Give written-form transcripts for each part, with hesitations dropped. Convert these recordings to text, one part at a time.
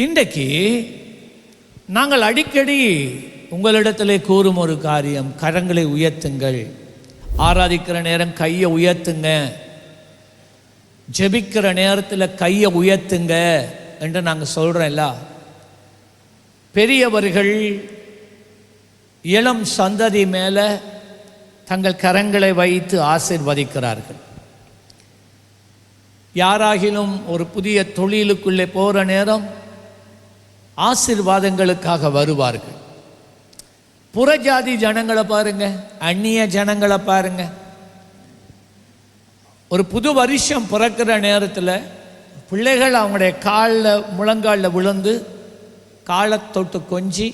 இன்றைக்கு நாங்கள் அடிக்கடி உங்களிடத்திலே கூறும் ஒரு காரியம், கரங்களை உயர்த்துங்கள், ஆராதிக்கிற நேரம் கையை உயர்த்துங்க, ஜெபிக்கிற நேரத்தில் கையை உயர்த்துங்க என்று நாங்கள் சொல்கிறோம்ல. பெரியவர்கள் இளம் சந்ததி மேலே தங்கள் கரங்களை வைத்து ஆசீர்வதிக்கிறார்கள். யாராகிலும் ஒரு புதிய தொழிலுக்குள்ளே போகிற நேரம் ஆசீர்வாதங்களுக்காக வருவார்கள். புறஜாதி ஜனங்களை பாருங்க, அந்நிய ஜனங்களை பாருங்க. ஒரு புது வருஷம் பிறக்கிற நேரத்தில் பிள்ளைகள் அவங்களுடைய காலில் முழங்காலில் விழுந்து காலை தொட்டு கொஞ்சி,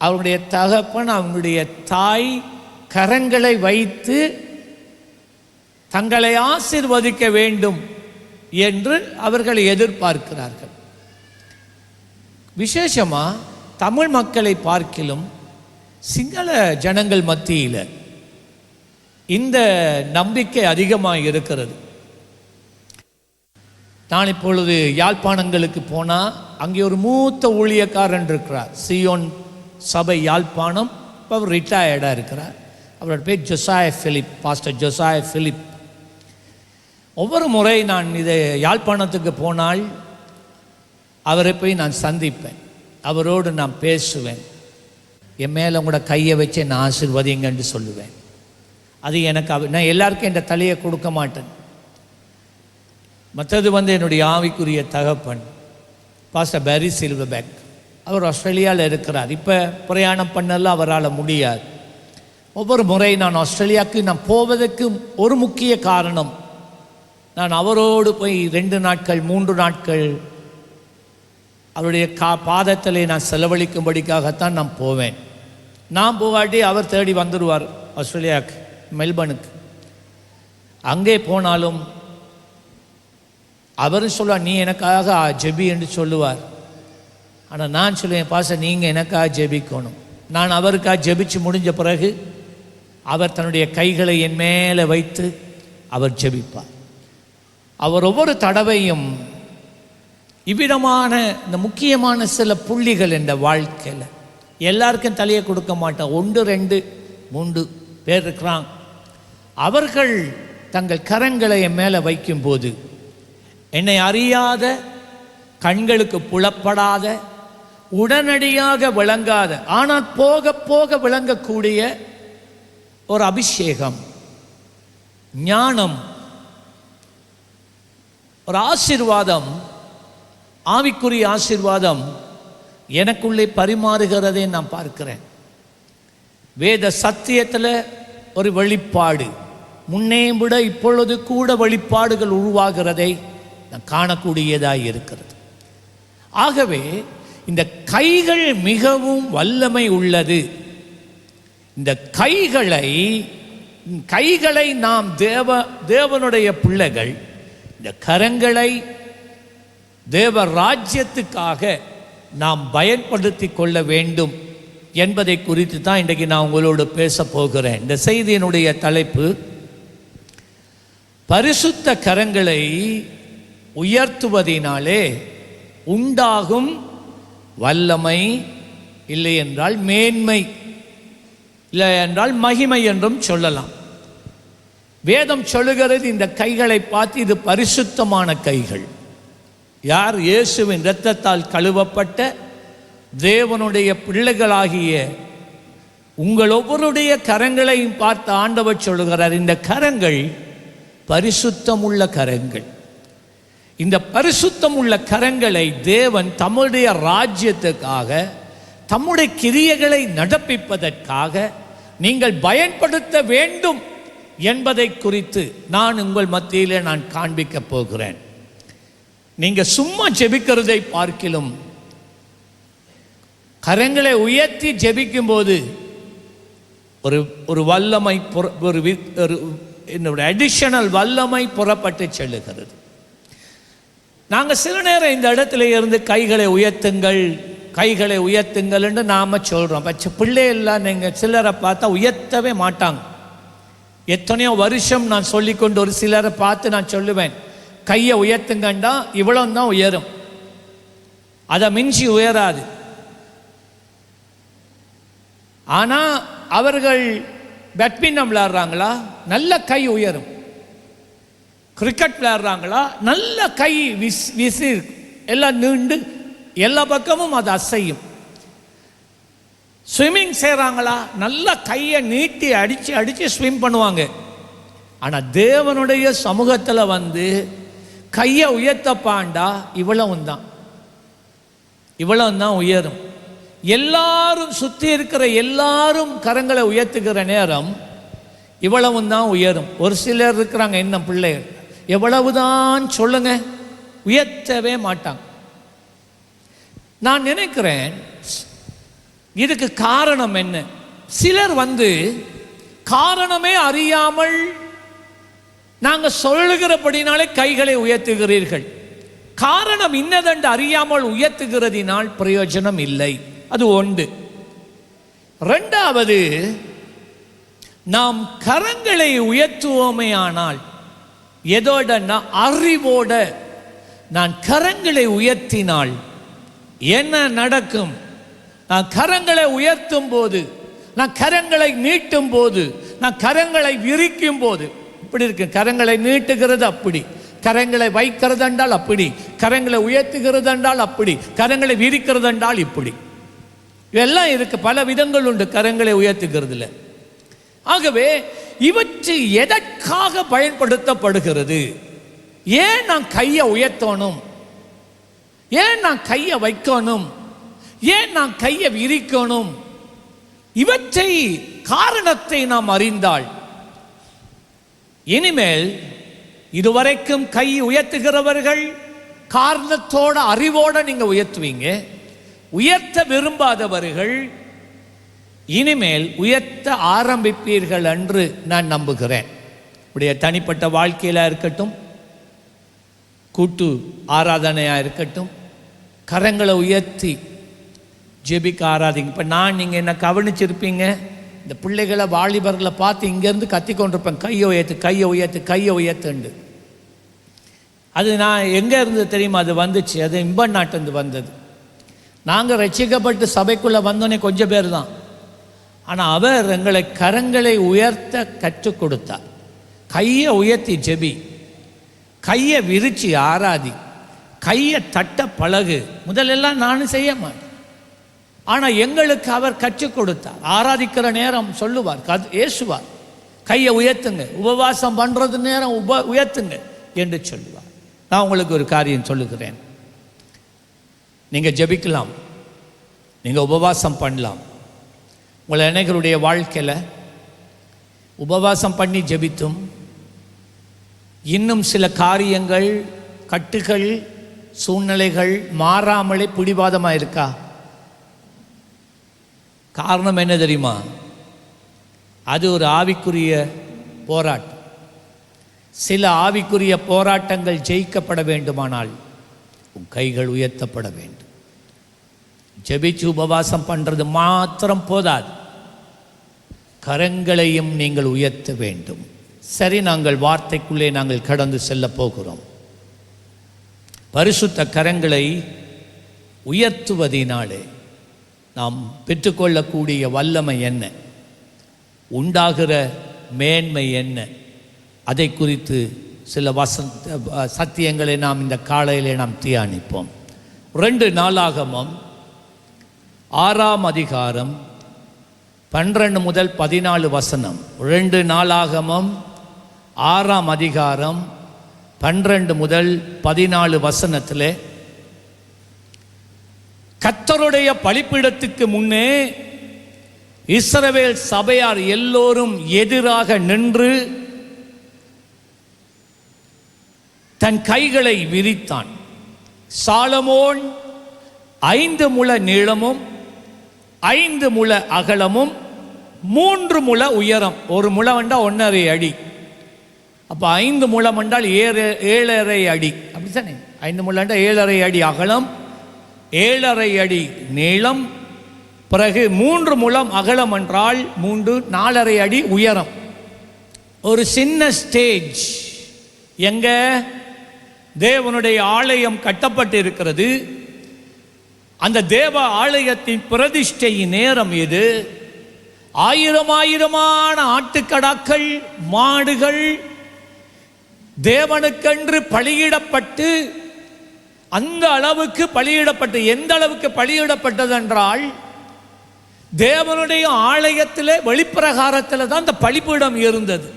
அவங்களுடைய தகப்பன் அவங்களுடைய தாய் கரங்களை வைத்து தங்களை ஆசீர்வதிக்க வேண்டும் என்று அவர்கள் எதிர்பார்க்கிறார்கள். விசேஷமாக தமிழ் மக்களை பார்க்கிலும் சிங்கள ஜனங்கள் மத்தியில் இந்த நம்பிக்கை அதிகமாக இருக்கிறது. நான் இப்பொழுது யாழ்ப்பாணங்களுக்கு போனால் அங்கே ஒரு மூத்த ஊழியக்காரன் இருக்கிறார், சியோன் சபை யாழ்ப்பாணம். இப்போ அவர் ரிட்டையர்டாக இருக்கிறார். அவரோட பேர் ஜொசாய பிலிப், பாஸ்டர் ஜொசாய பிலிப். ஒவ்வொரு முறை நான் இதை யாழ்ப்பாணத்துக்கு போனால் அவரை போய் நான் சந்திப்பேன், அவரோடு நான் பேசுவேன், என் மேலே கூட கையை வச்சு நான் ஆசீர்வதிங்கன்னு சொல்லுவேன். அது எனக்கு நான் எல்லாருக்கும் என் தலையை கொடுக்க மாட்டேன். மற்றது என்னுடைய ஆவிக்குரிய தகப்பன் பாஸ்டர் பேரி சில்வர்பேக், அவர் ஆஸ்திரேலியாவில் இருக்கிறார். இப்போ பிரயாணம் பண்ணலாம் அவரால் முடியாது. ஒவ்வொரு முறை நான் ஆஸ்திரேலியாவுக்கு நான் போவதற்கு ஒரு முக்கிய காரணம், நான் அவரோடு போய் 2 நாட்கள் 3 நாட்கள் அவருடைய பாதத்தில் நான் செலவழிக்கும்படிக்காகத்தான் நான் போவேன். நான் போகாட்டி அவர் தேடி வந்துடுவார் ஆஸ்திரேலியாவுக்கு, மெல்பர்னுக்கு. அங்கே போனாலும் அவரும் சொல்லுவார், நீ எனக்காக ஜெபி என்று சொல்லுவார். ஆனால் நான் சொல்லுவேன், பாஸ்டர் நீங்கள் எனக்காக ஜெபிக்கணும். நான் அவருக்காக ஜெபிச்சு முடிஞ்ச பிறகு அவர் தன்னுடைய கைகளை என் மேலே வைத்து அவர் ஜெபிப்பார். அவர் ஒவ்வொரு தடவையும் இவ்விதமான இந்த முக்கியமான சில புள்ளிகள் என்ற வாழ்க்கையில் எல்லாருக்கும் தலையை கொடுக்க மாட்டான். 1 2 3 பேர் இருக்கிறான். அவர்கள் தங்கள் கரங்களை என் மேலே வைக்கும்போது என்னை அறியாத, கண்களுக்கு புலப்படாத, உடனடியாக விளங்காத, ஆனால் போக போக விளங்கக்கூடிய ஒரு அபிஷேகம், ஞானம், ஒரு ஆசீர்வாதம், ஆவிக்குரிய ஆசீர்வாதம் எனக்குள்ளே பரிமாறுகிறதை நான் பார்க்கிறேன். வேத சத்தியத்தில் ஒரு வெளிப்பாடு, முன்னே விட இப்பொழுது கூட வெளிப்பாடுகள் உருவாகிறதை நான் காணக்கூடியதாக இருக்கிறது. ஆகவே இந்த கைகள் மிகவும் வல்லமை உள்ளது. இந்த கைகளை நாம் தேவனுடைய பிள்ளைகள் இந்த கரங்களை தேவ ராஜ்யத்துக்காக நாம் பயன்படுத்தி கொள்ள வேண்டும் என்பதை குறித்து தான் இன்றைக்கு நான் உங்களோடு பேச போகிறேன். இந்த செய்தியினுடைய தலைப்பு, பரிசுத்த கரங்களை உயர்த்துவதினாலே உண்டாகும் வல்லமை, இல்லை என்றால் மேன்மை, இல்லை என்றால் மகிமை என்றும் சொல்லலாம். வேதம் சொல்லுகிறது இந்த கைகளை பார்த்து, இது பரிசுத்தமான கைகள். யார்? இயேசுவின் இரத்தத்தால் கழுவப்பட்ட தேவனுடைய பிள்ளைகளாகிய உங்கள் ஒவ்வொருடைய கரங்களையும் பார்த்து ஆண்டவர் சொல்லுகிறார், இந்த கரங்கள் பரிசுத்தமுள்ள கரங்கள். இந்த பரிசுத்தமுள்ள கரங்களை தேவன் தம்முடைய ராஜ்யத்துக்காக, தம்முடைய கிரியைகளை நடப்பிப்பதற்காக நீங்கள் பயன்படுத்த வேண்டும் என்பதை குறித்து நான் உங்கள் மத்தியிலே நான் காண்பிக்க போகிறேன். நீங்கள் சும்மா ஜெபிக்கிறதை பார்க்கிலும் கரங்களை உயர்த்தி ஜெபிக்கும் போது ஒரு வல்லமை, ஒரு அடிஷனல் வல்லமை புறப்பட்டு செல்லுகிறது. நாங்கள் சில நேரம் இந்த இடத்துல இருந்து கைகளை உயர்த்துங்கள் என்று நாம் சொல்கிறோம். பிள்ளையெல்லாம் நீங்கள் சிலரை பார்த்தா உயர்த்தவே மாட்டாங்க. எத்தனையோ வருஷம் நான் சொல்லிக்கொண்டு ஒரு சிலரை பார்த்து நான் சொல்லுவேன், கையை உயர்த்துங்கண்டா இவ்வளோ தான் உயரும். அதை மிஞ்சி உயராது. ஆனால் அவர்கள் பேட்மிண்டன் விளையாடுறாங்களா, நல்ல கை உயரும். கிரிக்கெட் விளையாடுறாங்களா, நல்ல கை விசி எல்லாம் நீண்டு எல்லா பக்கமும் அது அசையும். ஸ்விம்மிங் செய்கிறாங்களா, நல்ல கையை நீட்டி அடித்து அடித்து ஸ்விம் பண்ணுவாங்க. ஆனால் தேவனுடைய சமூகத்தில் வந்து கையை உயர்த்தப்பாண்டா இவ்வளவும் தான் உயரும். எல்லாரும் சுற்றி இருக்கிற எல்லாரும் கரங்களை உயர்த்துகிற நேரம் இவ்வளவும் தான் உயரும். ஒரு சிலர் இருக்கிறாங்க, என்ன பிள்ளைகள் எவ்வளவுதான் சொல்லுங்க, உயர்த்தவே மாட்டாங்க. நான் நினைக்கிறேன் இதுக்கு காரணம் என்ன? சிலர் வந்து காரணமே அறியாமல் நாங்கள் சொல்லுகிறபடினாலே கைகளை உயர்த்துகிறீர்கள். காரணம் இன்னதென்று அறியாமல் உயர்த்துகிறதினால் பிரயோஜனம் இல்லை. அது ஒன்று. இரண்டாவது, நாம் கரங்களை உயர்த்துவோமே ஆனால் எதோட, அறிவோட நான் கரங்களை உயர்த்தினால் என்ன நடக்கும்? நான் கரங்களை உயர்த்தும் போது, நான் கரங்களை நீட்டும் போது, நான் கரங்களை விரிக்கும் போது இப்படி இருக்கு. கரங்களை நீட்டுகிறது அப்படி, கரங்களை வைக்கிறது என்றால் அப்படி, கரங்களை உயர்த்துகிறது என்றால் அப்படி, கரங்களை விரிக்கிறது என்றால் இப்படி, இதெல்லாம் இருக்கு. பல விதங்கள் உண்டு கரங்களை உயர்த்துகிறதுல. ஆகவே இவற்றை எதற்காக பயன்படுத்தப்படுகிறது? ஏன் நான் கையை உயர்த்தணும்? ஏன் நான் கையை வைக்கணும்? ஏன் நான் கையை விரிக்கணும்? இவற்றை காரணத்தை நாம் அறிந்தால் இனிமேல் இதுவரைக்கும் கை உயர்த்துகிறவர்கள் காரணத்தோட அறிவோட நீங்க உயர்த்துவீங்க. உயர்த்த விரும்பாதவர்கள் இனிமேல் உயர்த்த ஆரம்பிப்பீர்கள் என்று நான் நம்புகிறேன். உடைய தனிப்பட்ட வாழ்க்கையில இருக்கட்டும், கூட்டு ஆராதனையா இருக்கட்டும், கரங்களை உயர்த்தி ஜெபிக்க ஆராதிங்க. இப்போ நீங்கள் என்ன கவனிச்சிருப்பீங்க, இந்த பிள்ளைகளை வாலிபர்களை பார்த்து இங்கேருந்து கத்தி கொண்டிருப்பேன், கையை உயர்த்து கையை உயர்த்து கையை உயர்த்துண்டு. அது நான் எங்கே இருந்து தெரியுமா அது வந்துச்சு? அது இம்பன் நாட்டிலிருந்து வந்தது. நாங்கள் ரட்சிக்கப்பட்டு சபைக்குள்ளே வந்தோன்னே கொஞ்சம் பேர் தான். ஆனால் அவர் எங்களை கரங்களை உயர்த்த கற்றுக் கொடுத்தார். கையை உயர்த்தி ஜெபி, கையை விரிச்சு ஆராதி, கையை தட்ட பழகு. முதலெல்லாம் நானும் செய்ய மாட்டேன், ஆனால் எங்களுக்கு அவர் கற்றுக் கொடுத்தார். ஆராதிக்கிற நேரம் சொல்லுவார், ஏசுவார், கையை உயர்த்துங்க, உபவாசம் பண்ணுறது நேரம் உயர்த்துங்க என்று சொல்லுவார். நான் உங்களுக்கு ஒரு காரியம் சொல்லுகிறேன். நீங்கள் ஜெபிக்கலாம், நீங்கள் உபவாசம் பண்ணலாம். உங்களை அனைவருடைய வாழ்க்கையில் உபவாசம் பண்ணி ஜெபித்தும் இன்னும் சில காரியங்கள், கட்டுகள், சூழ்நிலைகள் மாறாமலே பிடிவாதமாக இருக்கா? காரணம் என்ன தெரியுமா? அது ஒரு ஆவிக்குரிய போராட்டம். சில ஆவிக்குரிய போராட்டங்கள் ஜெயிக்கப்பட வேண்டுமானால் உன் கைகள் உயர்த்தப்பட வேண்டும். ஜெபிச்சு உபவாசம் பண்ணுறது மாத்திரம் போதாது, கரங்களையும் நீங்கள் உயர்த்த வேண்டும். சரி, நாங்கள் வார்த்தைக்குள்ளே நாங்கள் கடந்து செல்ல போகிறோம். பரிசுத்த கரங்களை உயர்த்துவதினாலே நாம் பெற்றுக்கொள்ளக்கூடிய வல்லமை என்ன, உண்டாகிற மேன்மை என்ன, அதை குறித்து சில சத்தியங்களை நாம் இந்த காலையிலே நாம் தியானிப்போம். 2 நாளாகமம் 6ஆம் அதிகாரம் 12 முதல் 14 வசனம். 2 நாளாகமம் 6ஆம் அதிகாரம் 12 முதல் 14 வசனத்திலே, கர்த்தருடைய பலிபீடத்துக்கு முன்னே இஸ்ரவேல் சபையார் எல்லோரும் எதிராக நின்று தன் கைகளை விரித்தான். சாலமோன் 5 முழ நீளமும் 5 முழ அகலமும் 3 முழ உயரம். ஒரு முழம் என்றால் 1.5 அடி. அப்போ 5 முழம் என்றால் 7.5 அடி. அப்படித்தானே? 5 முழம் என்றால் 7.5 அடி அகலம், 7.5 அடி நீளம். பிறகு 3 முழம் அகலம் என்றால் 4.5 அடி உயரம். ஒரு சின்ன ஸ்டேஜ். எங்க தேவனுடைய ஆலயம் கட்டப்பட்டு இருக்கிறது. அந்த தேவ ஆலயத்தின் பிரதிஷ்டை நேரம் இது. ஆயிரமான ஆட்டுக்கடாக்கள், மாடுகள் தேவனுக்கென்று பலியிடப்பட்டு, அந்த அளவுக்கு பலியிடப்பட்டு, எந்த அளவுக்கு பலியிடப்பட்டது என்றால், தேவனுடைய ஆலயத்திலே வெளிப்பிரகாரத்தில் தான் அந்த பலிபீடம் இருந்தது.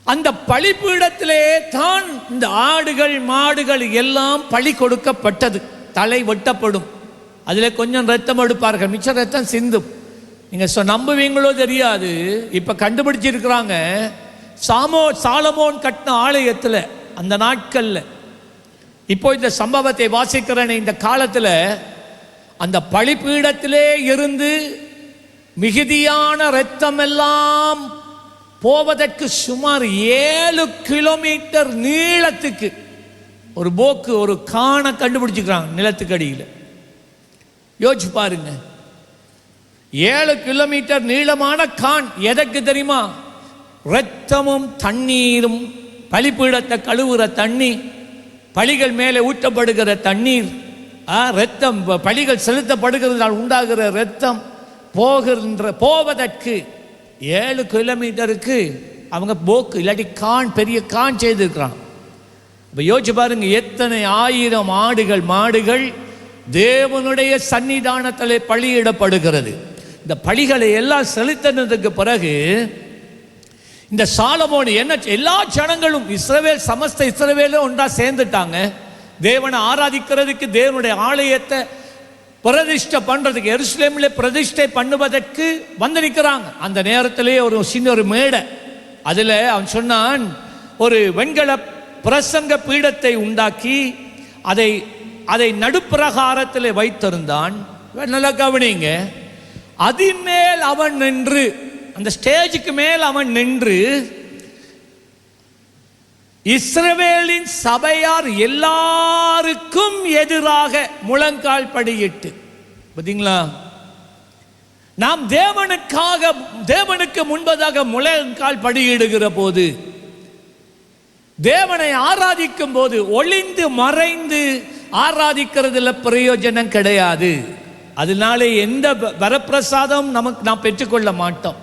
அந்த பலிபீடத்திலே தான் இந்த ஆடுகள் மாடுகள் எல்லாம் பலி கொடுக்கப்பட்டது. தலை வெட்டப்படும், அதில் கொஞ்சம் ரத்தம் எடுப்பார்கள், மிச்ச ரத்தம் சிந்தும். நீங்கள் நம்புவீங்களோ தெரியாது, இப்போ கண்டுபிடிச்சிருக்கிறாங்க. சாலமோன் கட்டின ஆலயத்தில் அந்த நாட்களில், இப்போ இந்த சம்பவத்தை வாசிக்கிறேன், இந்த காலத்தில் அந்த பலிபீடத்திலே இருந்து மிகுதியான இரத்தம் எல்லாம் போவதற்கு சுமார் 7 கிலோமீட்டர் நீளத்துக்கு ஒரு போக்கு, ஒரு காணை கண்டுபிடிச்சிக்கிறாங்க நிலத்துக்கு அடியில். யோசிச்சு பாருங்க, 7 கிலோமீட்டர் நீளமான கான். எதற்கு தெரியுமா? இரத்தமும் தண்ணீரும், பலிபீடத்தை கழுவுற தண்ணி, பலிகள் மேலே ஊற்றப்படுகிற தண்ணீர், இரத்தம், பலிகள் செலுத்தப்படுகிறதால் உண்டாகிற இரத்தம் போவதற்கு 7 கிலோமீட்டருக்கு அவங்க போக்கு இல்லாட்டி கான், பெரிய கான் செய்திருக்கிறான். இப்போ யோசிச்சு பாருங்க, எத்தனை ஆயிரம் ஆடுகள் மாடுகள் தேவனுடைய சன்னிதானத்திலே பலியிடப்படுகிறது. இந்த பலிகளை எல்லாம் செலுத்தினதுக்கு பிறகு இந்த சாலமோன் என்ன, எல்லா ஜனங்களும் இஸ்ரவேல், சமஸ்த இஸ்ரவேலும் ஒன்றா சேர்ந்துட்டாங்க. தேவனை ஆராதிக்கிறதுக்கு, தேவனுடைய ஆலயத்தை பிரதிஷ்டை பண்றதுக்கு, எருசலேமில் பிரதிஷ்டை பண்ணுவதற்கு வந்து நிற்கிறாங்க. அந்த நேரத்திலேயே ஒரு சின்ன ஒரு மேடை, அதில் அவன் சொன்னான், ஒரு வெண்கல பிரசங்க பீடத்தை உண்டாக்கி அதை நடுப்பிரகாரத்தில் வைத்திருந்தான். நல்லா கவனிங்க, அதன் மேல் அவன் நின்று, அந்த ஸ்டேஜுக்கு மேல் அவன் நின்று இஸ்ரவேலின் சபையார் எல்லாருக்கும் எதிராக முழங்கால் படியிட்டு, பார்த்தீங்களா, நாம் தேவனுக்கு முன்பதாக முழங்கால் படியிடுகிற போது, தேவனை ஆராதிக்கும் போது ஒளிந்து மறைந்து ஆராதிக்கிறதுல பிரயோஜனம் கிடையாது. அதனால எந்த வரப்பிரசாதம் நாம் பெற்றுக்கொள்ள மாட்டோம்.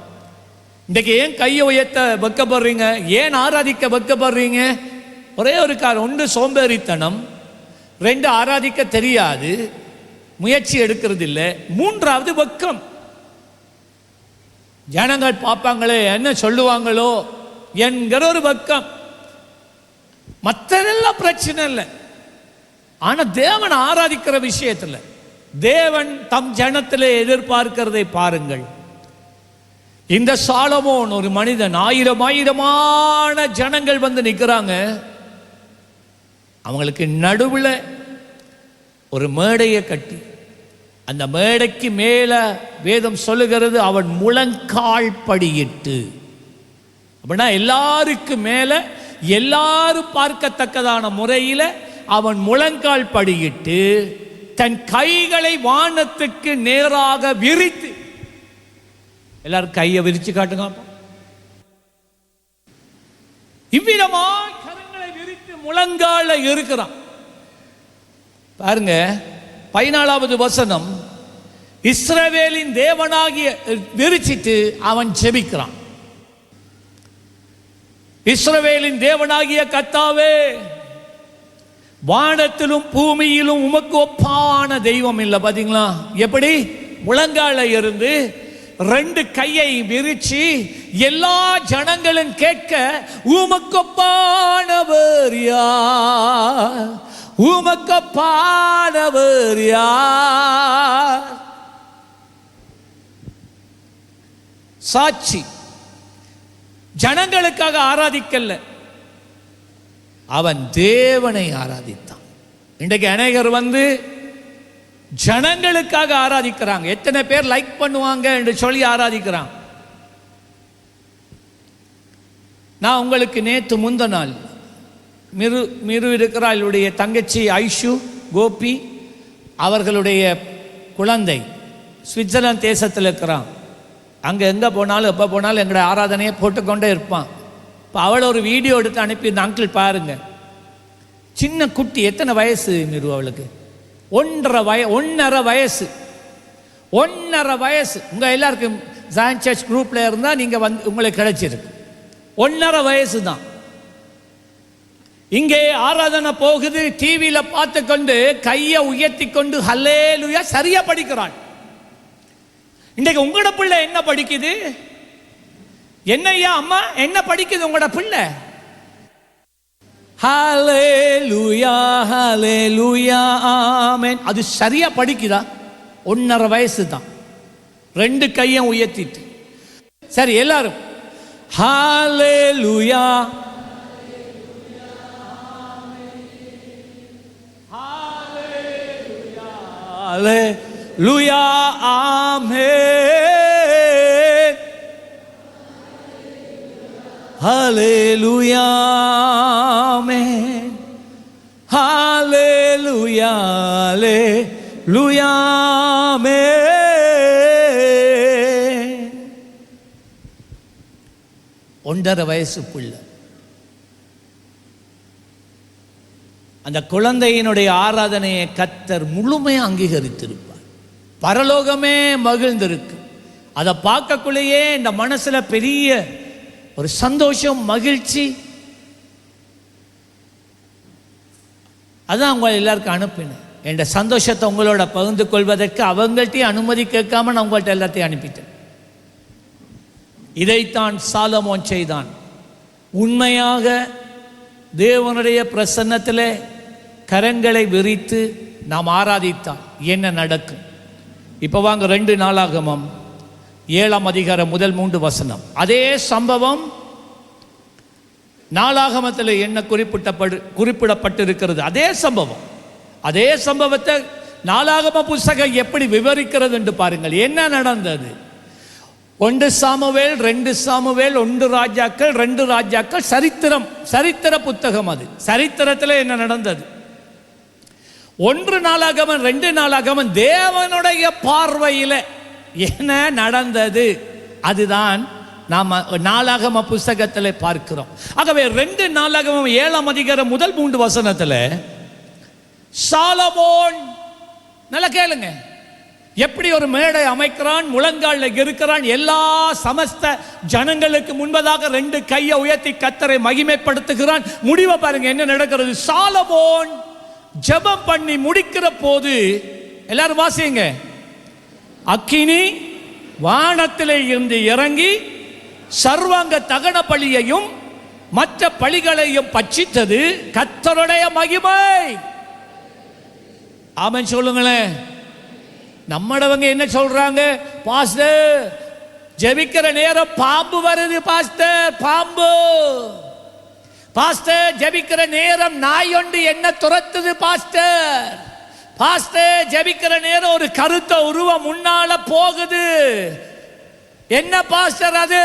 இன்றைக்கு ஏன் கையை உயர்த்த வெக்கப்படுறீங்க? ஏன் ஆராதிக்க வெக்கப்படுறீங்க? ஒரே ஒரு காரணம், ஒன்று சோம்பேறித்தனம், 2 ஆராதிக்க தெரியாது, முயற்சி எடுக்கிறது இல்லை, 3வது வெக்கம். ஜனங்கள் பார்ப்பாங்களே, என்ன சொல்லுவாங்களோ என்கிற ஒரு வெக்கம். மற்றதெல்லாம் பிரச்சனை இல்லை. ஆனால் தேவன் ஆராதிக்கிற விஷயத்தில் தேவன் தம் ஜனத்திலே எதிர்பார்க்கிறதை பாருங்கள். இந்த சாலமோன் ஒரு மனிதன், ஆயிரமான ஜனங்கள் வந்து நிற்கிறாங்க. அவங்களுக்கு நடுவில் ஒரு மேடையை கட்டி, அந்த மேடைக்கு மேலே வேதம் சொல்லுகிறது, அவன் முழங்கால் படியிட்டு. அப்படின்னா எல்லாருக்கு மேலே, எல்லாரும் பார்க்கத்தக்கதான முறையில் அவன் முழங்கால் படியிட்டு தன் கைகளை வானத்துக்கு நேராக விரித்து, எல்லாரும் கையை விரிச்சு காட்டுங்க, இவ்விதமாய் கரங்களை விரித்து முழங்கால இருக்கிறான். பாருங்க 14வது வசனம், இஸ்ரவேலின் தேவனாகிய விரிச்சிட்டு அவன் ஜெபிக்கிறான். இஸ்ரவேலின் தேவனாகிய கர்த்தாவே, வானத்திலும் பூமியிலும் உமக்கு ஒப்பான தெய்வம் இல்லை. பாத்தீங்களா எப்படி? முழங்கால இருந்து 2 கையை விரிச்சு எல்லா ஜனங்களும் கேட்க, உமக்கொப்பானவர் யார், உமக்கொப்பானவர் யார்? சாட்சி, ஜனங்களுக்காக ஆராதிக்கல, அவன் தேவனை ஆராதித்தான். இன்றைக்கு அநேகர் வந்து ஜனங்களுக்காக ஆராதிக்கிறாங்க. எத்தனை பேர் லைக் பண்ணுவாங்க என்று சொல்லி ஆராதிக்கிறாங்க. நான் உங்களுக்கு நேற்று முந்த நாள் மிரு இருக்கிறாளுடைய தங்கச்சி ஐஷு கோபி, அவர்களுடைய குழந்தை சுவிட்சர்லாந்து தேசத்தில் இருக்கிறான். அங்கே எங்கே போனாலும் எப்போ போனாலும் எங்களோட ஆராதனையை போட்டுக்கொண்டே இருப்பான். இப்போ அவளை ஒரு வீடியோ எடுத்து அனுப்பி, இந்த அங்கிள் பாருங்க, சின்ன குட்டி, எத்தனை வயசு மிரு அவளுக்கு? 1.5 வயசு. 1.5 வயசு. உங்கள் எல்லாருக்கும் ஜாயின் சர்ச் குரூப்பில் இருந்தால் நீங்கள் உங்களுக்கு கிடைச்சிருக்கு. 1.5 வயசு தான். இங்கே ஆராதனை போகுது, டிவியில் பார்த்து கொண்டு கையை உயர்த்தி கொண்டு ஹல்லேலூயா சரியா படிக்கிறான். இன்றைக்கு உங்களோட பிள்ளை என்ன படிக்குது? என்னையா அம்மா என்ன படிக்குது உங்களோட பிள்ளை? ஹல்லேலூயா ஹல்லேலூயா ஆமென். அது சரியா படிக்குதா? 1.5 வயசு தான். 2 கையும் உயர்த்திட்டு. சரி, எல்லாரும் ஹல்லேலூயா ஹல்லேலூயா ஆமென். ஹல்லேலூயா ஆமென். ஹல்லேலூயா ஹல்லேலூயா ஆமென். 1.5 வயசு பிள்ளை. அந்த குழந்தையினுடைய ஆராதனையை கர்த்தர் முழுமையாக அங்கீகரித்திருப்பார். பரலோகமே மகிழ்ந்திருக்கு. அதை பார்க்கக்குள்ளேயே இந்த மனசுல பெரிய ஒரு சந்தோஷம், மகிழ்ச்சி. அதான் உங்களை எல்லாருக்கும் அனுப்பினேன். என் சந்தோஷத்தை உங்களோட பகிர்ந்து கொள்வதற்கு அவங்கள்ட்டையும் அனுமதி கேட்காம நான் உங்கள்கிட்ட எல்லாத்தையும் அனுப்பிட்டேன். இதைத்தான் சாலமோன் செய்தான். உண்மையாக தேவனுடைய பிரசன்னத்திலே கரங்களை விரித்து நாம் ஆராதித்தால் என்ன நடக்கும்? இப்போ வாங்க 2 நாளாகமம் 7ஆம் அதிகாரம் முதல் 3 வசனம். அதே சம்பவம் நாளாகமத்தில் என்ன குறிப்பிடப்பட்டிருக்கிறது? அதே சம்பவம். அதே சம்பவத்தை நாளாகம புத்தகம் எப்படி விவரிக்கிறது என்று பாருங்கள். என்ன நடந்தது? 1 சாமுவேல், 2 சாமுவேல், 1 ராஜாக்கள், 2 ராஜாக்கள், சரித்திர புத்தகம். அது சரித்திரத்தில் என்ன நடந்தது? 1 நாளாகமம், 2 நாளாகமம் தேவனுடைய பார்வையில் என்ன நடந்தது அதுதான் நாம் நாளாகம புஸ்தகத்தில் பார்க்கிறோம். ஆகவே 2 நாளாகமம் 7ஆம் அதிகாரம் முதல் 3 வசனத்தில் சாலமோன், நல்லா கேளுங்க, எப்படி ஒரு மேடை அமைக்கிறான், முழங்காலில் இருக்கிறான், எல்லா சமஸ்த ஜனங்களுக்கு முன்பதாக 2 கையை உயர்த்தி கர்த்தரை மகிமைப்படுத்துகிறான். முடிவை பாருங்க என்ன நடக்கிறது. சாலமோன் ஜெபம் பண்ணி முடிக்கிற போது, எல்லாரும் வாசிங்க, அக்கினி வானத்திலே இருந்து இறங்கி சர்வாங்க தகன பலியையும் மற்ற பலிகளையும் பட்சித்தது. கர்த்தருடைய மகிமை. ஆமென் சொல்லுங்களேன். நம்மடவங்க என்ன சொல்றாங்க? பாஸ்டர் ஜெபிக்கிற நேரம் பாம்பு வருது பாஸ்டர், பாம்பு. பாஸ்டர் ஜெபிக்கிற நேரம் நாய் ஒன்று என்ன துரத்துது பாஸ்டர். பாஸ்டர் ஜெபிக்கிற நேரம் ஒரு கருத்த உருவம் முன்னால போகுது. என்ன பாஸ்டர் அது?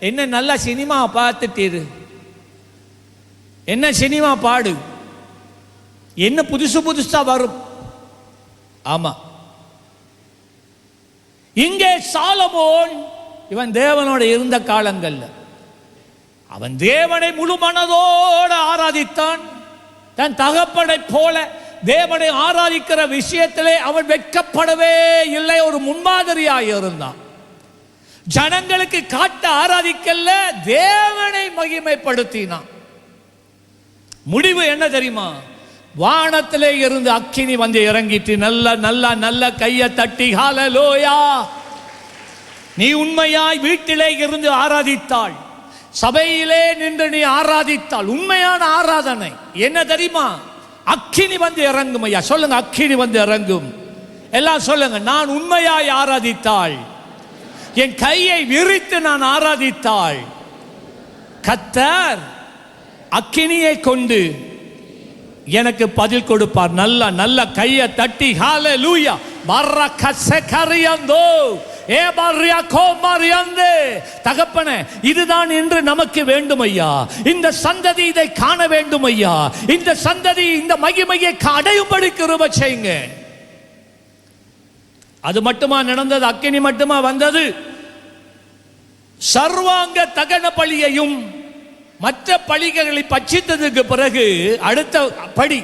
என்ன நல்ல சினிமா பார்த்துட்டீரு? என்ன சினிமா பாடு? என்ன புதுசா வரும்? ஆமா, இங்கே சாலமோன் இவன் தேவனோட இருந்த காலங்கள்ல அவன் தேவனை முழு மனதோடு ஆராதித்தான். தன் தகப்பனை போல தேவனை ஆராதிக்கிற விஷயத்திலே அவன் வெட்கப்படவே இல்லை. ஒரு முன்மாதிரியாக இருந்தான். ஜனங்களுக்கு காட்ட ஆராதிக்கல்ல, தேவனை மகிமைப்படுத்தினான். முடிவு என்ன தெரியுமா? வானத்திலே இருந்து அக்கினி வந்து இறங்கிட்டு நல்ல கையை தட்டி ஹல்லேலூயா. நீ உண்மையாய் வீட்டிலே இருந்து ஆராதித்தாள், சபையிலே நின்று நீ ஆராதித்தாள். உண்மையான ஆராதனை என்ன தெரியுமா? அக்கினி வந்து இறங்கும். ஐயா சொல்லுங்க, அக்கினி வந்து இறங்கும். எல்லாம் சொல்லுங்க, நான் உண்மையாய் ஆராதித்தாள், என் கையை விரித்து நான் ஆராதித்தாள். கர்த்தர் அக்கினியை கொண்டு எனக்கு பதில் கொடுப்பார். நல்ல கையை தட்டி ஹல்லேலூயா. பரக்கசகரியந்தோ ஏபரியா கோமரியந்தே. தகப்பனே, இதுதான் என்று நமக்கு வேண்டும் ஐயா. இந்த சந்ததி இதை காண வேண்டும் ஐயா. இந்த சந்ததி இந்த மகிமையை அடையும்படி கிருபை செய்யுங்க. அது மட்டுமா நடந்தது? அக்கினி மட்டுமா வந்தது? சர்வாங்க தகன பலியையும் மற்ற பலிகளை பட்சித்ததுக்கு பிறகு அடுத்த படி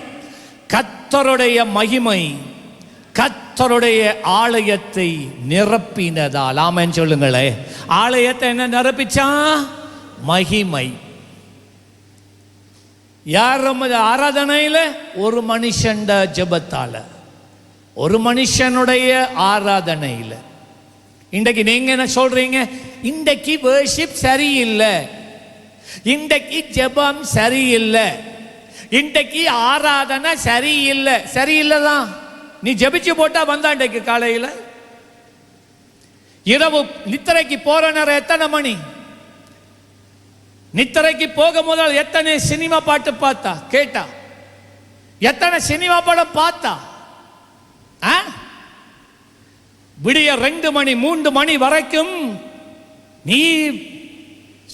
கர்த்தருடைய மகிமை கர்த்தருடைய ஆலயத்தை நிரப்பினதால். ஆமென் சொல்லுங்களே. ஆலயத்தை என்ன நிரப்பிச்சா? மகிமை. யார் ஆராதனையில்? ஒரு மனுஷன் ஜெபத்தால, ஒரு மனுஷனுடைய ஆராதனையில். இன்றைக்கு நீங்க என்ன சொல்றீங்க? இன்றைக்கு வர்ஷிப் சரியில்லை, இன்றைக்கு ஜெபம் சரியில்லை, இன்றைக்கு ஆராதனை சரியில்லை. சரியில்லைதான். நீ ஜெபிச்சு போட்டா வந்தா இன்றைக்கு காலையில் இரவு நித்திரைக்கு போற நேரம் எத்தனை மணி? நித்திரைக்கு போக முதல் எத்தனை சினிமா பாட்டு பார்த்தா கேட்டா? எத்தனை சினிமா படம் பார்த்தா? விடிய 2 மணி 3 மணி வரைக்கும் நீ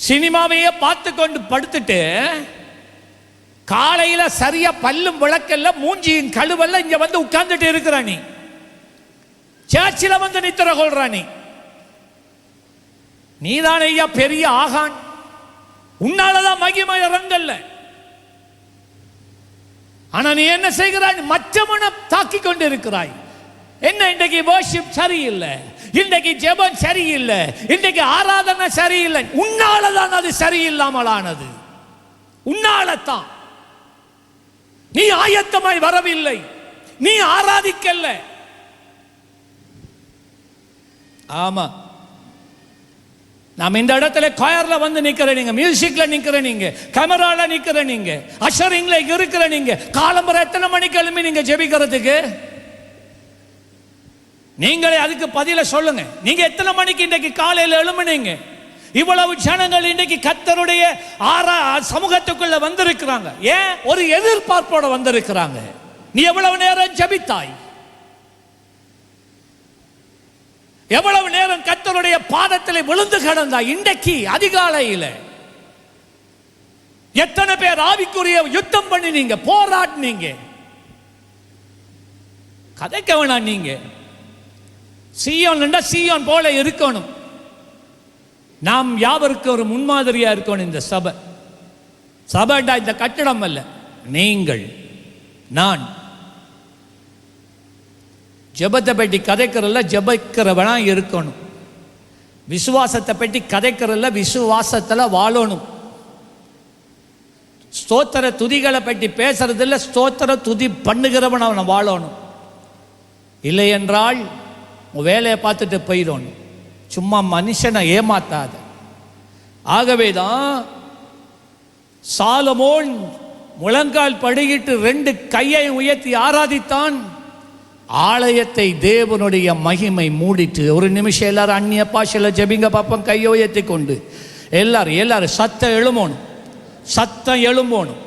சினிமாவையே பார்த்து கொண்டு படுத்துட்டு காலையில சரியா பல்லும் விளக்கல்ல மூஞ்சியும் கழுவல்ல இங்க வந்து உட்கார்ந்துட்டு இருக்கிற நீ சர்ச்சில் வந்து நித்திர கொள்ற நீதான் ஐயா பெரிய ஆகான். உன்னாலதான் மகிமை இறங்கல்ல. ஆனா நீ என்ன செய்கிறாய்? மற்றவனை தாக்கி கொண்டு இருக்கிறாய். என்ன இன்றைக்கு வர்ஷிப் சரியில்லை, இன்றைக்கு ஜெபம் சரியில்லை, இன்றைக்கு ஆராதனை சரியில்லை. உன்னாலதான் அது சரியில்லாமல் ஆனது. உன்னாலத்தான். நீ ஆயத்தமாய் வரவில்லை, நீ ஆராதிக்கல்ல. ஆமா, நாம் இந்த இடத்துல காயர்ல வந்து நிக்கிற நீங்க, மியூசிக்ல நிக்கிற நீங்க, கேமரால நிக்கிற நீங்க, அஷரிங்ல இருக்கிற நீங்க, காலம்பர எத்தனை மணிக்கு எழும்பி நீங்க ஜெபிக்கிறதுக்கு? நீங்களே அதுக்கு பதில சொல்லுங்க. நீங்க எத்தனை மணிக்கு இன்றைக்கு காலையில் எழும்புனீங்க? இவ்வளவு ஜனங்கள் இன்றைக்கு கர்த்தருடைய சமூகத்துக்குள்ள வந்திருக்கிறாங்க. ஏன்? ஒரு எதிர்பார்ப்போட வந்திருக்கிறாங்க. நீ எவ்வளவு நேரம் ஜெபித்தாய்? எவ்வளவு நேரம் கர்த்தருடைய பாதத்தில் விழுந்து கிடந்தாய்? இன்றைக்கு அதிகாலையில் எத்தனை பேர் ஆவிக்குரிய யுத்தம் பண்ணினீங்க, போராடினீங்க? கதைக்க வேணாம். நீங்க சீயோன் சீயோன் போல இருக்கணும். நாம் யாவருக்கு ஒரு முன்மாதிரியா இருக்கணும். இந்த சபை, சபைண்டா இந்த கட்டிடம் அல்ல, நீங்கள் நான். ஜெபத்தை பற்றி கதைக்கிறல்ல, ஜெபிக்கிறவனா இருக்கணும். விசுவாசத்தை பற்றி கதைக்கிறல்ல, விசுவாசத்தில் வாழணும். ஸ்தோத்திர துதிகளை பற்றி பேசுறதில்ல, ஸ்தோத்திர துதி பண்ணுகிறவன் அவனை வாழணும். இல்லை என்றால் வேலையை பார்த்துட்டு போயிடணும். சும்மா மனுஷனை ஏமாத்தாத. ஆகவேதான் சாலமோன் முழங்கால் படியிட்டு 2 கையை உயர்த்தி ஆராதித்தான். ஆலயத்தை தேவனுடைய மகிமை மூடிட்டு. ஒரு நிமிஷம் எல்லாரும் அந்நிய பாஷையில ஜெபிங்க பாப்போம். கையை உயர்த்தி கொண்டு எல்லாரும் சத்தம் எழுமோணும், சத்தம் எழும்போணும்.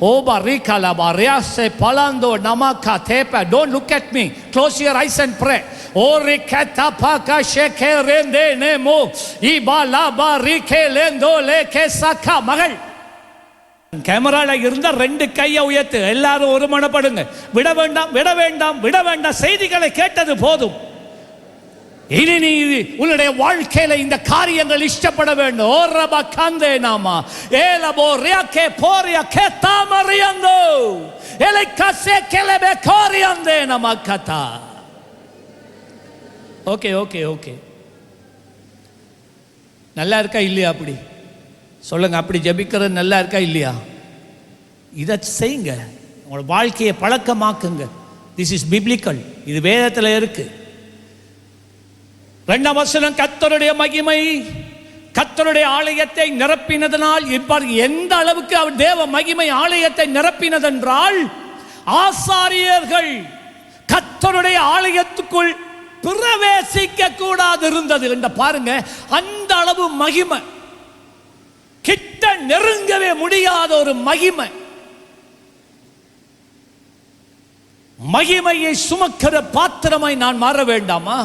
Oba rikala bariase palando namaka tepa. Don't look at me. Close your eyes and pray. Orikata paka shekerende nemo ibala barike lendo leke saka. மகள் கேமரால இருந்தா 2 கையை உயர்த்து. எல்லாரும் ஒருமனப்படுங்க. விட வேண்டாம், விட வேண்டாம், விட வேண்டாம். செய்திகளை கேட்டது போதும். இனி நீ உன்னுடைய வாழ்க்கையில இந்த காரியங்கள் இஷ்டப்பட வேண்டும். ஓரபா காந்தே நாமா ஏலபோ ரியாக்கே போரியா கேதாமரியந்தோ எலைகாசே கெலபே கோரியந்தே நமக்கதா. ஓகே ஓகே ஓகே, நல்லா இருக்கா இல்லையா? அப்படி சொல்லுங்க. அப்படி ஜெபிக்கிறது நல்லா இருக்கா இல்லையா? இதை செய்யுங்க. உங்களோட வாழ்க்கையை பழக்கமாக்குங்க. This is biblical. இது வேதத்தில் இருக்கு. 2ஆம் வசனம், கர்த்தருடைய மகிமை கர்த்தருடைய ஆலயத்தை நிரப்பினதனால். எந்த அளவுக்கு அவர் தேவ மகிமை ஆலயத்தை நிரப்பினதென்றால், ஆசாரியர்கள் கர்த்தருடைய ஆலயத்துக்குள் பிரவேசிக்க கூடாது இருந்தது என்ற பாருங்க. அந்த அளவு மகிமை, கிட்ட நெருங்கவே முடியாத ஒரு மகிமை. மகிமையை சுமக்கிற பாத்திரமாய் நான் மாற வேண்டாமா?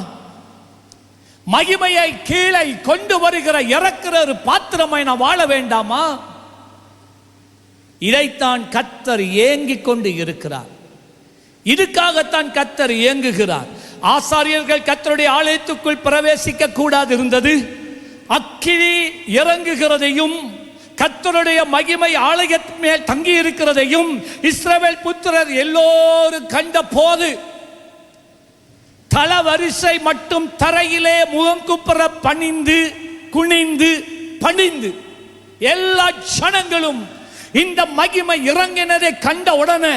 மகிமையை கீழே கொண்டு வருகிற இறக்குற ஒரு பாத்திரமாய் நான் வாழ வேண்டாமா? இதைத்தான் கர்த்தர் ஏங்கிக் கொண்டு இருக்கிறார். இதுக்காகத்தான் கர்த்தர் ஏங்குகிறார். ஆசாரியர்கள் கர்த்தருடைய ஆலயத்துக்குள் பிரவேசிக்க கூடாது இருந்தது. அக்கினி இறங்குகிறதையும் கர்த்தருடைய மகிமை ஆலயத்தின் மேல் தங்கி இருக்கிறதையும் இஸ்ரவேல் புத்திரர் எல்லோரும் கண்ட போது தலவரிசை மட்டும் தரையிலே முகங்குப்புற பணிந்து குனிந்து பணிந்து எல்லா ஜனங்களும் இந்த மகிமை இறங்கினதை கண்ட உடனே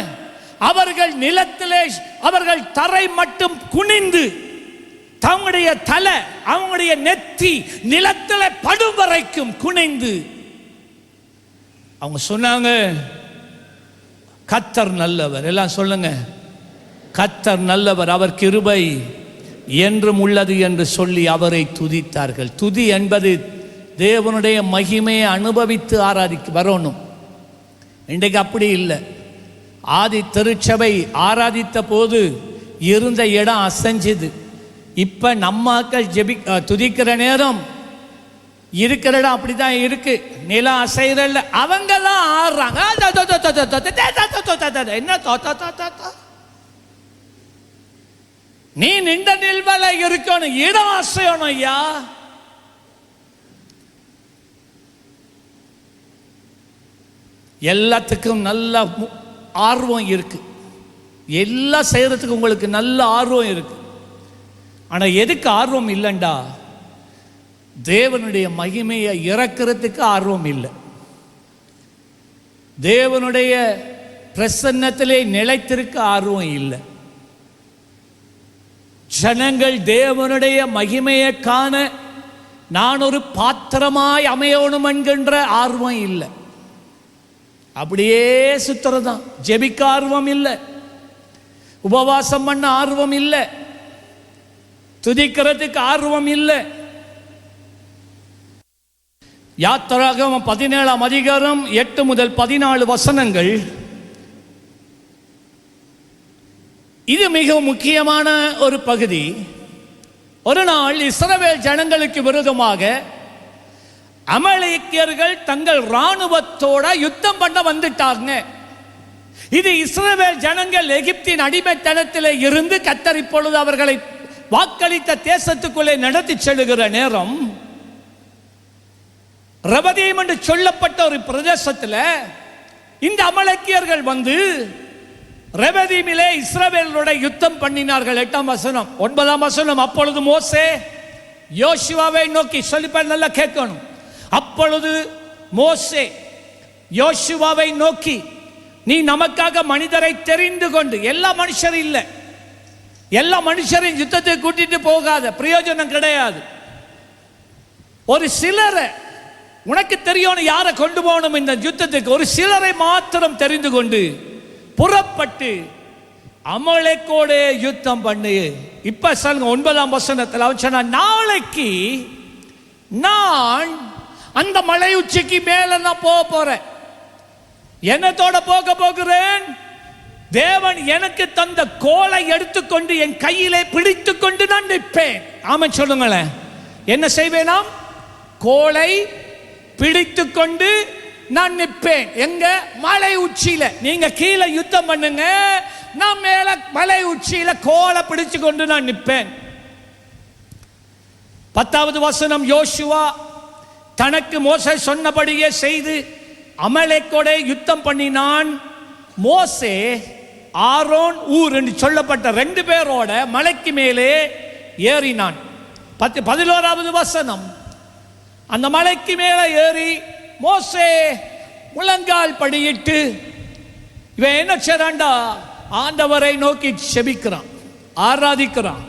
அவர்கள் நிலத்திலே அவர்கள் தரை மட்டும் குனிந்து தங்களுடைய தலை அவங்களுடைய நெத்தி நிலத்திலே படும் வரைக்கும் குனிந்து அவங்க சொன்னாங்க, கர்த்தர் நல்லவர். எல்லாம் சொல்லுங்க, கர்த்தர் நல்லவர், அவர் கிருபை என்றும் உள்ளது என்று சொல்லி அவரை துதித்தார்கள். துதி என்பது தேவனுடைய மகிமையை அனுபவித்து ஆராதிக்க வரணும். இன்றைக்கு அப்படி இல்லை. ஆதி திருச்சபை ஆராதித்த போது இருந்த இடம் அசைஞ்சுது. இப்போ நம்மாக்கள் துதிக்கிற நேரம் இருக்கிற இடம் அப்படிதான் இருக்கு. நிலம் அசைறல்ல, அவங்க தான் ஆடுறாங்க. என்ன நீ நின்ற நில்வல இருக்கணும், இடம் அசையணும் ஐயா. எல்லாத்துக்கும் நல்ல ஆர்வம் இருக்கு, எல்லாம் செய்யறதுக்கு உங்களுக்கு நல்ல ஆர்வம் இருக்கு. ஆனா எதுக்கு ஆர்வம் இல்லைண்டா, தேவனுடைய மகிமையை இறக்கிறதுக்கு ஆர்வம் இல்லை. தேவனுடைய பிரசன்னத்திலே நிலைத்திருக்க ஆர்வம் இல்லை. ஜனங்கள் தேவனுடைய மகிமையை காண நான் ஒரு பாத்திரமாய் அமையணும் என்கின்ற ஆர்வம் இல்லை. அப்படியே சுத்துறதான். ஜெபிக்க ஆர்வம் இல்லை, உபவாசம் பண்ண ஆர்வம் இல்லை, துதிக்கிறதுக்கு ஆர்வம் இல்லை. யாத்திராகமம் 17ஆம் அதிகாரம் 8 முதல் 14 வசனங்கள். இது மிக முக்கியமான ஒரு பகுதி. ஒரு நாள் இஸ்ரவேல் ஜனங்களுக்கு விரோதமாக அமலேக்கியர்கள் தங்கள் இராணுவத்தோட யுத்தம் பண்ண வந்துட்டாங்க. இது இஸ்ரவேல் ஜனங்கள் எகிப்தின் அடிமைத்தனத்தில் இருந்து கர்த்தர் இப்பொழுது அவர்களை வாக்களித்த தேசத்துக்குள்ளே நடத்தி செல்லுகிற நேரம், ரபதீம் என்று சொல்லப்பட்ட ஒரு பிரதேசத்தில் இந்த அமலேக்கியர்கள் வந்து ரெபதீமிலே இஸ்ரவேலோட யுத்தம் பண்ணினார்கள். 8ஆம் வசனம் 9ஆம் வசனம். அப்பொழுது மோசே யோசுவாவை நோக்கி, சொல்லிப்பார் நல்லா கேட்கணும். அப்பொழுது மோசே யோசுவாவை நோக்கி, நீ நமக்காக மனிதரை தெரிந்து கொண்டு, எல்லா மனுஷரும் இல்லை, எல்லா மனுஷரையும் யுத்தத்தை கூட்டிட்டு போகாத, பிரயோஜனம் கிடையாது. ஒரு சிலரை உனக்கு தெரியும் யாரை கொண்டு போகணும் இந்த யுத்தத்துக்கு, ஒரு சிலரை மாத்திரம் தெரிந்து கொண்டு புறப்பட்டு அமலேக்கோட யுத்தம் பண்ணு. இப்ப சொல்லுங்க 9ஆம் வசனத்தில் அவன் சொன்ன, நாளைக்கு நான் அந்த மலை உச்சிக்கு மேல நான் போக போறேன். என்னத்தோட போகிறேன்? தேவன் எனக்கு தந்த கோலை எடுத்துக்கொண்டு என் கையிலே பிடித்து கொண்டு நான் நிற்பேன். ஆமாம் சொல்லுங்களேன். என்ன செய்வேனாம்? கோலை பிடித்து கொண்டு நான் நிற்பேன். எங்க? மலை உச்சியில. நீங்க கீழே யுத்தம் பண்ணுங்க, நான் மேல மலை உச்சியில கோலை பிடிச்சு கொண்டு நான் நிற்பேன். 10வது வசனம். யோசுவா தனக்கு மோசே சொன்னபடியே செய்து அமலேக்கோட யுத்தம் பண்ணினான். மோசே ஆரோன் ஊர் என்று சொல்லப்பட்ட 2 பேரோட மலைக்கு மேலே ஏறினான். 11வது வசனம். அந்த மலைக்கு மேலே ஏறி மோசே முழங்கால் படியிட்டு இவன் என்ன செய்றான்டா, ஆண்டவரை நோக்கி செபிக்கிறான், ஆராதிக்கிறான்.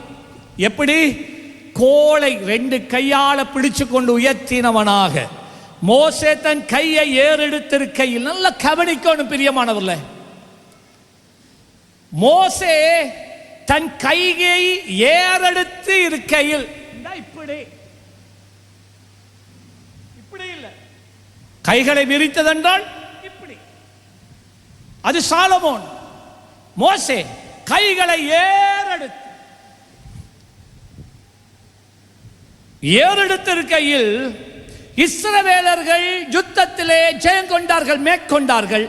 எப்படி? கோலை 2 கையால பிடிச்சு கொண்டு உயர்த்தினவனாக. மோசே தன் கையை ஏறெடுத்திருக்கையில், நல்லா கவனிக்கணும் பிரியமானவர்களே, மோசே தன் கையை ஏறெடுத்து இருக்கையில் இப்படி இப்படி இல்லை, கைகளை விரித்ததென்றால் இப்படி. அது சாலமோன். மோசே கைகளை ஏறெடுத்திருக்கையில் இஸ்ரவேலர்கள் யுத்தத்திலே ஜெயம் கொண்டார்கள், மேற்கொண்டார்கள்.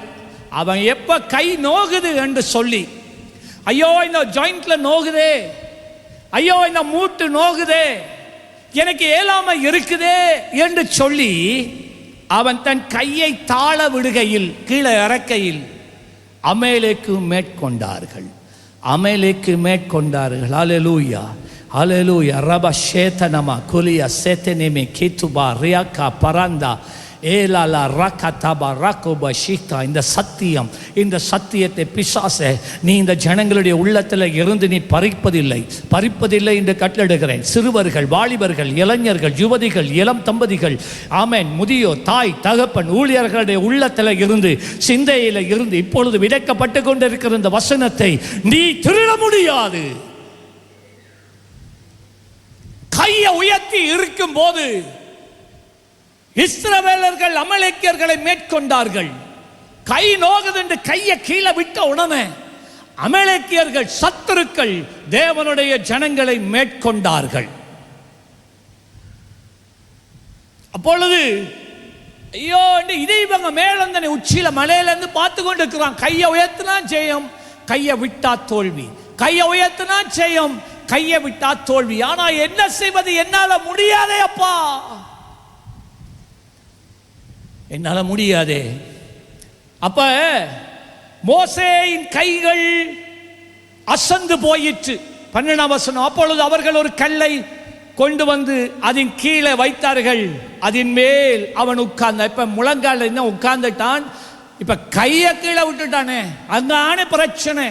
அவன் எப்ப கை நோகுது என்று சொல்லி, ஐயோ இந்த ஜாயிண்ட்ல நோகுதே, ஐயோ இந்த மூட்டு நோகுதே, எனக்கு ஏலாம இருக்குதே என்று சொல்லி அவன் தன் கையை தாழ விடுகையில், கீழே இறக்கையில் அமலேக்கு மேற்கொண்டார்கள். அமலேக்கு மேற்கொண்டார்கள். ஹல்லேலூயா, ஹல்லேலூயா. ரப ஷேதனமா குலியா சேத்தனேமே கேத்துபா ரியாக்கா பரந்தா ஏலாலா ரகதபா ரகோபா ஷீதா. இந்த சத்தியம், இந்த சத்தியத்தை பிசாசே நீ இந்த ஜனங்களுடைய உள்ளத்தில் இருந்து நீ பறிப்பதில்லை என்று கட்டளையிடுகிறேன். சிறுவர்கள், வாலிபர்கள், இளைஞர்கள், யுவதிகள், இளம் தம்பதிகள், ஆமென், முதியோர், தாய் தகப்பன், ஊழியர்களுடைய உள்ளத்தில் இருந்து, சிந்தையில் இருந்து இப்பொழுது விதைக்கப்பட்டு கொண்டிருக்கிற இந்த வசனத்தை நீ திருட முடியாது. கையை உயர்த்தி இருக்கும் போது இஸ்ரவேலர்கள் அமலேக்கியர்களை மேற்கொண்டார்கள். கை நோகுது என்று கையை கீழே விட்ட உடனே அமலேக்கியர்கள், சத்துருக்கள் தேவனுடைய ஜனங்களை மேற்கொண்டார்கள். அப்பொழுது ஐயோ இதே இவங்க மேலந்தனை உச்சியில மலையில இருந்து பார்த்து கொண்டு இருக்கிறான். கையை உயர்த்தினா ஜெயம், கையை விட்டா தோல்வி. கையை உயர்த்தினா ஜெயம், கையை விட்டா தோல்வி. ஆனா என்ன செய்வது? என்னால முடியாதே அப்பா, என்னால முடியாதே. அப்ப மோசேயின் கைகள் அசந்து போயிற்று. 12ஆம் வசனம். அப்பொழுது அவர்கள் ஒரு கல்லை கொண்டு வந்து அதன் கீழே வைத்தார்கள், அதன் மேல் அவன் உட்கார்ந்தான். இப்ப முழங்கால என்ன உட்கார்ந்துட்டான், இப்ப கையை கீழே விட்டுட்டானே, அங்கான பிரச்சனை.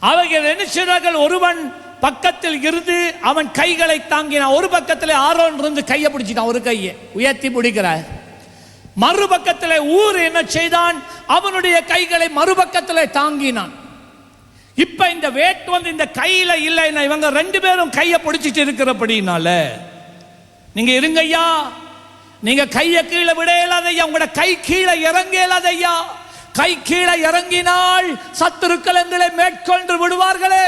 அவர்கள் என்ன செய்தார்கள்? ஒருவன் பக்கத்தில் இருந்து அவன் கைகளை தாங்கினான். ஒரு பக்கத்தில் ஆரோன் இருந்து கையை பிடிச்சிட்டான், ஒரு கையை உயர்த்தி பிடிக்கிறார். மறுபக்கத்தில் ஊர் என்ன செய்தான்? அவனுடைய கைகளை மறுபக்கத்தில் தாங்கினான். இப்ப இந்த வேட் வந்து இந்த கையில இல்லை, இவங்க ரெண்டு பேரும் கையை பிடிச்சிட்டு இருக்கிறபடினால நீங்க இருங்கய்யா, நீங்க கையை கீழே விட இயலாதையா, உங்களோட கை கீழே இறங்க இயலாதையா. கை கீழே இறங்கினால் சத்துருக்கள் எங்களை மேற்கொண்டு விடுவார்களே,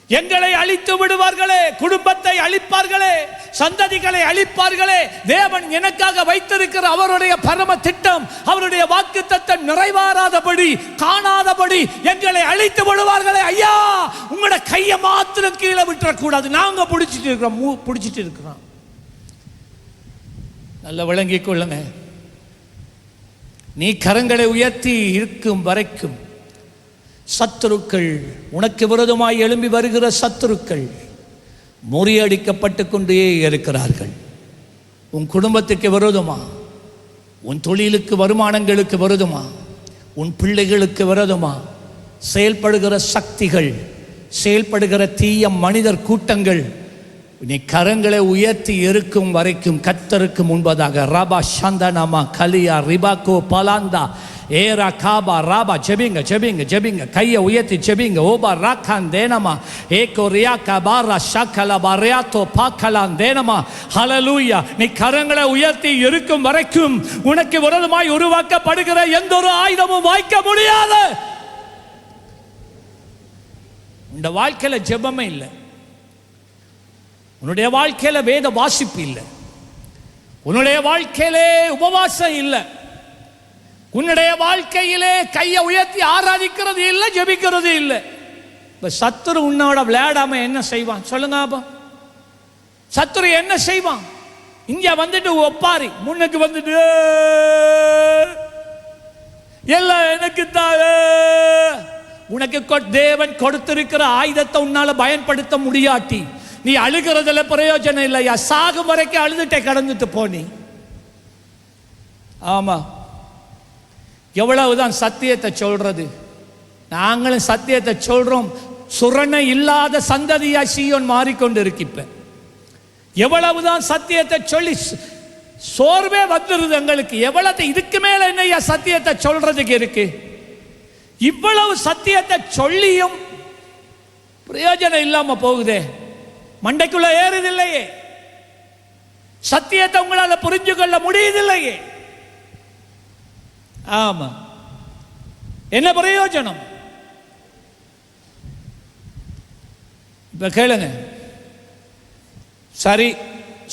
எங்களை அழித்து விடுவார்களே, குடும்பத்தை அழிப்பார்களே, சந்ததிகளை அழிப்பார்களே. தேவன் எனக்காக வைத்திருக்கிற அவருடைய பரம திட்டம், அவருடைய வாக்குத்தத்தம் நிறைவேறாதபடி, காணாதபடி எங்களை அழித்து விடுவார்களே. ஐயா, உங்களோட கையை மாத்திரம் கீழே விட்டுறக்கூடாது, நாங்க பிடிச்சிட்டு இருக்கிறோம். நல்ல விளங்கிக் கொள்ளுங்க. நீ கரங்களை உயர்த்தி இருக்கும் வரைக்கும் சத்துருக்கள், உனக்கு விரோதமாய் எழும்பி வருகிற சத்துருக்கள் முறியடிக்கப்பட்டு கொண்டே இருக்கிறார்கள். உன் குடும்பத்துக்கு விரோதமா, உன் தொழிலுக்கு, வருமானங்களுக்கு விரோதமா, உன் பிள்ளைகளுக்கு விரோதமா செயல்படுகிற சக்திகள், செயல்படுகிற தீய மனிதர் கூட்டங்கள் நீ கரங்களை உயர்த்தி இருக்கும் வரைக்கும் கர்த்தருக்கு முன்பதாக ராபா சந்தனமா கலியா ரிபாக்கோ பலாந்தா ஏரா காபா ராபா ஜெபிங்க ஜெபிங்க ஜெபிங்க, கையை உயர்த்தி ஜெபிங்க. ஓபா ராக்கான் தேனமா ஏகோ ரியாக்கா பாரா ஷாக்கலா பாரியாத்தோ பாக்கலான் தேனமா. ஹல்லேலூயா. நீ கரங்களை உயர்த்தி இருக்கும் வரைக்கும் உனக்கு விரோதமாய் உருவாக்கப்படுகிற எந்த ஒரு ஆயுதமும் வாய்க்க முடியாது. இந்த வாழ்க்கையில ஜெபமே இல்லை, உன்னுடைய வாழ்க்கையில வேத வாசிப்பு இல்லை, உன்னுடைய வாழ்க்கையிலே உபவாசம் இல்லை, உன்னுடைய வாழ்க்கையிலே கையை உயர்த்தி ஆராதிக்கிறது இல்லை, ஜெபிக்கிறது இல்லை. இப்ப சத்துரு உன்னோட விளையாடாம என்ன செய்வான் சொல்லுங்க? அப்ப சத்துரு என்ன செய்வான்? இங்க வந்துட்டு ஒப்பாரி முன்னுக்கு வந்துட்டு எல்லாம் எனக்கு தாழ. உனக்கு தேவன் கொடுத்திருக்கிற ஆயுதத்தை உன்னால பயன்படுத்த முடியாட்டி நீ அழுகிறதுல பிரயோஜனம் இல்லையா. சாகும் வரைக்கும் அழுதுட்டே கடந்துட்டு போனி. ஆமா, எவ்வளவுதான் சத்தியத்தை சொல்றது. நாங்களும் சத்தியத்தை சொல்றோம். சுரணை இல்லாத சந்ததியா சீயோன் மாறிக்கொண்டு இருக்கு. இப்ப எவ்வளவுதான் சத்தியத்தை சொல்லி சோர்வே வந்துருது எங்களுக்கு. எவ்வளவு இதுக்கு மேல என்னையா சத்தியத்தை சொல்றதுக்கு இருக்கு? இவ்வளவு சத்தியத்தை சொல்லியும் பிரயோஜனம் இல்லாம போகுதே, மண்டைக்குள்ள ஏறுதில்லையே, சத்தியத்தை உங்களால புரிஞ்சு கொள்ள முடியுதில்லையே. ஆமா, என்ன பிரயோஜனம்? இப்ப கேளுங்க. சரி,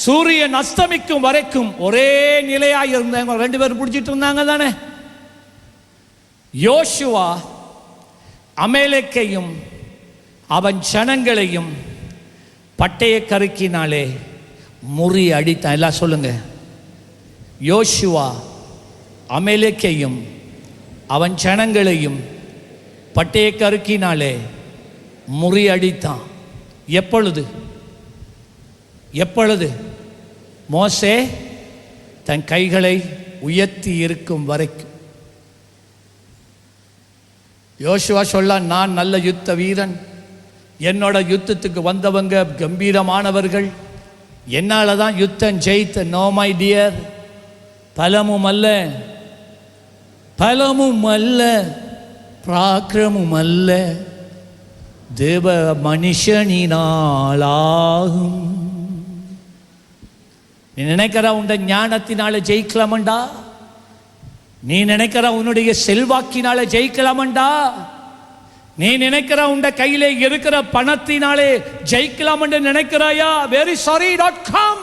சூரியன் அஸ்தமிக்கும் வரைக்கும் ஒரே நிலையாக இருந்தாங்க, ரெண்டு பேரும் பிடிச்சிட்டு இருந்தாங்க தானே. யோசுவா அமலேக்கையும் அவன் ஜனங்களையும் பட்டய கருக்கினாலே முறி அடித்தான். எல்லாம் சொல்லுங்க. யோசுவா அமலேக்கையும் அவன் ஜனங்களையும் பட்டய கருக்கினாலே முறி அடித்தான். எப்பொழுது மோசே தன் கைகளை உயர்த்தி இருக்கும் வரைக்கும். யோசுவா சொல்ல, நான் நல்ல யுத்த வீரன், என்னோட யுத்தத்துக்கு வந்தவங்க கம்பீரமானவர்கள், என்னால தான் யுத்தம் ஜெயித்த. நோ மை டியர், பலமும் அல்ல பிராக்கிரமும் அல்ல, தேவ மனுஷனினாலாகும். நீ நினைக்கிற உண்ட ஞானத்தினால ஜெயிக்கலாமண்டா, நீ நினைக்கிற உன்னுடைய செல்வாக்கினால ஜெயிக்கலாமண்டா, நீ நினைக்கிற உண்ட கையில இருக்கிற பணத்தினாலே ஜெயிக்கலாம் என்று நினைக்கிறாயா? Very sorry, dot com.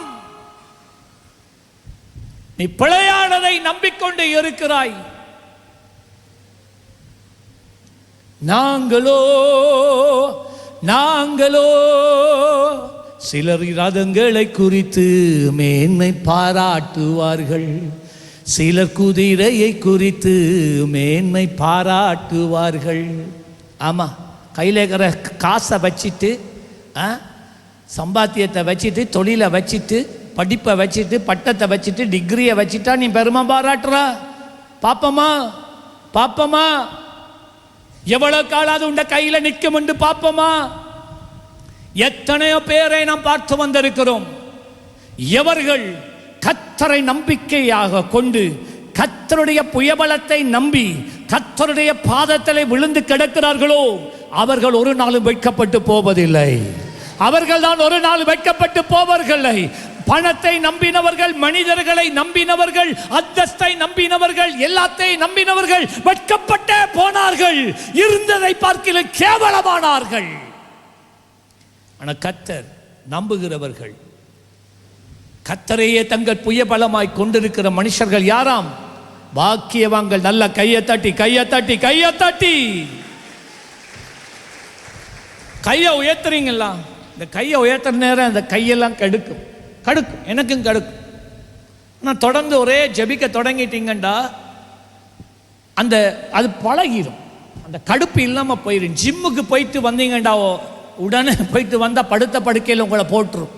நீ பிழையானதை நம்பிக்கொண்டு இருக்கிறாய். நாங்களோ சிலர் ரதங்களை குறித்து மேன்மை பாராட்டுவார்கள், சிலர் குதிரையை குறித்து மேன்மை பாராட்டுவார்கள். ஆமாம், கையில் இருக்கிற காசை வச்சுட்டு, சம்பாத்தியத்தை வச்சுட்டு, தொழிலை வச்சுட்டு, படிப்பை வச்சுட்டு, பட்டத்தை வச்சுட்டு, டிகிரியை வச்சுட்டா நீ பெருமை பாராட்டுற? பாப்பமா எவ்வளவு காலாவது உண்ட கையில் நிற்கும் என்று பாப்பமா? எத்தனையோ பேரை நாம் பார்த்து வந்திருக்கிறோம். எவர்கள் கர்த்தரை நம்பிக்கையாக கொண்டு கர்த்தருடைய புயபலத்தை நம்பி கர்த்தருடைய பாதத்திலே விழுந்து கிடக்கிறார்களோ அவர்கள் ஒரு நாளும் வெட்கப்பட்டு போவதில்லை. அவர்கள் தான் ஒரு நாள் வெட்கப்பட்டு போவார்கள். பணத்தை நம்பினவர்கள், மனிதர்களை நம்பினவர்கள், அந்தஸ்தை நம்பினவர்கள், எல்லாத்தையும் நம்பினவர்கள் வெட்கப்பட்டே போனார்கள், இருந்ததை பார்க்கிற கேவலமானார்கள். ஆனால் கர்த்தர் நம்புகிறவர்கள், கர்த்தரையே தங்கள் புயபலமாய் கொண்டிருக்கிற மனுஷர்கள் யாராம்? பாக்கியவான்கள். நல்ல கையை தட்டி கையை உயர்த்துறீங்களா? இந்த கையை உயர்த்துற நேரம் அந்த கையெல்லாம் கடுக்கும், எனக்கும் கடுக்கும். ஆனால் தொடர்ந்து ஒரே ஜபிக்க தொடங்கிட்டீங்கண்டா அது பழகிடும், அந்த கடுப்பு இல்லாமல் போயிடும். ஜிம்முக்கு போயிட்டு வந்தீங்கண்டா உடனே போயிட்டு வந்தால் படுத்த படுக்கையில் உங்களை போட்டுரும்.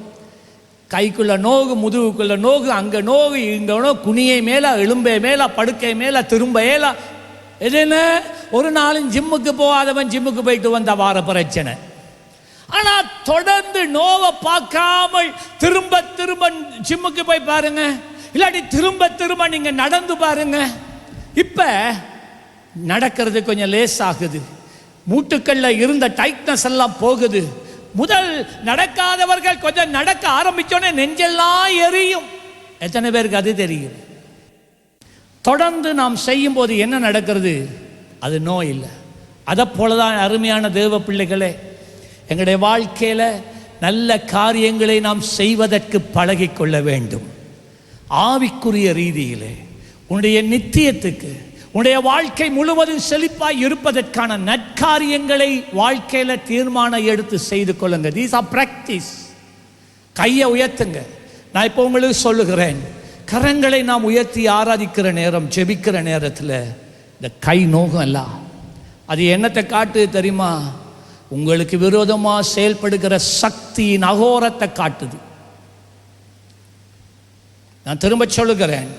கைக்குள்ள நோகு, முதுகுக்குள்ள நோகு, அங்கே நோகு, இங்கே நோகு, குனியை மேலே, எலும்பை மேலே, படுக்கை மேலே, திரும்ப ஏலா. எதுன்னு ஒரு நாளும் ஜிம்முக்கு போகாதவன் ஜிம்முக்கு போயிட்டு வந்த வார பிரச்சனை. ஆனால் தொடர்ந்து நோவை பார்க்காமல் திரும்ப ஜிம்முக்கு போய் பாருங்க, இல்லாட்டி திரும்ப நீங்க நடந்து பாருங்க. இப்ப நடக்கிறது கொஞ்சம் லேஸ் ஆகுது, மூட்டுக்கள்ல இருந்த டைட்னஸ் எல்லாம் போகுது. முதல் நடக்காதவர்கள் கொஞ்சம் நடக்க ஆரம்பிச்சோன்னே நெஞ்செல்லாம் எரியும். எத்தனை பேருக்கு அது தெரியும்? தொடர்ந்து நாம் செய்யும் போது என்ன நடக்கிறது? அது நோய் இல்லை. அதை போலதான் அருமையான தேவ பிள்ளைகளே, எங்களுடைய வாழ்க்கையில நல்ல காரியங்களை நாம் செய்வதற்கு பழகிக்கொள்ள வேண்டும். ஆவிக்குரிய ரீதியிலே உன்னுடைய நித்தியத்துக்கு, உன்னுடைய வாழ்க்கை முழுவதும் செழிப்பாய் இருப்பதற்கான நற்காரியங்களை வாழ்க்கையில தீர்மானம் எடுத்து செய்து கொள்ளுங்க. These are practice. கையை உயர்த்துங்க. நான் இப்போ உங்களுக்கு சொல்லுகிறேன், கரங்களை நாம் உயர்த்தி ஆராதிக்கிற நேரம், ஜெபிக்கிற நேரத்தில் இந்த கை நோகம் எல்லாம் அது என்னத்தை காட்டு தெரியுமா? உங்களுக்கு விரோதமாக செயல்படுகிற சக்தியின் அகோரத்தை காட்டுது. நான் திரும்ப சொல்லுகிறேன்,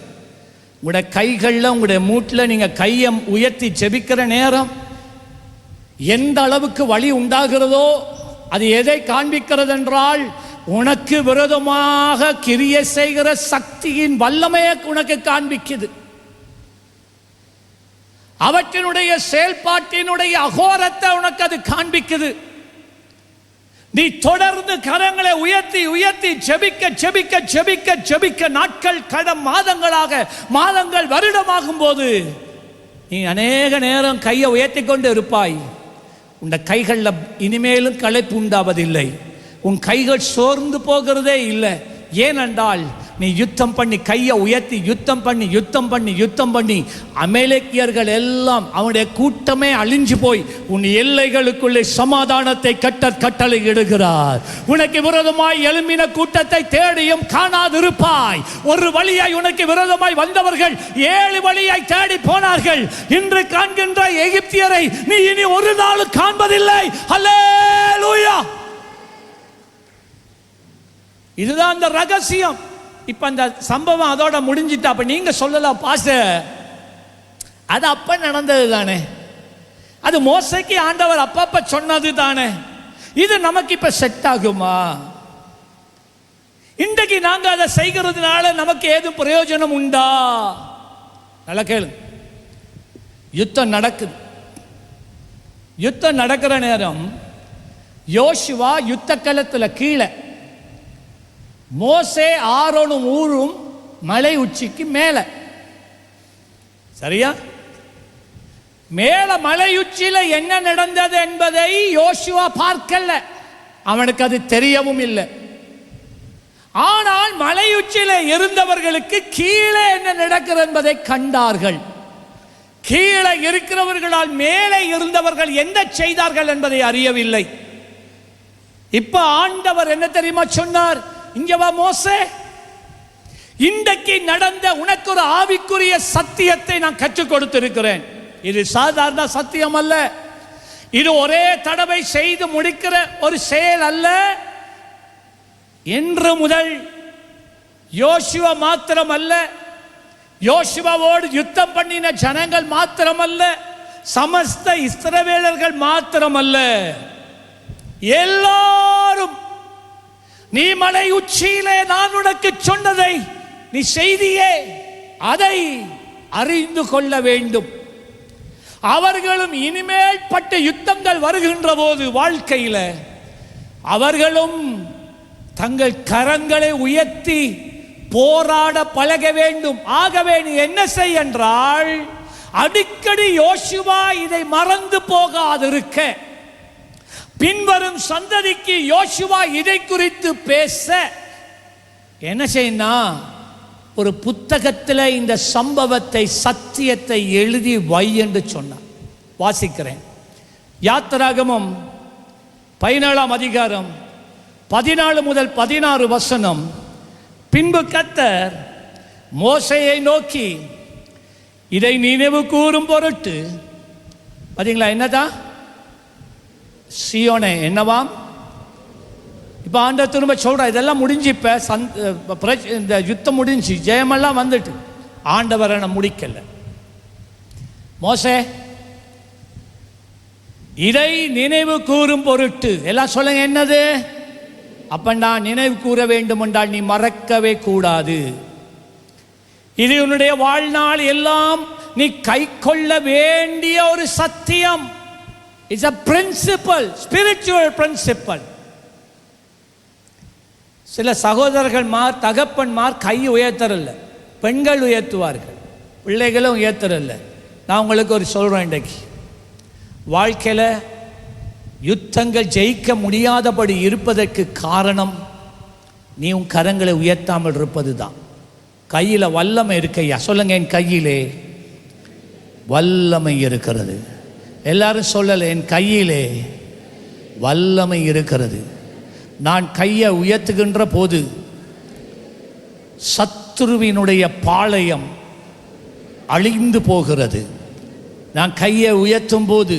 உங்களுடைய கைகளில், உங்களுடைய மூட்டில் நீங்கள் கையை உயர்த்தி ஜெபிக்கிற நேரம் எந்த அளவுக்கு வலி உண்டாகிறதோ அது எதை காண்பிக்கிறது என்றால், உனக்கு விரோதமாக கிரியை செய்கிற சக்தியின் வல்லமையை உனக்கு காண்பிக்குது. அவற்றினுடைய செயல்பாட்டினுடைய அகோரத்தை உனக்கு அது காண்பிக்குது. நீ தொடர்ந்து கரங்களை உயர்த்தி உயர்த்தி ஜெபிக்க நாட்கள், மாதங்கள் வருடமாகும் போது நீ அநேக நேரம் கையை உயர்த்தி கொண்டு இருப்பாய். உன் கைகளில் இனிமேலும் களைப்பு உண்டாவதில்லை. உன் கைகள் சோர்ந்து போகிறதே இல்லை. ஏனென்றால் நீ யுத்தம் பண்ணி கையை உயர்த்தி யுத்தம் பண்ணி அமலேக்கியர்கள் எல்லாம் அவனுடைய கூட்டமே அழிஞ்சு போய் உன் எல்லைகளுக்குள்ளே சமாதானத்தை கட்டளை இடுகிறார். உனக்கு விரோதமாய் எழும்பின கூட்டத்தை தேடியும் காணாதிருப்பாய். ஒரு வழியாய் உனக்கு விரோதமாய் வந்தவர்கள் 7 வழியாய் தேடி போனார்கள். இன்று காண்கின்ற எகிப்தியரை நீ இனி ஒரு நாள் காண்பதில்லை. அல்லேலூயா. இதுதான் அந்த ரகசியம். இப்ப அந்த சம்பவம் அதோட முடிஞ்சிட்டா. அப்ப நீங்க சொல்லலாம், பாஸ்டர் அது அப்ப நடந்தது தானே, அது மோசைக்கு ஆண்டவர் அப்பப்ப சொன்னது தானே, இது நமக்கு இப்ப செட் ஆகுமா? இன்றைக்கு நாங்க அதை செய்கிறதுனால நமக்கு ஏதும் பிரயோஜனம் உண்டா? நல்ல கேளு. யுத்தம் நடக்குது. யுத்தம் நடக்கிற நேரம் யோசுவா யுத்த களத்துல கீழே, மோசே ஆரோனும் ஊரும் மலை உச்சிக்கு மேல. சரியா? மேல மலை உச்சியில என்ன நடந்தது என்பதை யோசுவா பார்க்கல, அவனுக்கு அது தெரியவும் இல்லை. ஆனால் மலை உச்சியில இருந்தவர்களுக்கு கீழே என்ன நடக்கிறது என்பதை கண்டார்கள். கீழே இருக்கிறவர்களால் மேலே இருந்தவர்கள் என்ன செய்தார்கள் என்பதை அறியவில்லை. இப்ப ஆண்டவர் என்ன தெரியுமா சொன்னார்? இங்க வா மோசே, இன்றைக்கு நடந்த உனக்கு ஒரு ஆவிக்குரிய சத்தியத்தை நான் கற்றுக் கொடுத்திருக்கிறேன். இது சாதாரண சத்தியம் அல்ல. இது ஒரே தடவை செய்து முடிக்கிற ஒரு செயல் அல்ல. இன்று முதல் யோசுவா மாத்திரமல்ல, யோசுவாவோடு யுத்தம் பண்ணின ஜனங்கள் மாத்திரமல்ல, சமஸ்த இஸ்ரவேலர்கள் மாத்திரமல்ல, எல்லாரும் நீ மலை உச்சியிலே நான் உனக்கு சொன்னதை நீ செய்தியே, அதை அறிந்து கொள்ள வேண்டும். அவர்களும் இனிமேல் பட்ட யுத்தங்கள் வருகின்ற போது வாழ்க்கையில் அவர்களும் தங்கள் கரங்களை உயர்த்தி போராட பழக வேண்டும். ஆகவே நீ என்ன செய் என்றால், அடிக்கடி யோசுவா இதை மறந்து போகாதிருக்க, பின்வரும் சந்ததிக்கு யோசுவா இதை குறித்து பேச என்ன செய்யணும்? ஒரு புத்தகத்தில் இந்த சம்பவத்தை சத்தியத்தை எழுதி வை என்று சொன்னார். வாசிக்கிறேன். யாத்திராகமம் 17ஆம் அதிகாரம் 14 முதல் 16 வசனம். பின்பு கர்த்தர் மோசேயை நோக்கி இதை நினைவு கூறும் பொருட்டு, பாத்தீங்களா என்னதான் சீயோனே என்னவாம்? இப்போ ஆண்டவர் திரும்ப சொல்ற, இதெல்லாம் முடிஞ்சு இப்ப இந்த யுத்தம் முடிஞ்சு ஜெயமெல்லாம் வந்துட்டு ஆண்டவர் என்ன முடிக்கல. மோசே இதை நினைவு கூறும் பொருட்டு, எல்லாம் சொல்லுங்க என்னது? அப்ப நான் நினைவு கூற வேண்டும் என்றால் நீ மறக்கவே கூடாது. இது உன்னுடைய வாழ்நாள் எல்லாம் நீ கை கொள்ள வேண்டிய ஒரு சத்தியம். It's a principle, spiritual principle. சில சகோதரர்கள்மார் தகப்பன்மார் கை உயர்த்தறல்ல, பெண்கள் உயர்த்துவார்கள், பிள்ளைகளும் உயர்த்தறல்ல. நான் உங்களுக்கு ஒரு சொல்றேன், இன்றைக்கு வாழ்க்கையில் யுத்தங்கள் ஜெயிக்க முடியாதபடி இருப்பதற்கு காரணம் நீ உன் கரங்களை உயர்த்தாமல் இருப்பது தான். கையில் வல்லமை இருக்கையா? சொல்லுங்க, என் கையிலே வல்லமை இருக்கிறது. எல்லாரும் சொல்லலை, என் கையிலே வல்லமை இருக்கிறது. நான் கையை உயர்த்துகின்ற போது சத்துருவினுடைய பாளையம் அழிந்து போகிறது. நான் கையை உயர்த்தும் போது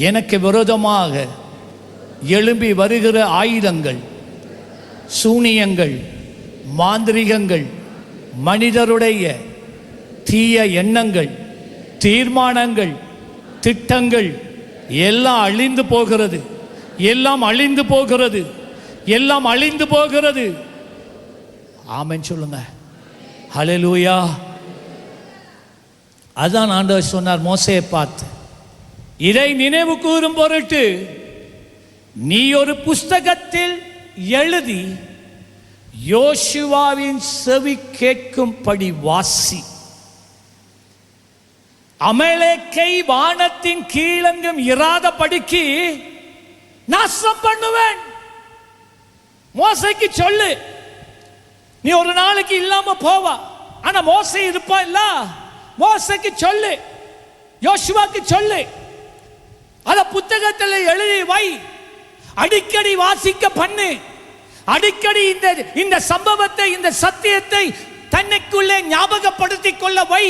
எனக்கு விரோதமாக எழும்பி வருகிற ஆயுதங்கள், சூனியங்கள், மாந்திரிகங்கள், மனிதருடைய தீய எண்ணங்கள், தீர்மானங்கள், திட்டங்கள் எல்லாம் அழிந்து போகிறது. எல்லாம் அழிந்து போகிறது. எல்லாம் அழிந்து போகிறது. ஆமென் சொல்லுங்க. ஹல்லேலூயா. அதான் ஆண்டவர் சொன்னார் மோசேயை பார்த்து, இதை நினைவு கூறும் பொருட்டு நீ ஒரு புஸ்தகத்தில் எழுதி யோசுவாவின் செவி கேட்கும்படி வாசி. அமலேக்கை வானத்தின் கீழங்கும் இராதபடிக்கு நாசம் பண்ணுவேன். மோசேக்கு சொல்லு. நீ ஒரு நாளைக்கு இல்லாம போவா. ஆனா மோசே இருப்பா இல்ல, மோசைக்கு சொல்லு, யோசுவாக்கு சொல்லு, அத புத்தகத்தில் எழுதி வை, அடிக்கடி வாசிக்க பண்ணு, அடிக்கடி இந்த சம்பவத்தை, இந்த சத்தியத்தை தன்னைக்குள்ளே ஞாபகப்படுத்திக் கொள்ள வை.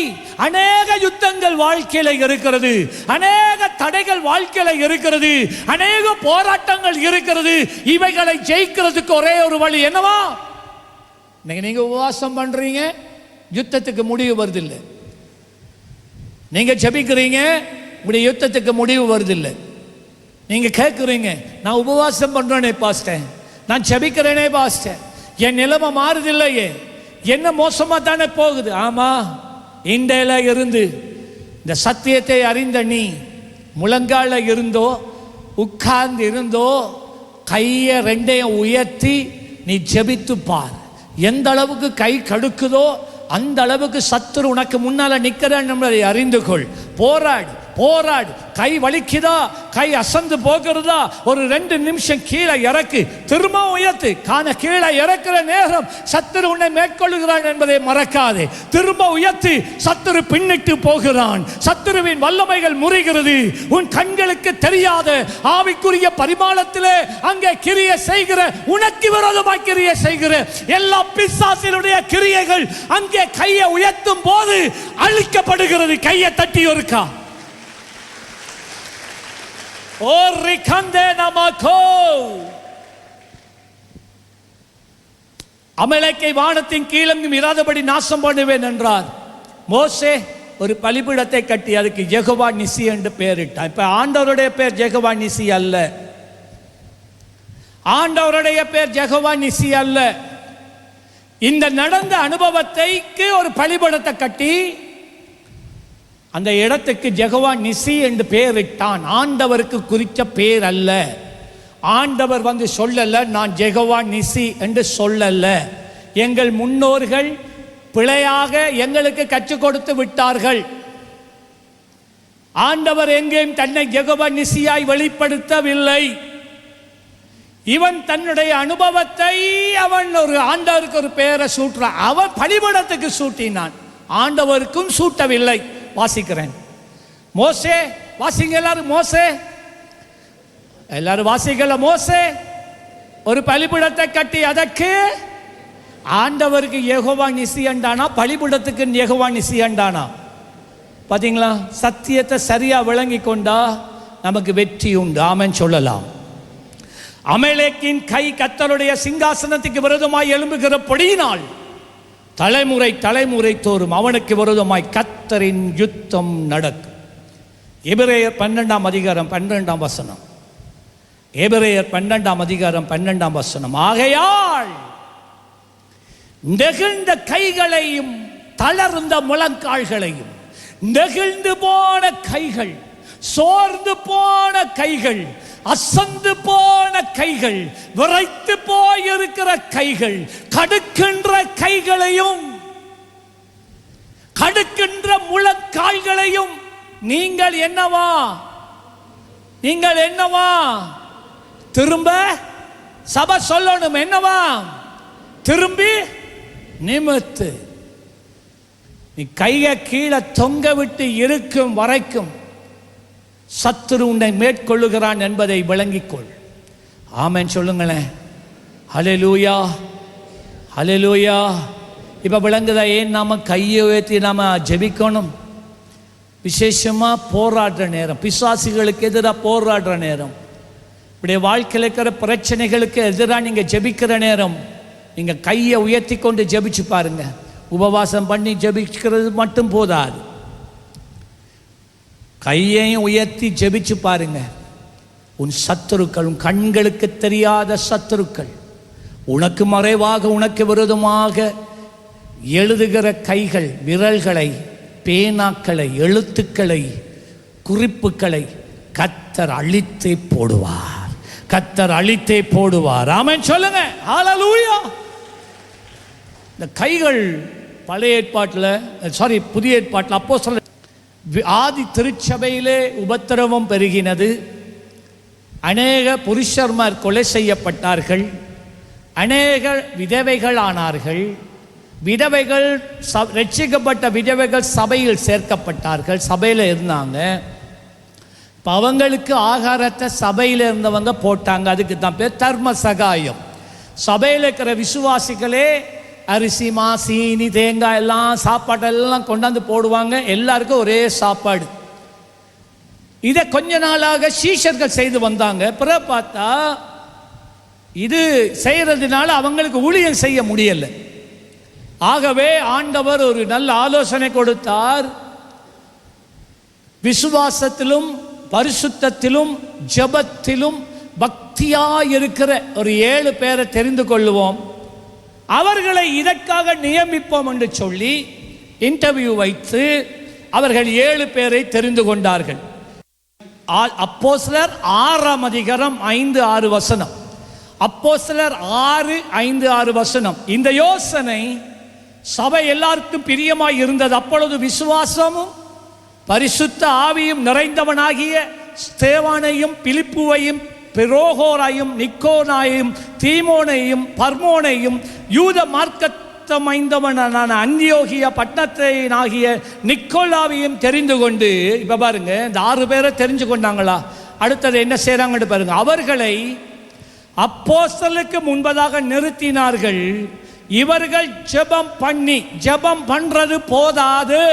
அநேக யுத்தங்கள் வாழ்க்கையில இருக்கிறது, அநேக தடைகள் வாழ்க்கையில இருக்கிறது, அநேக போராட்டங்கள் இருக்கிறது. இவைகளை ஜெயிக்கிறதுக்கு ஒரே ஒரு வழி என்னவா? நீங்க உபவாசம் பண்றீங்க, யுத்தத்துக்கு முடிவு வருதில்லை. நீங்க ஜெபிக்கிறீங்க, உங்களுடைய யுத்தத்துக்கு முடிவு வருதில்லை. நீங்க கேட்குறீங்க, நான் உபவாசம் பண்றேனே பாஸ்டர், நான் ஜெபிக்கிறேனே பாஸ்டர், என் நிலைமை மாறுதில்லையே, என்ன மோசமா தானே போகுது. ஆமா, இண்டையில இருந்து இந்த சத்தியத்தை அறிந்த நீ முழங்கால இருந்தோ உட்கார்ந்து இருந்தோ கையை ரெண்டையும் உயர்த்தி நீ ஜெபித்து பார். எந்த அளவுக்கு கை கடுக்குதோ அந்த அளவுக்கு சத்துரு உனக்கு முன்னால நிற்கிறான் என்பதை அறிந்து கொள். போராடு, போராடு. கை வலிக்குதா, கை அசந்து போகிறதா, ஒரு 2 நிமிஷம் கீழே இறக்கு, திரும்ப உயர்த்து. கீழே இறக்குற நேரம் சத்துரு உன்னை மேற்கொள்ளுகிறான் என்பதை மறக்காதே. திரும்ப உயர்த்தி, சத்துரு பின்னிட்டு போகிறான், சத்துருவின் வல்லமைகள் முறிகிறது. உன் கண்களுக்கு தெரியாத ஆவிக்குரிய பரிமாணத்திலே அங்கே கிரியை செய்கிற, உனக்கு விரோதமாய் கிரியை செய்கிற எல்லா பிசாசினுடைய கிரியைகள் அங்கே கையை உயர்த்தும் போது அழிக்கப்படுகிறது. கையை தட்டி ஒருக்கா அமலேக்கை வானத்தின் கீழங்கும் இராதபடி நாசம் பண்ணுவேன் என்றார். மோசே ஒரு பலிபீடத்தை கட்டி அதுக்கு யெகோவா நிசி என்று பெயரிட்டான். இப்ப ஆண்டவருடைய பேர் யெகோவா நிசி அல்ல, ஆண்டவருடைய பேர் யெகோவா நிசி அல்ல. இந்த நடந்த அனுபவத்தைக்கு ஒரு பலிபீடத்தை கட்டி அந்த இடத்துக்கு யெகோவா நிசி என்று பெயரிட்டான். ஆண்டவருக்கு குறித்த பேர் அல்ல. ஆண்டவர் வந்து சொல்லல, நான் யெகோவா நிசி என்று சொல்லல. எங்கள் முன்னோர்கள் பிழையாக எங்களுக்கு கற்றுக் கொடுத்து விட்டார்கள். ஆண்டவர் எங்கேயும் தன்னை யெகோவா நிசியாய் வெளிப்படுத்தவில்லை. இவன் தன்னுடைய அனுபவத்தை அவன் ஒரு ஆண்டவருக்கு ஒரு பெயரை சூட்டுறான். அவன் பலிபீடத்துக்கு சூட்டினான், ஆண்டவருக்கும் சூட்டவில்லை. வாசிக்கிறேன். மோசே, வாசிங்க எல்லாரும். மோசே, எல்லாரும் வாசிக்கல. மோசே ஒரு பலிபீடத்தை கட்டி அதற்கு ஆண்டவருக்கு யெகோவா நிசி என்றானா, பலிபீடத்துக்கு யெகோவா நிசி என்றானா? பாத்தீங்களா? சத்தியத்தை சரியா விளங்கி கொண்டா நமக்கு வெற்றி உண்டு. ஆமென் சொல்லலாம். அமலேக்கின் கை கர்த்தருடைய சிங்காசனத்துக்கு விரோதமாய் எழும்புகிற பொடியினால் தலைமுறை தலைமுறை தோறும் அவனுக்கு விரோதமாய் கர்த்தரின் யுத்தம் நடக்கும். எபிரேயர் 12ஆம் அதிகாரம் 12ஆம் வசனம். எபிரேயர் 12ஆம் அதிகாரம் 12ஆம் வசனம். ஆகையால் நெகிழ்ந்த கைகளையும் தளர்ந்த முழங்கால்களையும், நெகிழ்ந்து போன கைகள், சோர்ந்து போன கைகள், அசந்து போன கைகள், விரைத்து போயிருக்கிற கைகள், கடுக்கின்ற கைகளையும் கடுக்கின்ற முழங்கால்களையும் நீங்கள் என்னவா, நீங்கள் என்னவா, திரும்ப சபை சொல்லணும், என்னவா, திரும்பி நிமித்து. நீ கையை கீழே தொங்க விட்டு இருக்கும் வரைக்கும் சத்துரு உன்னை மேற்கொள்ளுகிறான் என்பதை விளங்கிக்கொள். ஆமென் சொல்லுங்களேன். ஹல்லேலூயா, ஹல்லேலூயா. இப்போ விளங்குதா ஏன் நாம கையை உயர்த்தி நாம ஜெபிக்கணும்? விசேஷமாக போராடுற நேரம், பிசாசுகளுக்கு எதிராக போராடுற நேரம், இப்படி வாழ்க்கையில் இருக்கிற பிரச்சனைகளுக்கு எதிராக நீங்கள் ஜெபிக்கிற நேரம், நீங்கள் கையை உயர்த்தி கொண்டு ஜெபிச்சு பாருங்க. உபவாசம் பண்ணி ஜெபிக்கிறது மட்டும் போதாது, கையையும் உயர்த்தி ஜெபிச்சு பாருங்க. உன் சத்துருக்கள், உன் கண்களுக்கு தெரியாத சத்துருக்கள், உனக்கு மறைவாக உனக்கு விரோதமாக எழுதுகிற கைகள், விரல்களை, பேனாக்களை, எழுத்துக்களை, குறிப்புகளை கர்த்தர் அழித்தே போடுவார். கர்த்தர் அழித்தே போடுவார். ஆமென் சொல்லுங்க. ஹல்லேலூயா. இந்த கைகள் பழைய ஏற்பாட்டில், புதிய ஏற்பாட்டில் அப்போஸ்தலர் ஆதி திருச்சபையிலே உபத்திரவம் பெருகினது. அநேக புருஷர்மார் கொலை செய்யப்பட்டார்கள். அநேக விதவைகள் ஆனார்கள். விதவைகள் ரட்சிக்கப்பட்ட விதவைகள் சபையில் சேர்க்கப்பட்டார்கள், சபையில் இருந்தாங்க. இப்போ அவங்களுக்கு ஆகாரத்தை சபையில் இருந்தவங்க போட்டாங்க. அதுக்கு தான் பேர் தர்ம சகாயம். சபையில் இருக்கிற விசுவாசிகளே அரிசி சீனி தேங்காய் எல்லாம் சாப்பாட்டெல்லாம் கொண்டாந்து போடுவாங்க. எல்லாருக்கும் ஒரே சாப்பாடு. இதை கொஞ்ச நாளாக சீஷர்கள் செய்து வந்தாங்க. பிறகு பார்த்தா இது செய்கிறதுனால அவங்களுக்கு ஊழியம் செய்ய முடியலை. ஆகவே ஆண்டவர் ஒரு நல்ல ஆலோசனை கொடுத்தார். விசுவாசத்திலும் பரிசுத்தத்திலும் ஜெபத்திலும் பக்தியாய் இருக்கிற ஒரு 7 பேரை தெரிந்து கொள்ளுவோம், அவர்களை இதற்காக நியமிப்போம் என்று சொல்லி இன்டர்வியூ வைத்து அவர்கள் 7 பேரை தெரிந்து கொண்டார்கள். அப்போஸ்தலர் 6ஆம் அதிகாரம் 5-6 வசனம். அப்போஸ்தலர் 6:5-6 வசனம். இந்த யோசனை சபை எல்லாருக்கும் பிரியமாய் இருந்தது. அப்பொழுது விசுவாசமும் பரிசுத்த ஆவியும் நிறைந்தவனாகிய ஸ்தேவானையும் பிலிப்புவையும் பிரோகோரையும் நிக்கோனாயையும் தீமோனையும் பர்மோனையும் யூத மார்க்கத்தமைந்தவனான அந்தியோகிய பட்டணத்தினாகிய நிக்கோலாவையும் தெரிந்து கொண்டு, இப்போ பாருங்க இந்த 6 பேரை தெரிஞ்சு கொண்டாங்களா, அடுத்தது என்ன செய்கிறாங்கன்னு பாருங்க. அவர்களை அப்போஸ்தலருக்கு முன்பதாக நிறுத்தினார்கள். இவர்கள் ஜெபம் பண்றது போதாது,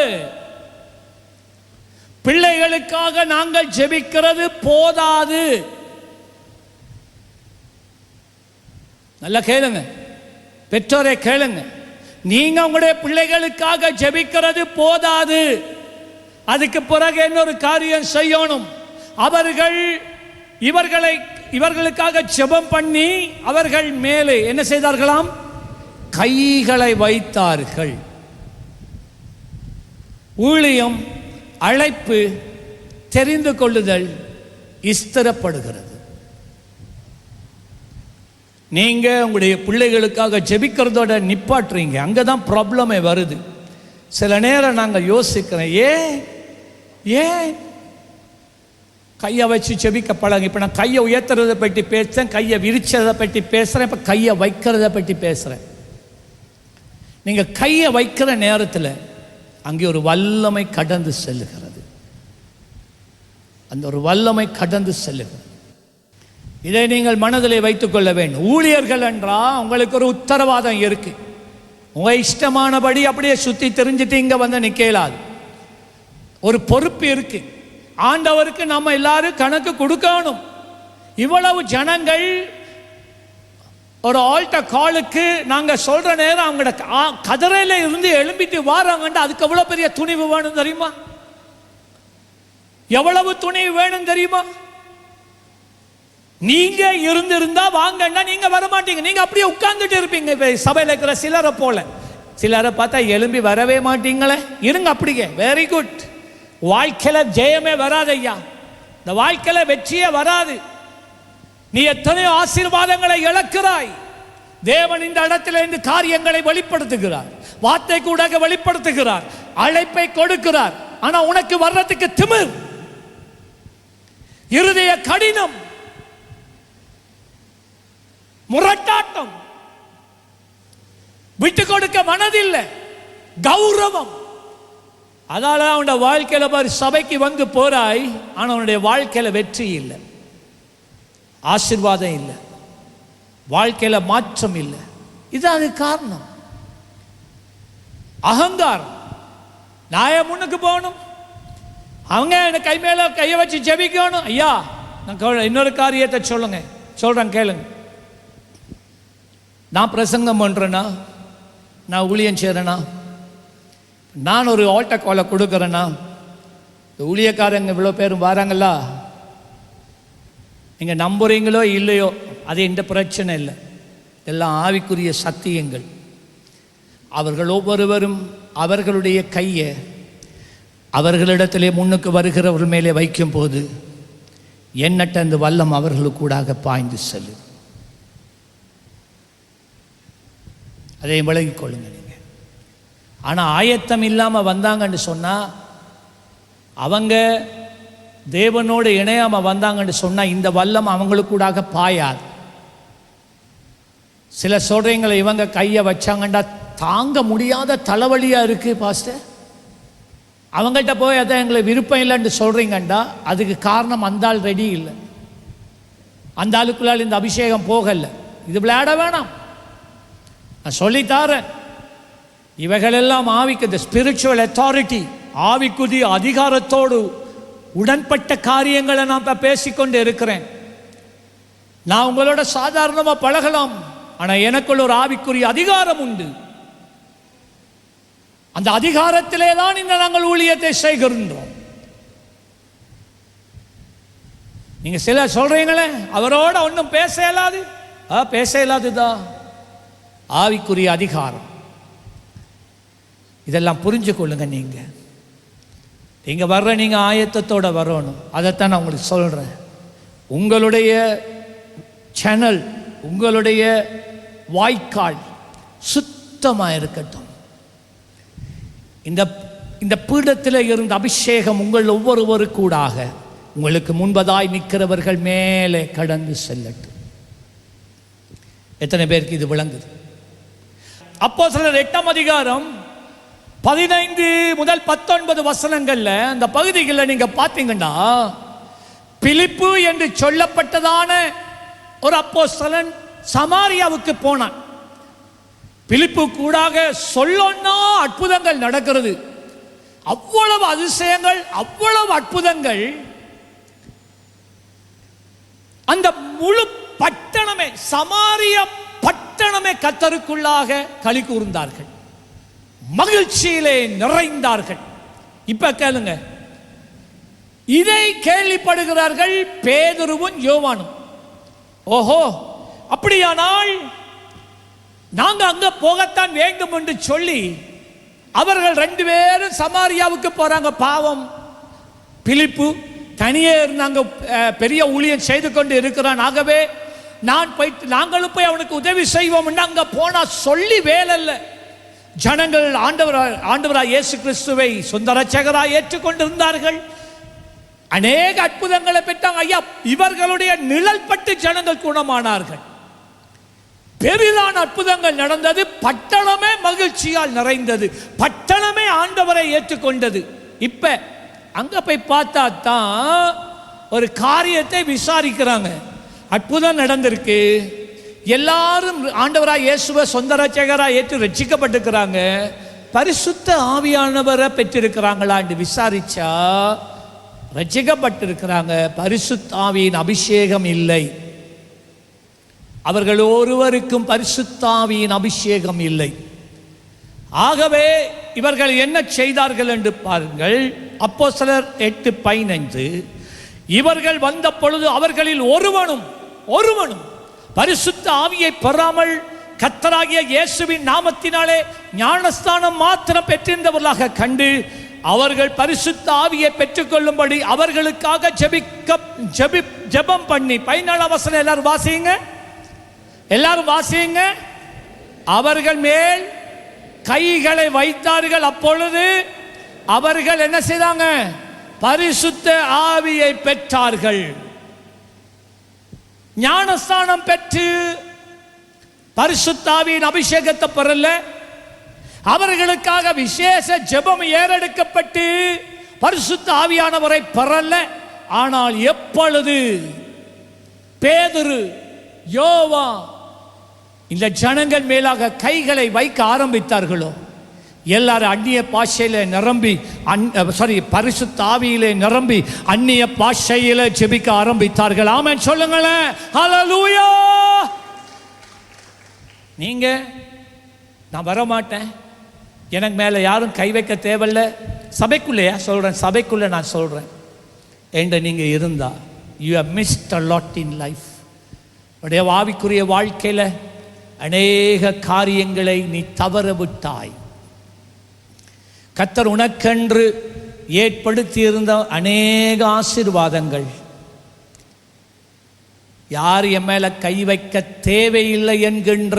பிள்ளைகளுக்காக நாங்கள் ஜெபிக்கிறது போதாது. நல்லா கேளுங்க, பெற்றோரை கேளுங்க. நீங்க உங்களுடைய பிள்ளைகளுக்காக ஜெபிக்கிறது போதாது, அதுக்கு பிறகு இன்னொரு காரியம் செய்யணும். இவர்களுக்காக ஜெபம் பண்ணி அவர்கள் மேலே என்ன செய்தார்களாம், கைகளை வைத்தார்கள். ஊழியம், அழைப்பு, தெரிந்து கொள்ளுதல் ஸ்திரப்படுகிறது. நீங்க உங்களுடைய பிள்ளைகளுக்காக ஜெபிக்கிறதோட நிப்பாட்டுறீங்க, அங்கதான் ப்ராப்ளமே வருது. சில நேரம் நாங்கள் யோசிக்கிறோம், ஏன் கையை வச்சு ஜெபிக்க பழங்க. இப்போ நான் கையை உயர்த்துறதை பற்றி பேசுகிறேன், கையை விரிச்சதை பற்றி பேசுகிறேன், இப்போ கையை வைக்கிறத பற்றி பேசுகிறேன். நீங்கள் கையை வைக்கிற நேரத்தில் அங்கே ஒரு வல்லமை கடந்து செல்லுகிறது. அந்த ஒரு வல்லமை கடந்து செல்லுகிறது. இதை நீங்கள் மனதில் வைத்துக்கொள்ள வேண்டும். ஊழியர்கள் என்றால் உங்களுக்கு ஒரு உத்தரவாதம் இருக்கு. உங்க இஷ்டமானபடி அப்படியே சுற்றி தெரிஞ்சுட்டு இங்கே வந்து நிற்கலாது. ஒரு பொறுப்பு இருக்கு. ஆண்டவருக்கு நம்ம எல்லாரும் கணக்கு கொடுக்கணும். இவ்வளவு ஜனங்கள் ஒரு ஆல்டர் காலுக்கு நாங்கள் சொல்ற நேரம் அவங்களோட கதிரையில இருந்து எழும்பிட்டு வாராங்கன்னு அதுக்கு எவ்வளவு பெரிய துணிவு வேணும் தெரியுமா? எவ்வளவு துணிவு வேணும் தெரியுமா? நீங்க இருந்திருந்தா வாங்கன்னா நீங்க வரமாட்டீங்க, நீங்க அப்படியே உட்கார்ந்துட்டு இருப்பீங்க. சபையில் இருக்கிற சிலரை போல. சிலரை பார்த்தா எழும்பி வரவே மாட்டீங்களே, இருங்க அப்படியே. Very good. வாழ்க்கையில ஜெயமே வராது ஐயா, இந்த வாழ்க்கையில வெற்றியே வராது. நீ எத்தனையோ ஆசீர்வாதங்களை இழக்கிறாய். தேவன் இந்த இடத்துல இருந்து காரியங்களை வெளிப்படுத்துகிறார், வார்த்தை கூட வெளிப்படுத்துகிறார், அழைப்பை கொடுக்கிறார். ஆனா உனக்கு வர்றதுக்கு திமிர், இருதய கடினம், முரட்டாட்டம், விட்டு கொடுக்க மனதில்லை, கௌரவம். அதனால அவனுடைய வாழ்க்கையில பாரு, சபைக்கு வந்து போறாய், ஆனா அவனுடைய வாழ்க்கையில வெற்றி இல்லை, ஆசீர்வாதம் இல்லை, வாழ்க்கையில மாற்றம் இல்லை. இதுதான் அது காரணம். அகங்காரம். நான் முன்னுக்கு போகணும், அவங்க என்ன கை மேல கையை வச்சு ஜெபிக்கணும். ஐயா நான் இன்னொரு காரியத்தை சொல்றேன் கேளுங்க. நான் பிரசங்கம் பண்றேன்னா, நான் ஊழியம் செய்றேன்னா, நான் ஒரு ஆல்ட காலை கொடுக்குறேன்னா, ஊழியக்காரங்க இவ்வளோ பேரும் வராங்களா, நீங்கள் நம்புறீங்களோ இல்லையோ அது எந்த பிரச்சனை இல்லை. எல்லாம் ஆவிக்குரிய சத்தியங்கள். அவர்கள் ஒவ்வொருவரும் அவர்களுடைய கையை அவர்களிடத்திலே முன்னுக்கு வருகிறவர்கள் மேலே வைக்கும் போது எண்ணற்ற அந்த வல்லம் அவர்களுக்கூடாக பாய்ந்து செல்லும். அதை விளங்கிக் கொள்ளுங்க நீங்கள். ஆனால் ஆயத்தம் இல்லாமல் வந்தாங்கன்னு சொன்னால், அவங்க தேவனோடு இணையாமல் வந்தாங்கன்னு சொன்னால் இந்த வல்லம் அவங்களுக்கூடாக பாயாது. சில சொல்கிறீங்களே இவங்க கையை வச்சாங்கண்டா தாங்க முடியாத தலைவலியாக இருக்குது பாஸ்டர், அவங்கள்ட்ட போய் அதான் எங்களை விருப்பம் இல்லைன்னு சொல்கிறீங்கண்டா அதுக்கு காரணம் அந்த ஆள் ரெடி இல்லை, அந்த ஆளுக்குள்ளால் இந்த அபிஷேகம் போகலை. இது விளையாட வேணாம், நான் சொல்லித்தாரேன். இவைகளெல்லாம் ஆவிக்கு ஸ்பிரிச்சுவல் அத்தாரிட்டி, ஆவிக்குரிய அதிகாரத்தோடு உடன்பட்ட காரியங்களை நான் இப்போ பேசிக்கொண்டு இருக்கிறேன். நான் உங்களோட சாதாரணமாக பழகலாம், ஆனால் எனக்குள்ள ஒரு ஆவிக்குரிய அதிகாரம் உண்டு. அந்த அதிகாரத்திலே தான் இன்னும் நாங்கள் ஊழியத்தை செய்கின்றோம். நீங்க சில சொல்றீங்களே அவரோட ஒன்றும் பேச இயலாது, பேச இயலாதுதான் ஆவிக்குரிய அதிகாரம். இதெல்லாம் புரிஞ்சு கொள்ளுங்க. நீங்க வர்ற நீங்க ஆயத்தத்தோட வரணும். அதைத்தான் நான் உங்களுக்கு சொல்றேன். உங்களுடைய சேனல், உங்களுடைய வாய்க்கால் சுத்தமாக இருக்கட்டும். இந்த பீடத்தில் இருந்த அபிஷேகம் உங்கள் ஒவ்வொருவருக்கூடாக உங்களுக்கு முன்பதாய் நிற்கிறவர்கள் மேலே கடந்து செல்லட்டும். எத்தனை பேருக்கு இது விளங்குது? அப்போஸ்தலர் 8ஆம் அதிகாரம் 15 முதல் 19 வசனங்கள்ல அந்த பகுதிகளில் நீங்க பார்த்தீங்கன்னா, பிலிப்பு என்று சொல்லப்பட்டதான ஒரு அப்போஸ்தலன் சமாரியாவுக்கு போனான். பிலிப்பு கூடாக சொல்லொன்னா அற்புதங்கள் நடக்கிறது. அவ்வளவு அதிசயங்கள், அவ்வளவு அற்புதங்கள். அந்த முழு பட்டணமே, சமாரிய பட்டணமே கர்த்தருக்குள்ளாக களி கூர்ந்தார்கள், மகிழ்ச்சியிலே நிறைந்தார்கள். இப்ப கேளுங்க, இதை கேள்விப்படுகிறார்கள் பேதுருவும் யோவானும். ஓஹோ, அப்படியானால் நாங்க அங்க போகத்தான் வேண்டும் என்று சொல்லி அவர்கள் 2 பேரும் சமாரியாவுக்கு போறாங்க. பாவம், பிலிப்பு தனியே இருந்தாங்க, பெரிய ஊழியம் செய்து கொண்டு இருக்கிறான். ஆகவே நாங்களும் போய் அவனுக்கு உதவி செய்வோம். அங்க போனா சொல்லி வேலை. ஜனங்கள் ஆண்டவராய் இயேசு கிறிஸ்துவை சொந்த ரட்சகராய் ஏற்றுக்கொண்டிருந்தார்கள். அநேக அற்புதங்களை பெற்றாங்க. ஐயா, இவர்களுடைய நிழல் பட்டு ஜனங்கள் குணமானார்கள். பெரிதான அற்புதங்கள் நடந்தது. பட்டணமே மகிழ்ச்சியால் நிறைந்தது. பட்டணமே ஆண்டவரை ஏற்றுக்கொண்டது. இப்ப அங்க போய் பார்த்தா தான் ஒரு காரியத்தை விசாரிக்கிறாங்க. அற்புதம் நடந்திருக்கு, எல்லாரும் ஆண்டவராய் இயேசுவை சொந்த ரட்சகராய் ஏற்று ரட்சிக்கப்பட்டிருக்கிறாங்க. பரிசுத்த ஆவியானவரை பெற்றிருக்கிறாங்களா என்று விசாரிச்சா ரட்சிக்கப்பட்டிருக்கிறாங்க. பரிசுத்த ஆவியின் அபிஷேகம் இல்லை. அவர்கள் ஒருவருக்கும் பரிசுத்த ஆவியின் அபிஷேகம் இல்லை. ஆகவே இவர்கள் என்ன செய்தார்கள் என்று பாருங்கள். அப்போஸ்தலர் 8:15, இவர்கள் வந்த பொழுது அவர்களில் ஒருவனும் பரிசுத்த ஆவியை பெறாமல் கர்த்தராகிய இயேசுவின் நாமத்தினாலே ஞானஸ்தானம் மாத்திரம் பெற்றிருந்தவர்களாக கண்டு அவர்கள் பரிசுத்த ஆவியை பெற்றுக்கொள்ளும்படி அவர்களுக்காக ஜெபம் பண்ணி. 14ஆம் வசனம் எல்லாரும் வாசியுங்க. அவர்கள் மேல் கைகளை வைத்தார்கள். அப்பொழுது அவர்கள் என்ன செய்தாங்க? பரிசுத்த ஆவியை பெற்றார்கள். ஞானஸ்தானம் பெற்று பரிசுத்த ஆவியின் அபிஷேகத்தை பெறல. அவர்களுக்காக விசேஷ ஜெபம் ஏறெடுக்கப்பட்டு பரிசுத்த ஆவியானவரை பெறல. ஆனால் எப்பொழுது பேதுரு, யோவா இந்த ஜனங்கள் மேலாக கைகளை வைக்க ஆரம்பித்தார்களோ, எல்லாரும் அந்நிய பாஷையில நிரம்பி, பரிசுத்த ஆவியிலே நிரம்பி அந்நிய பாஷையில ஜெபிக்க ஆரம்பித்தார்கள். ஆமென் சொல்லுங்களேன். ஹல்லேலூயா. நீங்க, நான் வரமாட்டேன், எனக்கு மேல யாரும் கை வைக்க தேவையில்லை, சபைக்குள்ளையா சொல்றேன், சபைக்குள்ள நான் சொல்றேன் என்று நீங்க இருந்தா, you have missed a lot in life. உடைய ஆவிக்குரிய வாழ்க்கையில அநேக காரியங்களை நீ தவற விட்டாய். கர்த்தர் உனக்கென்று ஏற்படுத்தி இருந்த அநேக ஆசீர்வாதங்கள் யார் என் மேல கை வைக்க தேவையில்லை என்கின்ற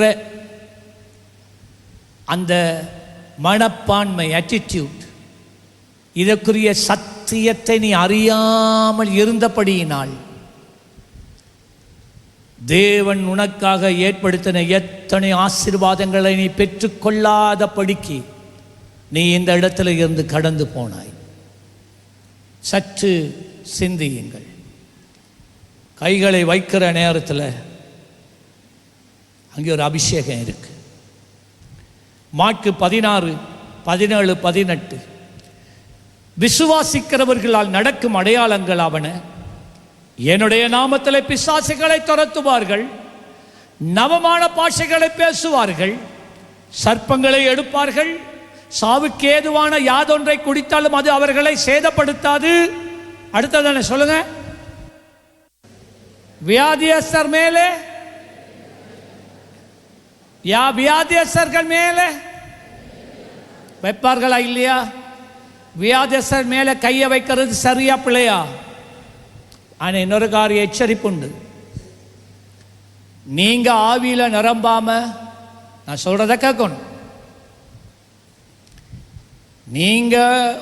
அந்த மனப்பான்மை, ஆட்டிடியூட், இதற்குரிய சத்தியத்தை நீ அறியாமல் இருந்தபடியினால் தேவன் உனக்காக ஏற்படுத்தின எத்தனை ஆசீர்வாதங்களை நீ பெற்றுக்கொள்ளாத படிக்கு நீ இந்த இடத்துல இருந்து கடந்து போனாய். சற்று சிந்தியுங்கள். கைகளை வைக்கிற நேரத்தில் அங்கே ஒரு அபிஷேகம் இருக்கு. மார்க்கு 16, 17, 18 விசுவாசிக்கிறவர்களால் நடக்கும் அடையாளங்கள் ஆவன. என்னுடைய நாமத்தில் பிசாசுகளை துரத்துவார்கள், நவமான பாஷைகளை பேசுவார்கள், சர்ப்பங்களை எடுப்பார்கள், சாவுக்கு ஏதுவான யாதொன்றை குடித்தாலும் அது அவர்களை சேதப்படுத்தாது. அடுத்ததான சொல்லுங்க. வியாதியஸ்தர் மேலே வியாதியஸ்தர்கள் மேலே வைப்பார்களா இல்லையா? வியாதியஸ்தர் மேலே கையை வைக்கிறது சரியா பிள்ளையா? ஆனால் இன்னொரு காரிய எச்சரிப்புண்டு. நீங்க ஆவியில நிரம்பாம, நான் சொல்றத கேட்கணும். நீங்க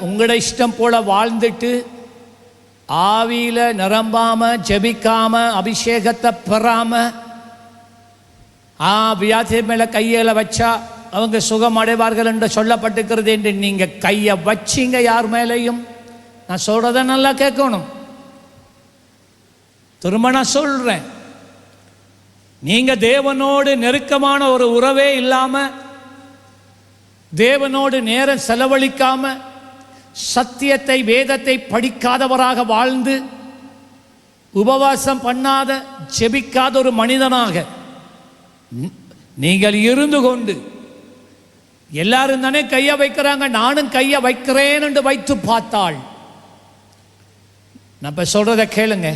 உங்களோட இஷ்டம் போல வாழ்ந்துட்டு ஆவியில நிரம்பாம, ஜெபிக்காம, அபிஷேகத்தை பெறாம, வியாதி மேல கையில வச்சா அவங்க சுகம் அடைவார்கள் என்று சொல்லப்பட்டிருக்கிறது என்று நீங்க கையை வச்சிங்க யார் மேலையும், நான் சொல்றத நல்லா கேட்கணும். திரும்ப நான் சொல்றேன், நீங்க தேவனோடு நெருக்கமான ஒரு உறவே இல்லாம, தேவனோடு நேரம் செலவழிக்காம, சத்தியத்தை வேதத்தை படிக்காதவராக வாழ்ந்து, உபவாசம் பண்ணாத ஜெபிக்காத ஒரு மனிதனாக நீங்கள் இருந்து கொண்டு, எல்லாரும் தானே கையை வைக்கிறாங்க, நானும் கையை வைக்கிறேன் என்று வைத்து பார்த்தாள். நம்ம சொல்றத கேளுங்க.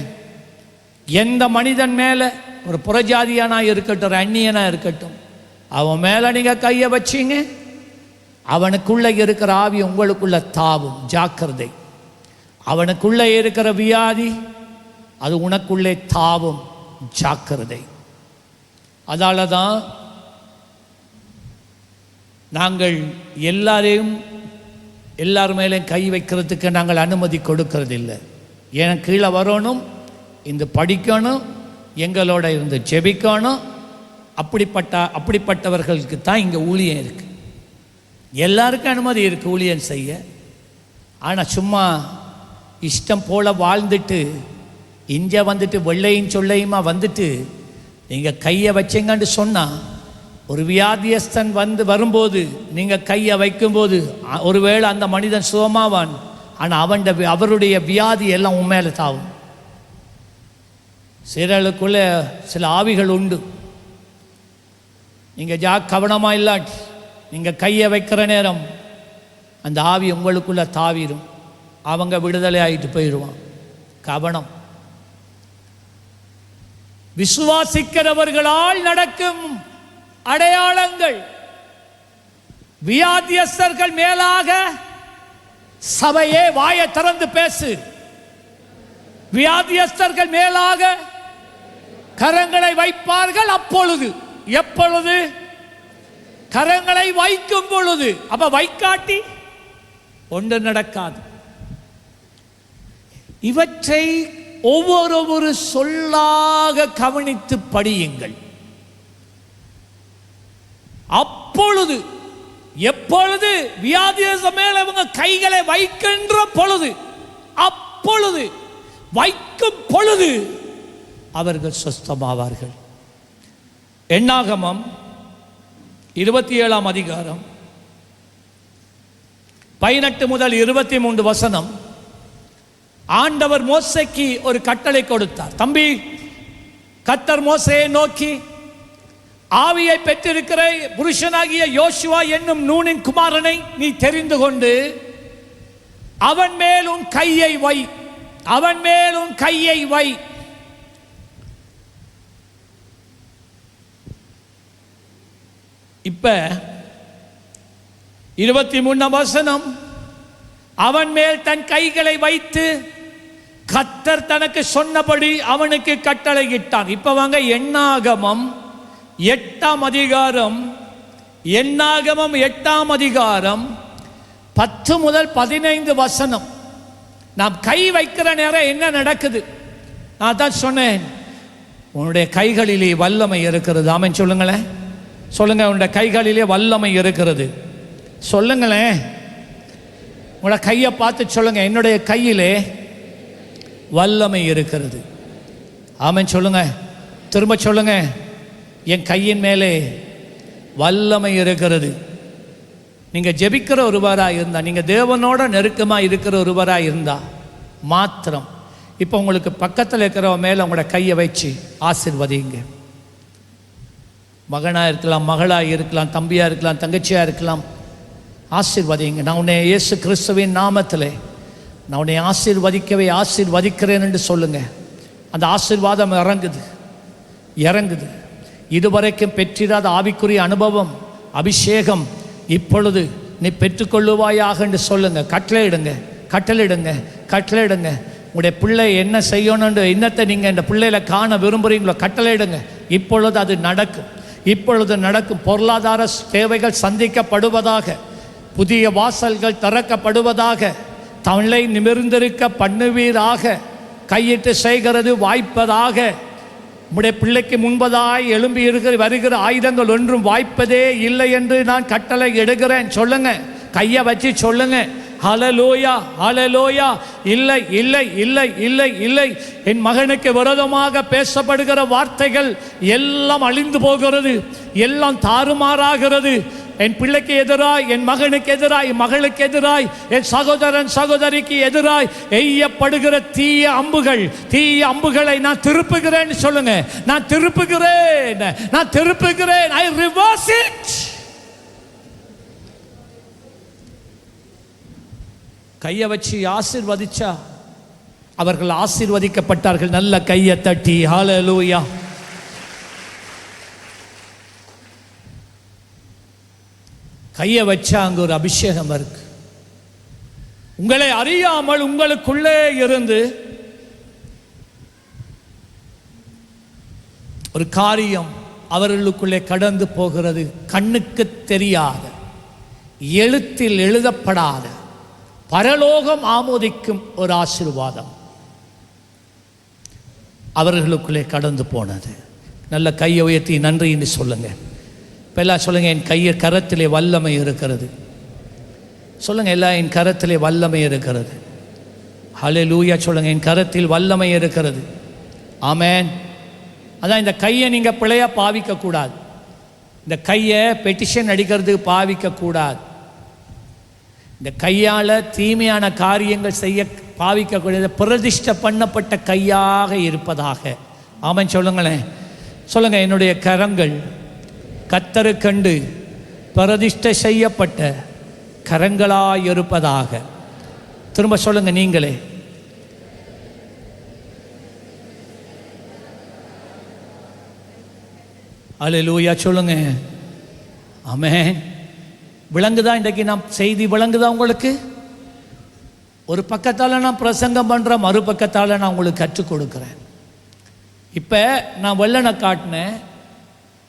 எந்த மனிதன் மேல, ஒரு புறஜாதியானா இருக்கட்டும், ஒரு அந்நியனா இருக்கட்டும், அவன் மேல நீங்க கையை வச்சீங்க, அவனுக்குள்ள இருக்கிற ஆவி உங்களுக்குள்ள தாவும். ஜாக்கிரதை. அவனுக்குள்ள இருக்கிற வியாதி அது உனக்குள்ளே தாவும். ஜாக்கிரதை. அதனால தான் நாங்கள் எல்லார் மேலேயும் கை வைக்கிறதுக்கு நாங்கள் அனுமதி கொடுக்கறதில்லை. ஏன் கீழே வரணும், இந்த படிக்கணும், எங்களோட இருந்து ஜெபிக்கணும். அப்படிப்பட்டவர்களுக்கு தான் இங்கே ஊழியம் இருக்குது. எல்லாருக்கும் அனுமதி இருக்குது ஊழியம் செய்ய. ஆனால் சும்மா இஷ்டம் போல் வாழ்ந்துட்டு இங்கே வந்துட்டு வெள்ளையும் சொல்லையுமா வந்துட்டு நீங்கள் கையை வச்சிங்கன்னு சொன்னால், ஒரு வியாதியஸ்தன் வரும்போது நீங்கள் கையை வைக்கும்போது ஒருவேளை அந்த மனிதன் சுகமாவான், ஆனால் அவருடைய வியாதி எல்லாம் உன் மேலே தாவும். சிலருக்குள்ள சில ஆவிகள் உண்டு. நீங்கள் கவனமாக இல்லாட்டி நீங்கள் கையை வைக்கிற நேரம் அந்த ஆவி உங்களுக்குள்ள தாவிடும். அவங்க விடுதலை ஆகிட்டு போயிடுவான். கவனம். விசுவாசிக்கிறவர்களால் நடக்கும் அடையாளங்கள். வியாதியஸ்தர்கள் மேலாக சபையே வாயை திறந்து பேசு. வியாதியஸ்தர்கள் மேலாக கரங்களை வைப்பார்கள். அப்பொழுது, எப்பொழுது? கரங்களை வைக்கும் பொழுது. அப்ப வைக்காட்டி ஒன்று நடக்காது. இவற்றை ஒவ்வொரு சொல்லாக கவனித்து படியுங்கள். அப்பொழுது, எப்பொழுது வியாதியஸ்தர் மேல் அவங்க கைகளை வைக்கின்ற பொழுது, அப்பொழுது வைக்கும் பொழுது அவர்கள் சுஸ்தமாவார்கள். என்னாகமம் 27ஆம் அதிகாரம் 18 முதல் 23 வசனம். ஆண்டவர் மோசேக்கு ஒரு கட்டளை கொடுத்தார். தம்பி, கர்த்தர் மோசேயை நோக்கி, ஆவியை பெற்றிருக்கிற புருஷனாகிய யோசுவா என்னும் நூனின் குமாரனை நீ தெரிந்து கொண்டு அவன் மேல் உன் கையை வை, அவன் மேல் உன் கையை வை. இப்ப 23ஆம் வசனம், அவன் மேல் தன் கைகளை வைத்து கர்த்தர் தனக்கு சொன்னபடி அவனுக்கு கட்டளையிட்டான். இப்ப வாங்க என்னாகமம் 8ஆம் அதிகாரம், என்னாகமம் 8ஆம் அதிகாரம் 10 முதல் 15 வசனம். நாம் கை வைக்கிற நேரம் என்ன நடக்குது? நான் தான் சொன்னேன், உன்னுடைய கைகளிலே வல்லமை இருக்கிறது. ஆமென் சொல்லுங்களேன். சொல்லுங்க, உன்னுடைய கைகளிலே வல்லமை இருக்கிறது. சொல்லுங்களேன், உங்களோட கையை பார்த்து சொல்லுங்க, என்னுடைய கையிலே வல்லமை இருக்கிறது. ஆமென் சொல்லுங்க. திரும்ப சொல்லுங்க, என் கையின் மேலே வல்லமை இருக்கிறது. நீங்கள் ஜெபிக்கிற ஒருவராக இருந்தால், நீங்கள் தேவனோட நெருக்கமாக இருக்கிற ஒருவராக இருந்தால் மாத்திரம் இப்போ உங்களுக்கு பக்கத்தில் இருக்கிறவ மேலே உங்களோட கையை வச்சு ஆசீர்வதிங்க. மகனாக இருக்கலாம், மகளாக இருக்கலாம், தம்பியாக இருக்கலாம், தங்கச்சியாக இருக்கலாம், ஆசீர்வதிங்க. நான் உன்னை இயேசு கிறிஸ்துவின் நாமத்தில் நான் உன்னை ஆசீர்வதிக்கிறேன் என்று சொல்லுங்க. அந்த ஆசீர்வாதம் இறங்குது. இதுவரைக்கும் பெற்றிராத ஆவிக்குரிய அனுபவம், அபிஷேகம் இப்பொழுது நீ பெற்றுக்கொள்ளுவாயாக என்று சொல்லுங்க. கட்டளையிடுங்க. உங்களுடைய பிள்ளை என்ன செய்யணும்னு இன்னத்தை நீங்கள் இந்த பிள்ளையில காண விரும்புகிறீங்களோ கட்டளையிடுங்க. இப்பொழுது அது நடக்கும். பொருளாதார தேவைகள் சந்திக்கப்படுவதாக, புதிய வாசல்கள் திறக்கப்படுவதாக, தமிழை நிமிர்ந்திருக்க பண்ணுவீராக, கையிட்டு செய்கிறது வாய்ப்பதாக. உடைய பிள்ளைக்கு முன்பதாய் எழும்பி வருகிற ஆயுதங்கள் ஒன்றும் வாய்ப்பதே இல்லை என்று நான் கட்டளை எடுக்கிறேன். சொல்லுங்க, கையை வச்சு சொல்லுங்க. ஹல்லேலூயா, ஹல்லேலூயா. இல்லை இல்லை இல்லை இல்லை இல்லை. என் மகனுக்கு விரோதமாக பேசப்படுகிற வார்த்தைகள் எல்லாம் அழிந்து போகிறது, எல்லாம் தாறுமாறாகிறது. என் பிள்ளைக்கு எதிராய், என் மகனுக்கு எதிராய், மகளுக்கு எதிராய், என் சகோதரன் சகோதரிக்கு எதிராய் எய்யப்படுகிற தீய அம்புகளை நான் திருப்புகிறேன். சொல்லுங்க, நான் திருப்புகிறேன். I reverse it. கையை வச்சு ஆசீர்வதிச்சா அவர்கள் ஆசீர்வதிக்கப்பட்டார்கள். நல்ல கையை தட்டி ஹல்லேலூயா. கையை வச்சா அங்க ஒரு அபிஷேகம் இருக்கு. உங்களை அறியாமல் உங்களுக்குள்ளே இருந்து ஒரு காரியம் அவர்களுக்குள்ளே கடந்து போகிறது. கண்ணுக்கு தெரியாத, எழுத்தில் எழுதப்படாத, பரலோகம் ஆமோதிக்கும் ஒரு ஆசீர்வாதம் அவர்களுக்குள்ளே கடந்து போனது. நல்ல கையை உயர்த்தி நன்றின்னு சொல்லுங்க. இப்போ எல்லாம் சொல்லுங்க, என் கரத்திலே வல்லமை இருக்கிறது. சொல்லுங்க எல்லாம், என் கரத்திலே வல்லமை இருக்கிறது. ஹல்லேலூயா. சொல்லுங்க, என் கரத்தில் வல்லமை இருக்கிறது. ஆமென். அதான் இந்த கையை நீங்கள் பிழையாக பாவிக்கக்கூடாது. இந்த கையை பெட்டிஷன் அடிக்கிறதுக்கு பாவிக்கக்கூடாது. இந்த கையால் தீமையான காரியங்கள் செய்ய பாவிக்கக்கூடியது பிரதிஷ்டை பண்ணப்பட்ட கையாக இருப்பதாக. ஆமென் சொல்லுங்களேன். சொல்லுங்க, என்னுடைய கரங்கள் கர்த்தருக்கென்று பிரதிஷ்டை செய்யப்பட்ட கரங்களாய் இருப்பதாக. திரும்ப சொல்லுங்க நீங்களே. அல்லேலூயா சொல்லுங்க. ஆமென். விளங்குதா? இன்றைக்கு நாம் செய்தி விளங்குதா உங்களுக்கு? ஒரு பக்கத்தால் நான் பிரசங்கம் பண்ணுறேன், மறுபக்கத்தால் நான் உங்களுக்கு கற்றுக் கொடுக்குறேன். இப்போ நான் வெள்ளனை காட்டினேன்.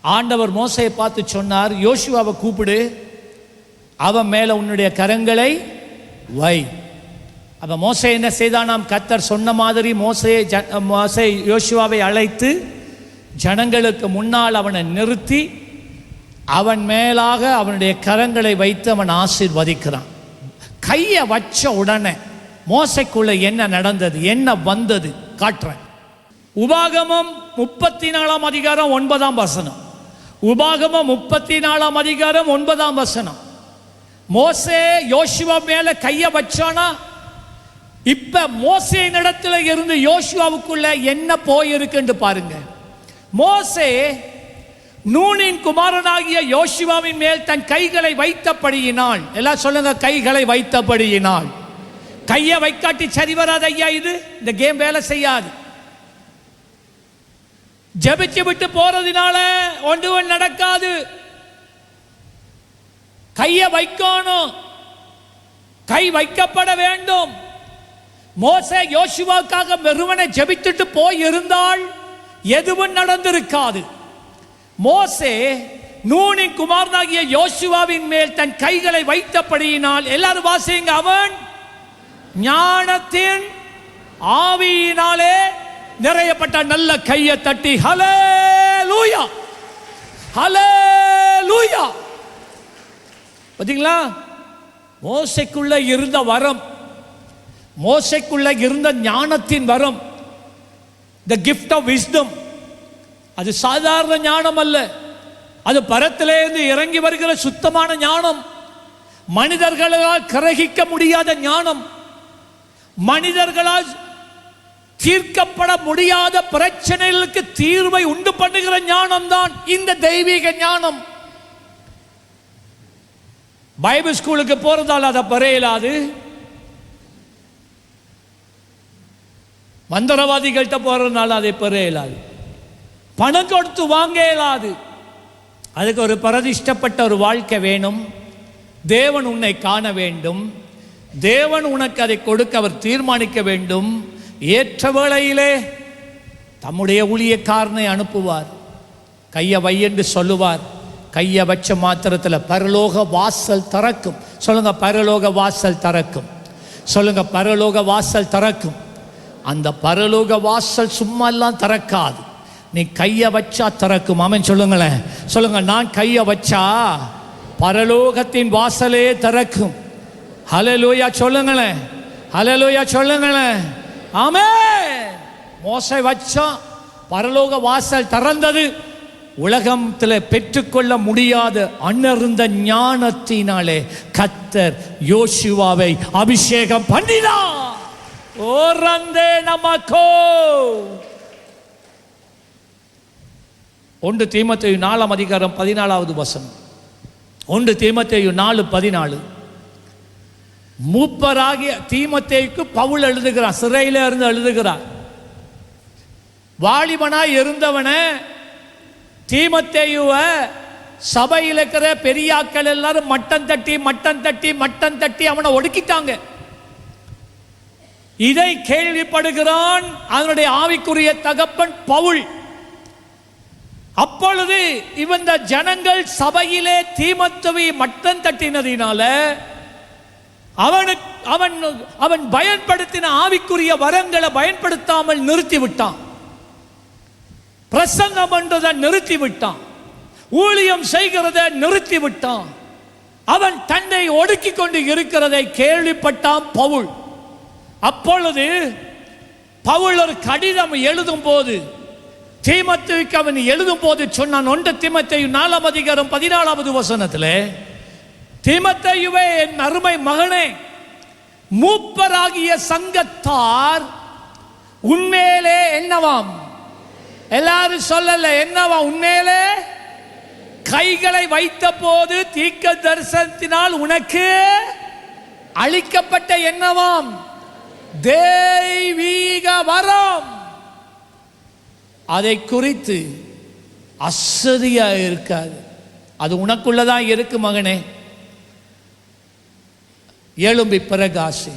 ஆண்டவர் மோசையை பார்த்து சொன்னார், யோசுவாவை கூப்பிடு, அவன் மேலே உன்னுடைய கரங்களை வை. அப்போ மோசை என்ன செய்தான்? நாம் கர்த்தர் சொன்ன மாதிரி மோசை யோசுவாவை அழைத்து ஜனங்களுக்கு முன்னால் அவனை நிறுத்தி அவன் மேலாக அவனுடைய கரங்களை வைத்து அவன் ஆசீர்வதிக்கிறான். கையை வச்ச உடனே மோசைக்குள்ள என்ன நடந்தது, என்ன வந்தது காட்டுறேன். உபாகமம் 34 அதிகாரம் 9 வசனம். உபாகமம் 34 அதிகாரம் 9 வசனம். மோசே யோசுவா மேல கையை வச்சானா? இப்ப மோசேயின் இடத்துல இருந்து யோசுவாவுக்குள்ள என்ன போயிருக்குன்னு பாருங்க. மோசே நூனின் குமாரனாகிய யோசுவாவின் மேல் தன் கைகளை வைத்தபடியினால், எல்லாம் சொல்லுங்க, கைகளை வைத்தபடியினால். கையை வைக்காட்டி சரி வராது ஐயா. இந்த கேம் வேலை செய்யாது. ஜெபிச்சு விட்டு போறதுனால ஒன்றும் நடக்காது. கையை வைக்கணும், கை வைக்கப்பட வேண்டும். மோசே யோசுவாவுக்காக வெறுமனை ஜெபித்துட்டு போய் இருந்தால் எதுவும் நடந்திருக்காது. மோசே நூனின் குமாரனாகிய யோசுவாவின் மேல் தன் கைகளை வைத்தபடியினால், எல்லாரும் வாசிங்க, அவன் ஞானத்தின் ஆவியினாலே நிறையப்பட்ட நல்ல கையை தட்டி ஹல்லேலூயா, ஹல்லேலூயா. பாத்தீங்களா? மோசைக்குள்ள இருந்த வரம், மோசைக்குள்ள இருந்த ஞானத்தின் வரம், the gift of wisdom, அது சாதாரண ஞானம் அல்ல. அது பரத்திலிருந்து இறங்கி வருகிற சுத்தமான ஞானம். மனிதர்களால் கிரகிக்க முடியாத ஞானம், மனிதர்களால் தீர்க்கப்பட முடியாத பிரச்சனைகளுக்கு தீர்வை உண்டு பண்ணுகிற ஞானம் தான் இந்த தெய்வீக ஞானம். பைபிள் ஸ்கூலுக்கு போறதால் அதை பெற இயலாது, மந்திரவாதிகள்கிட்ட போறதுனால அதை பெற இயலாது, பணம் கொடுத்து வாங்க இயலாது. அதுக்கு ஒரு பிரதிஷ்டப்பட்ட ஒரு வாழ்க்கை வேணும். தேவன் உன்னை காண வேண்டும், தேவன் உனக்கு அதை கொடுக்க அவர் தீர்மானிக்க வேண்டும். ஏற்ற வேளையிலே தம்முடைய ஊழியக்காரனை அனுப்புவார். கையை வை என்று சொல்லுவார். கையை வச்ச மாத்திரத்தில் பரலோக வாசல் திறக்கும். சொல்லுங்க, பரலோக வாசல் திறக்கும். சொல்லுங்க, பரலோக வாசல் திறக்கும். அந்த பரலோக வாசல் சும்மா எல்லாம் திறக்காது, நீ கையை வச்சா திறக்கும். ஆமென் சொல்லுங்களேன். சொல்லுங்க, நான் கையை வச்சா பரலோகத்தின் வாசலே திறக்கும். ஹல்லேலூயா சொல்லுங்களேன், ஹல்லேலூயா சொல்லுங்களேன். ஆமென். மோசே வச்சா பரலோக வாசல் திறந்தது. உலகத்தில் பெற்றுக்கொள்ள முடியாத அன்னர்ந்த ஞானத்தினாலே கர்த்தர் யோசுவாவை அபிஷேகம் பண்ணினார். ஓரந்தே நமக்கோ 1 தீமோத்தேயு 4:14. 1 தீமோத்தேயு 4:14. மூப்பராகிய தீமோத்தேயுக்கு பவுல் எழுதுகிறார், சிறையில் இருந்து எழுதுகிறார். வாலிபனாய் இருந்தவனை தீமோத்தேயுவை சபையில் இருக்கிற பெரியாக்கள் எல்லாரும் மட்டம் தட்டி அவனை ஒடுக்கிட்டாங்க. இதை கேள்விப்படுகிறான் அதனுடைய ஆவிக்குரிய தகப்பன் பவுல். அப்பொழுது இந்த ஜனங்கள் சபையிலே தீமோத்தேயுவை மட்டம் தட்டினதினால அவன் பயன்படுத்தின ஆவிக்குரிய வரங்களை பயன்படுத்தாமல் நிறுத்திவிட்டான். பிரசங்கம் பண்றதை நிறுத்திவிட்டான், ஊழியம் செய்கிறதை நிறுத்திவிட்டான். அவன் தன்னை ஒடுக்கி கொண்டு இருக்கிறதை கேள்விப்பட்டான் பவுல். அப்பொழுது பவுல் ஒரு கடிதம் எழுதும் போது, தீமோத்தேயுக்கு அவன் எழுதும் போது சொன்னான். 1 தீமோத்தேயு 4:14 தீமோத்தேயுவே, என் அருமை மகனே, மூப்பராகிய சங்கத்தார் உண்மையிலே என்னவாம்? எல்லாரும் சொல்லல, என்னவா? உண்மையிலே கைகளை வைத்த போது தீர்க்க தரிசனத்தினால் உனக்கு அளிக்கப்பட்ட என்னவாம்? தெய்வீக வரம். அதை குறித்து அசதியா இருக்காது, அது உனக்குள்ளதான் இருக்கு மகனே. எழும்பி பிரகாசி,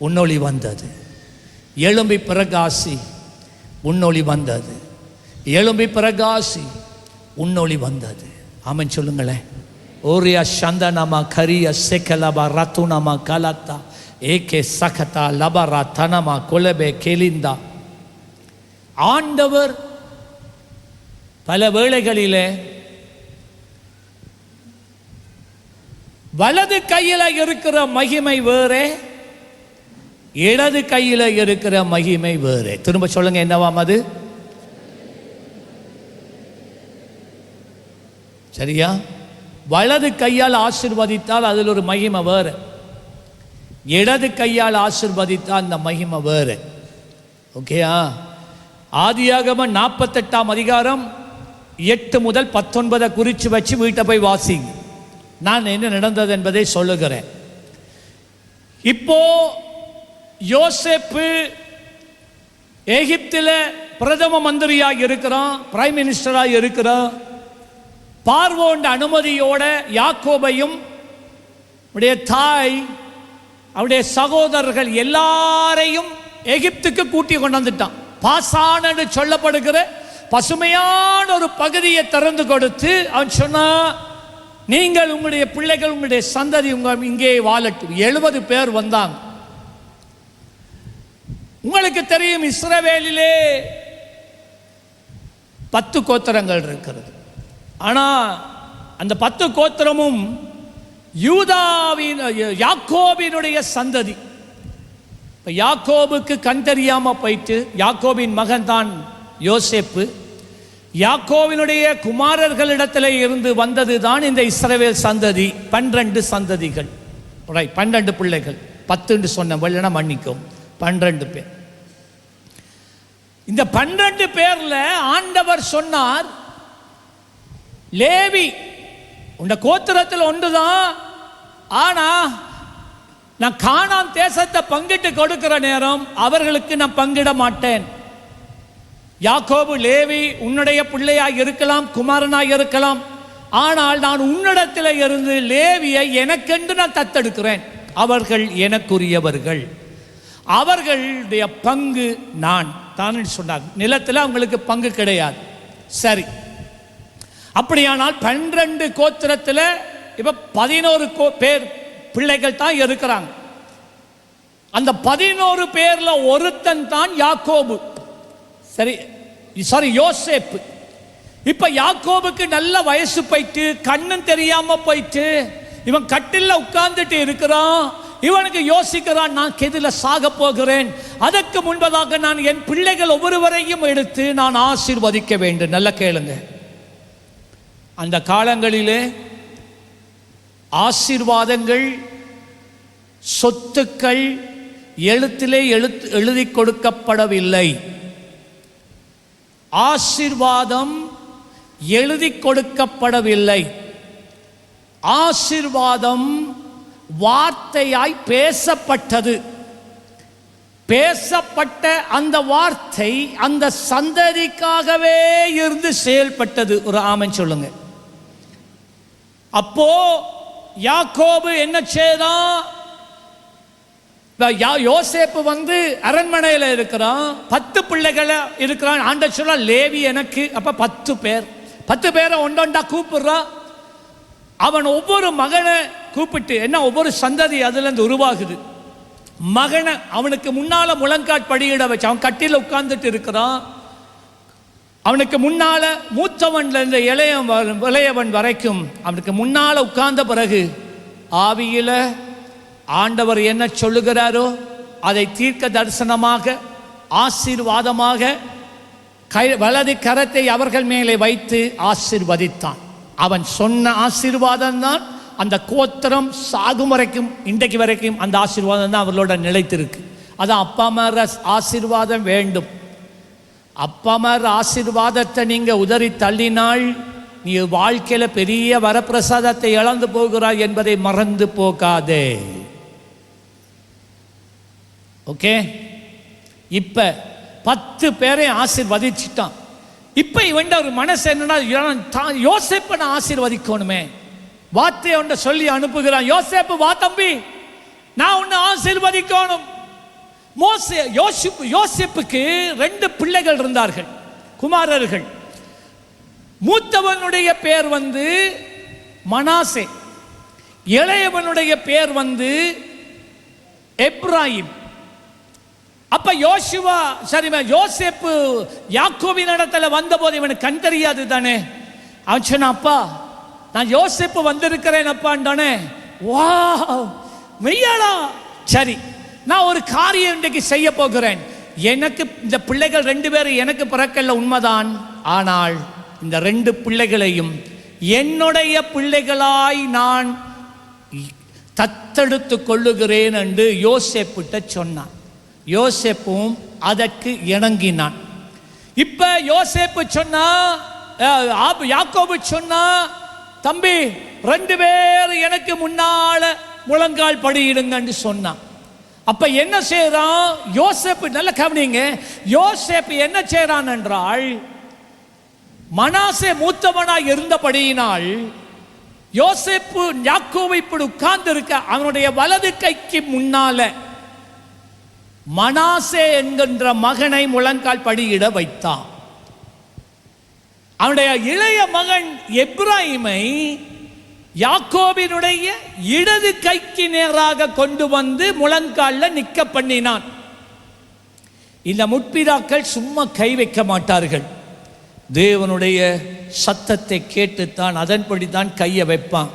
உன்னொளி வந்தது. எழும்பி பிரகாசி, உன்னொளி வந்தது. எழும்பி பிரகாசி, உன்னொளி வந்தது. ஆமென் சொல்லுங்களேன். ஓரியா சந்தனமா கரியா செக்கலபா ரத்துனமா கலத்தா ஏகே சகதா லபரா தனமா கொலபே கேலிந்தா. ஆண்டவர் பல வேளைகளிலே வலது கையில் இருக்கிற மகிமை வேறே, இடது கையில் இருக்கிற மகிமை வேறே. திரும்ப சொல்லுங்க, என்னவாம் அது? சரியா? வலது கையால் ஆசீர்வதித்தால் அதில் ஒரு மகிமை வேறு, இடது கையால் ஆசீர்வதித்தால் அந்த மகிமை வேறு. ஓகேயா? ஆதியாகமம் 48 8 முதல் 19 குறித்து வச்சு வீட்டை போய் வாசிங்க. நான் என்ன நடந்தது என்பதை சொல்லுகிறேன். இப்போ யோசேப்பு எகிப்தில் பிரதம மந்திரியாக இருக்கிறான், பிரைம் மினிஸ்டராக இருக்கிறான். பார்வோன் அனுமதியோட யாக்கோபையும் அவருடைய தாய் அவருடைய சகோதரர்கள் எல்லாரையும் எகிப்துக்கு கூட்டி கொண்டு வந்துட்டான். பாசான் என்று சொல்லப்படுகிற பசுமையான ஒரு பகுதியை திறந்து கொடுத்து அவன் சொன்னா, நீங்கள் உங்களுடைய பிள்ளைகள் உங்களுடைய சந்ததி இங்கே வாழட்டும். 70 பேர் வந்தாங்க. உங்களுக்கு தெரியும், இஸ்ரவேலிலே 10 கோத்திரங்கள் இருக்கிறது. ஆனால் அந்த 10 கோத்திரமும் யாக்கோபினுடைய சந்ததி. யாக்கோபுக்கு கண் தெரியாம போயிட்டு, யாக்கோபின் மகன் தான் யோசேப்பு. யாக்கோபினுடைய குமாரர்களிடத்தில் இருந்து வந்தது தான் இந்த இஸ்ரவேல் சந்ததி. 12 சந்ததிகள், 12 பிள்ளைகள். 10 சொன்ன வெள்ளனா மன்னிக்கும், 12 பேர். இந்த 12 பேர்ல ஆண்டவர் சொன்னார், லேவி உண்ட கோத்திரத்தில் ஒன்றுதான், ஆனா நான் கானான் தேசத்தை பங்கிட்டு கொடுக்கிற நேரம் அவர்களுக்கு நான் பங்கிட மாட்டேன். யாக்கோபு, லேவி உன்னுடைய பிள்ளையாய் இருக்கலாம், குமாரனாய் இருக்கலாம், ஆனால் நான் உன்னிடத்தில் இருந்து லேவியை எனக்கென்று நான் தத்தெடுக்கிறேன். அவர்கள் எனக்குரியவர்கள், அவர்களுடைய பங்கு நான் தான் சொன்னார். நிலத்தில் அவங்களுக்கு பங்கு கிடையாது. சரி, அப்படியானால் 12 கோத்திரத்தில் இப்ப 11 பேர் பிள்ளைகள் தான் இருக்கிறாங்க. அந்த 11 பேர்ல ஒருத்தன் தான் யாக்கோபு. சரி, யோசேப்பு. இப்ப யாக்கோபுக்கு நல்ல வயசு போயிட்டு, கண்ணும் தெரியாம போயிட்டு, இவன் கட்டில உட்கார்ந்துட்டு இருக்கிறான். இவனுக்கு யோசிக்கிறான், நான் கெதில சாக போகிறேன், அதற்கு முன்பதாக நான் என் பிள்ளைகள் ஒவ்வொருவரையும் எடுத்து நான் ஆசீர்வதிக்க வேண்டும். நல்ல கேளுங்க, அந்த காலங்களிலே ஆசீர்வாதங்கள், சொத்துக்கள் எழுத்திலே எழுதி கொடுக்கப்படவில்லை. ஆசீர்வாதம் எழுதி கொடுக்கப்படவில்லை. ஆசீர்வாதம் வார்த்தையாய் பேசப்பட்டது. பேசப்பட்ட அந்த வார்த்தை அந்த சந்ததிக்காகவே இருந்து செயல்பட்டது. ஒரு ஆமென் சொல்லுங்க. அப்போ யாக்கோபு என்ன செய்தான்? யோசேப்பு அரண்மனையில் இருக்கிறான், 10 பிள்ளைகள் இருக்கிறான். ஆண்டவர் சொல்ல, லேவி எனக்கு. அப்ப 10 பேர், 10 பேரை ஒன்றொண்டா கூப்பிடுறான். அவன் ஒவ்வொரு மகனை கூப்பிட்டு, என்ன ஒவ்வொரு சந்ததி அதுல இருந்து உருவாகுது. மகனை அவனுக்கு முன்னால முழங்காட் படியிட வச்சு, அவன் கட்டில உட்கார்ந்துட்டு இருக்கிறான். அவனுக்கு முன்னால மூத்தவன்ல இருந்து இளையவன் வரைக்கும் அவனுக்கு முன்னால உட்கார்ந்த பிறகு ஆவியில ஆண்டவர் என்ன சொல்லுகிறாரோ அதை தீர்க்க தரிசனமாக, ஆசீர்வாதமாக வலது கரத்தை அவர்கள் மேலே வைத்து ஆசீர்வதித்தான். அவன் சொன்ன ஆசீர்வாதம் தான் அந்த கோத்திரம் சாகும் வரைக்கும், இன்றைக்கு வரைக்கும் அந்த ஆசீர்வாதம் தான் அவர்களோட நிலைத்திருக்கு. அதான் அப்பா அம்மா ஆசீர்வாதம் வேண்டும். அப்பா அம்மா ஆசீர்வாதத்தை நீங்க உதறி தள்ளினால் நீ வாழ்க்கையில பெரிய வரப்பிரசாதத்தை இழந்து போகிறாய் என்பதை மறந்து போகாதே. ஓகே, இப்ப 10 பேரை ஆசீர்வதிச்சுட்டான். இப்ப இவன் ஒரு மனசு என்னன்னா, யோசேப்பை நான் ஆசீர்வதிக்கணுமே. வார்த்தையை ஒன்றை சொல்லி அனுப்புகிறான். யோசேப்பு, வா தம்பி, நான் உன்னை ஆசீர்வதிக்கணும். யோசேப்புக்கு 2 பிள்ளைகள் இருந்தார்கள், குமாரர்கள். மூத்தவனுடைய பேர் மனாசே, இளையவனுடைய பேர் எப்ராஹிம். அப்ப யோசேப்பு யாக்கோபின் இடத்துல வந்த போது இவனுக்கு கண் தெரியாது தானே. அவன் சொன்ன, அப்பா நான் யோசேப்பு வந்திருக்கிறேன் அப்பான்டானே. வா, மெய்யாடா? சரி, நான் ஒரு காரியம் இன்றைக்கு செய்ய போகிறேன். எனக்கு இந்த பிள்ளைகள் 2 பேரும் எனக்கு பிறக்கல, உண்மைதான். ஆனால் இந்த 2 பிள்ளைகளையும் என்னுடைய பிள்ளைகளாய் நான் தத்தெடுத்து கொள்ளுகிறேன் என்று யோசேப்பிட்ட சொன்னான். யோசேப்பும் அதற்கு இணங்கினான். இப்ப யோசேப்பு சொன்னா, யாக்கோபு சொன்னா, தம்பி 2 பேர் எனக்கு முன்னால முழங்கால் படியிடுங்கன்னு சொன்னான். அப்ப என்ன செய்யறான் யோசேப்பு? நல்ல கவனிங்க, யோசேப்பு என்ன செய்யறான் என்றால், மனாசே மூத்தவனாய் இருந்தபடியினால் யோசேப்பு யாக்கோபு இப்படி உட்கார்ந்து இருக்க, அவனுடைய வலது கைக்கு முன்னால மனாசே என்கின்ற மகனை முழங்கால் படியிட வைத்தான். அவனுடைய இளைய மகன் எப்ராஹிமை யாக்கோபினுடைய இடது கைக்கு நேராக கொண்டு முழங்கால்ல நிக்க பண்ணினான். இந்த முற்பிதாக்கள் சும்மா கை வைக்க மாட்டார்கள். தேவனுடைய சத்தத்தை கேட்டுத்தான் அதன்படி தான் கையை வைப்பான்.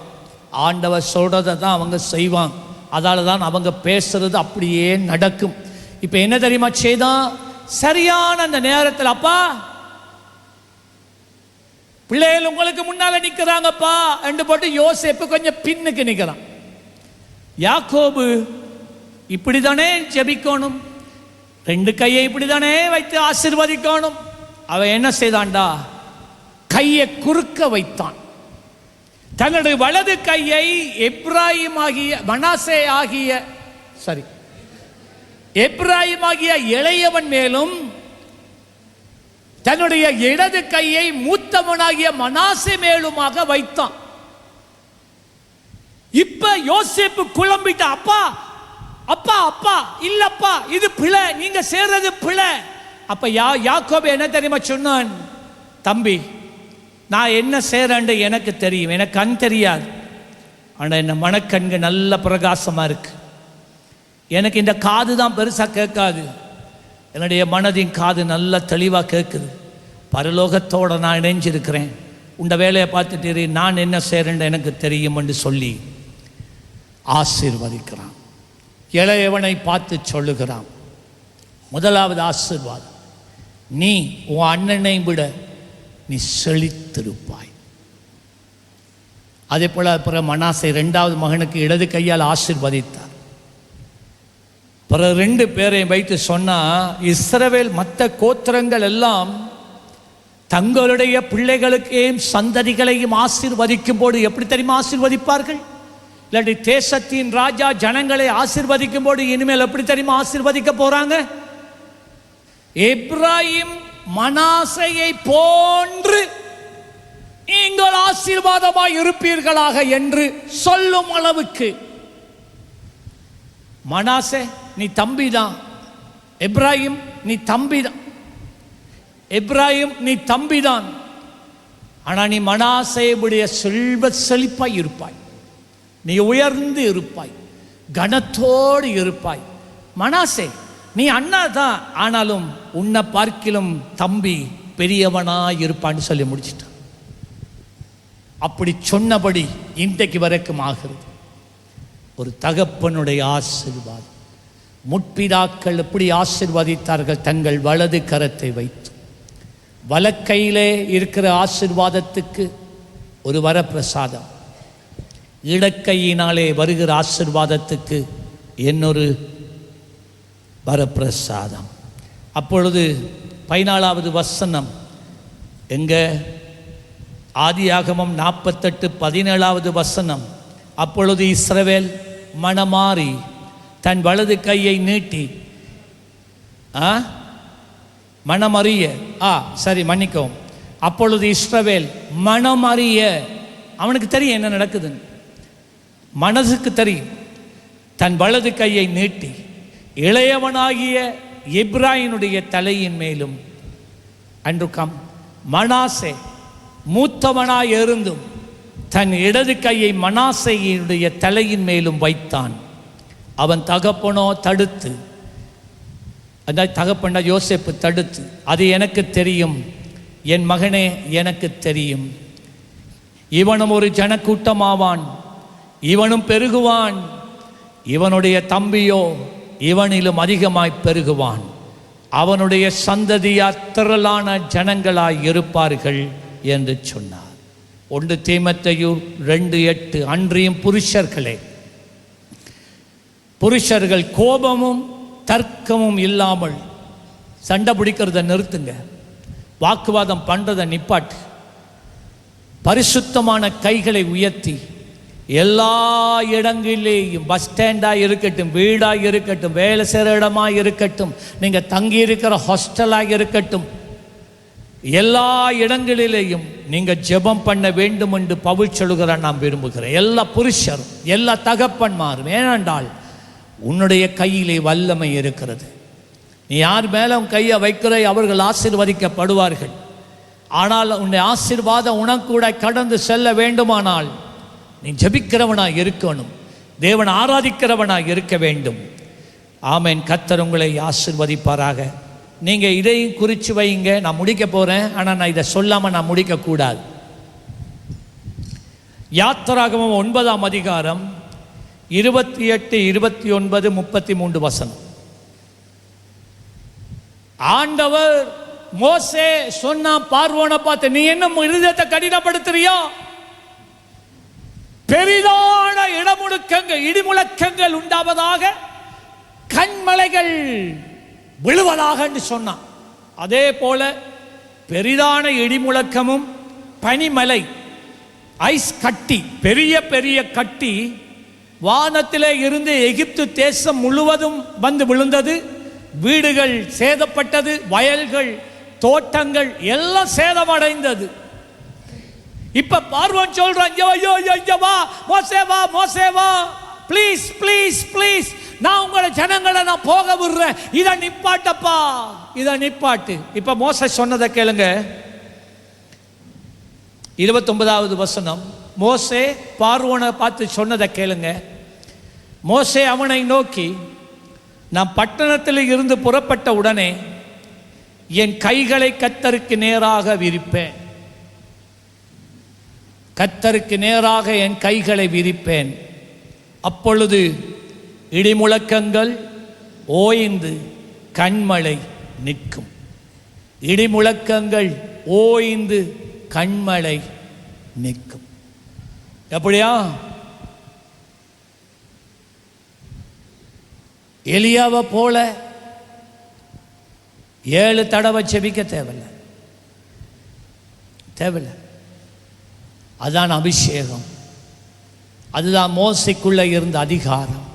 ஆண்டவர் சொல்றதை தான் அவங்க செய்வாங்க. அதால தான் அவங்க பேசுறது அப்படியே நடக்கும். இப்போ என்ன தெரியுமா செய்தான்? சரியான அந்த நேரத்தில், அப்பா பிள்ளைகள் உங்களுக்கு முன்னால நிற்கிறாங்கப்பா என்று போட்டு யோசேப்பு கொஞ்சம் பின்னுக்கு நிற்கிறான். யாக்கோபு இப்படிதானே ஜெபிக்கணும், 2 கையை இப்படிதானே வைத்து ஆசீர்வதிக்கணும். அவன் என்ன செய்தான்டா? கையை குறுக்க வைத்தான். தன்னுடைய வலது கையை எப்ராயிம் ஆகிய இளையவன் மேலும் தன்னுடைய இடது கையை மூத்தவனாகிய மனாசே மேலுமாக வைத்தான். இப்ப யோசேப்பு குழம்பிட்ட, அப்பா அப்பா அப்பா இல்லப்பா, இது பிழை, நீங்க சேர்றது பிழை. அப்ப யாக்கோபு என்ன தெரியுமா சொன்னான்? தம்பி, நான் என்ன செய்றேன்னு எனக்கு தெரியும், எனக்கு கண் தெரியாது, ஆனா என்ன மனக்கண்கு நல்ல பிரகாசமா இருக்கு. எனக்கு இந்த காது தான் பெருசா கேட்காது, என்னுடைய மனதின் காது நல்ல தெளிவாக கேட்குது. பரலோகத்தோடு நான் இணைஞ்சிருக்கிறேன். உண்ட வேலையை பார்த்துட்டு நான் என்ன செய்கிறேன்னு எனக்கு தெரியும் என்று சொல்லி ஆசீர்வதிக்கிறான். இளையவனை பார்த்து சொல்லுகிறான், முதலாவது ஆசீர்வாதம், நீ உன் அண்ணனை விட நீ செழித்திருப்பாய். அதே போல அப்புறம் மனாசே 2வது மகனுக்கு இடது கையால் ஆசீர்வதித்தார். பிறகு 2 பேரையும் வைத்து சொன்னா, இஸ்ரவேல் மற்ற கோத்திரங்கள் எல்லாம் தங்களுடைய பிள்ளைகளுக்கையும் சந்ததிகளையும் ஆசீர்வதிக்கும் போது எப்படி தெரியுமா ஆசீர்வதிப்பார்கள்? இல்லாட்டி தேசத்தின் ராஜா ஜனங்களை ஆசீர்வதிக்கும் போது இனிமேல் எப்படி தெரியுமா ஆசீர்வதிக்க போறாங்க? எப்ராயிம் மனாசையை போன்று நீங்கள் ஆசீர்வாதமாய் இருப்பீர்களாக என்று சொல்லும் அளவுக்கு. மனாசே நீ தம்பிதான், எப்ராயிம் நீ தம்பிதான், எப்ராயிம் நீ தம்பிதான், ஆனா நீ மனாசேயுடைய செல்வ செழிப்பாய் இருப்பாய், நீ உயர்ந்து இருப்பாய், கனத்தோடு இருப்பாய். மனாசே நீ அண்ணா தான், ஆனாலும் உன்னை பார்க்கிலும் தம்பி பெரியவனாய் இருப்பான்னு சொல்லி முடிச்சிட்டான். அப்படி சொன்னபடி இன்றைக்கு வரைக்கும் ஆகிறது. ஒரு தகப்பனுடைய ஆசீர்வாதம். முற்பிதாக்கள் எப்படி ஆசீர்வதித்தார்கள்? தங்கள் வலது கரத்தை வைத்து. வலக்கையிலே இருக்கிற ஆசீர்வாதத்துக்கு ஒரு வரப்பிரசாதம், இடக்கையினாலே வருகிற ஆசீர்வாதத்துக்கு இன்னொரு வரப்பிரசாதம். அப்பொழுது 14வது வசனம் எங்க? ஆதியாகமம் 48:17வது வசனம். அப்பொழுது இஸ்ரவேல் மனமாறி தன் வலது கையை நீட்டி மனமறிய மன்னிக்கவும். அப்பொழுது இஸ்ரவேல் மனமறிய, அவனுக்கு தெரியும் என்ன நடக்குதுன்னு, மனசுக்கு தெரியும், தன் வலது கையை நீட்டி இளையவனாகிய எப்ராயினுடைய தலையின் மேலும், அன்று மனாசே மூத்தவனாய் இருந்தும் தன் இடது கையை மனாசேயுடைய தலையின் மேலும் வைத்தான். அவன் தகப்பனோ தடுத்து, அந்த தகப்பன யோசேப்பு தடுத்து, அது எனக்கு தெரியும் என் மகனே, எனக்கு தெரியும், இவனும் ஒரு ஜனக்கூட்டமாவான், இவனும் பெருகுவான், இவனுடைய தம்பியோ இவனிலும் அதிகமாய் பெருகுவான், அவனுடைய சந்ததியார் திரளான ஜனங்களாய் இருப்பார்கள் என்று சொன்னார். 1 தீமோத்தேயு 2:8. அன்றியும் புருஷர்கள் கோபமும் தர்க்கமும் இல்லாமல் சண்டை பிடிக்கிறத நிறுத்துங்க, வாக்குவாதம் பண்றதை நிப்பாட்டு, பரிசுத்தமான கைகளை உயர்த்தி எல்லா இடங்களிலேயும், பஸ் ஸ்டாண்டாக இருக்கட்டும், வீடாக இருக்கட்டும், வேலை செய்கிற இடமாக இருக்கட்டும், நீங்கள் தங்கி இருக்கிற ஹாஸ்டலாக இருக்கட்டும், எல்லா இடங்களிலேயும் நீங்கள் ஜெபம் பண்ண வேண்டும் என்று பவுல் சொல்லுகிறார். நான் விரும்புகிறேன் எல்லா புருஷரும் எல்லா தகப்பன்மாரும், ஏனென்றால் உன்னுடைய கையிலே வல்லமை இருக்கிறது. நீ யார் மேலே உன் கையை வைக்கிற அவர்கள் ஆசீர்வதிக்கப்படுவார்கள். ஆனால் உன்னை ஆசீர்வாதம் உனக்கூட கடந்து செல்ல வேண்டுமானால் நீ ஜெபிக்கிறவனாக இருக்கணும், தேவன் ஆராதிக்கிறவனாக இருக்க வேண்டும். ஆமென். கர்த்தர் உங்களை ஆசீர்வதிப்பாராக. நீங்கள் இதையும் குறித்து வைங்க. நான் முடிக்க போகிறேன், ஆனால் நான் இதை சொல்லாமல் நான் முடிக்கக்கூடாது. யாத்திராகமம் 9ஆம் அதிகாரம் 28, 29, 33 வசனம். ஆண்டவர் மோசே சொன்னா, பார்வோனை பார்த்து, நீ என்ன இருதயத்தை கடினப்படுத்துறியோ, பெரிதான இடிமுழக்கங்கள் உண்டாவதாக, கண்மலைகள் விழுவதாக என்று சொன்னான். அதே போல பெரிதான இடிமுழக்கமும் பனிமலை, ஐஸ் கட்டி, பெரிய பெரிய கட்டி வானத்திலே இருந்து எகிப்து தேசம் முழுவதும் வந்து விழுந்தது. வீடுகள் சேதப்பட்டது, வயல்கள், தோட்டங்கள் எல்லாம் சேதமடைந்தது. இப்ப பார்வோன் சொல்றான், மோசே வா, ப்ளீஸ் ப்ளீஸ் ப்ளீஸ், நான் உங்களோட ஜனங்களை நான் போக விடுறேன், இதை நிப்பாட்டப்பா, இதை நிப்பாட்டு. இப்ப மோசே சொன்னதை கேளுங்க. 29வது வசனம். மோசே பார்வோனை பார்த்து சொன்னதை கேளுங்க. மோசே அவனை நோக்கி, நான் பட்டணத்தில் இருந்து புறப்பட்ட உடனே என் கைகளை கர்த்தருக்கு நேராக விரிப்பேன், கர்த்தருக்கு நேராக என் கைகளை விரிப்பேன். அப்பொழுது இடிமுழக்கங்கள் ஓய்ந்து கண்மழை நிற்கும். இடிமுழக்கங்கள் ஓய்ந்து கண்மழை நிற்கும். எப்படியா? எலியாவை போல 7 தடவை செபிக்க தேவையில்லை, தேவையில்லை. அதுதான் அபிஷேகம், அதுதான் மோசைக்குள்ள இருந்த அதிகாரம்,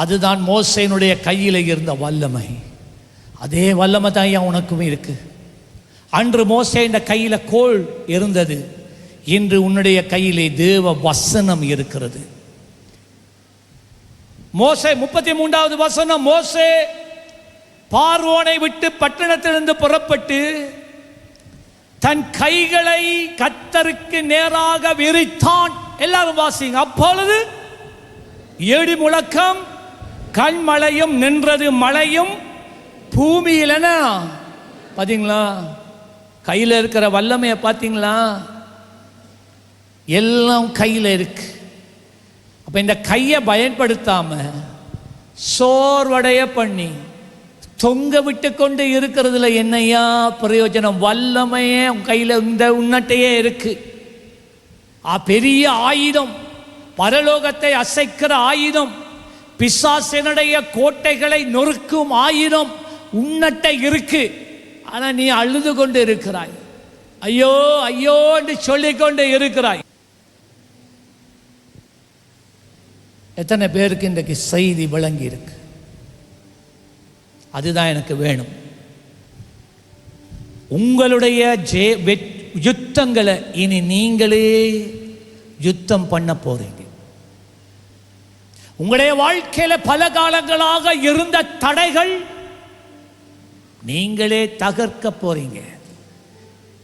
அதுதான் மோசையினுடைய கையில் இருந்த வல்லமை. அதே வல்லமை தான் உனக்கும் இருக்கு. அன்று மோசேயின் கையில் கோல் இருந்தது, இன்று உன்னுடைய கையிலே தேவ வசனம் இருக்கிறது. மோசே 33வது வசனம். மோசே பார்வோனை விட்டு பட்டணத்திலிருந்து புறப்பட்டு தன் கைகளை கர்த்தருக்கு நேராக விரித்தான். எல்லாரும் வாசிங்க. அப்பொழுது இடி முழக்கம் கண்மழையும் நின்றது, மழையும் பூமியில். பார்த்தீங்களா? கையில் இருக்கிற வல்லமையை பார்த்தீங்களா? எல்லாம் கையில் இருக்கு. அப்போ இந்த கையை பயன்படுத்தாம சோர்வடைய பண்ணி தொங்க விட்டு கொண்டு இருக்கிறதுல என்னையா பிரயோஜனம்? வல்லமையே கையில் இந்த உன்னட்டையே இருக்கு. பெரிய ஆயுதம், பரலோகத்தை அசைக்கிற ஆயுதம், பிசாசினுடைய கோட்டைகளை நொறுக்கும் ஆயுதம் உன்னட்டை இருக்கு. ஆனால் நீ அழுது கொண்டு இருக்கிறாய், ஐயோ ஐயோ என்று சொல்லிக்கொண்டு இருக்கிறாய். எத்தனை பேருக்கு இன்றைக்கு செய்தி விளங்கி இருக்கு? அதுதான் எனக்கு வேணும். உங்களுடைய யுத்தங்களை இனி நீங்களே யுத்தம் பண்ண போறீங்க. உங்களுடைய வாழ்க்கையில பல காலங்களாக இருந்த தடைகள் நீங்களே தகர்க்க போறீங்க.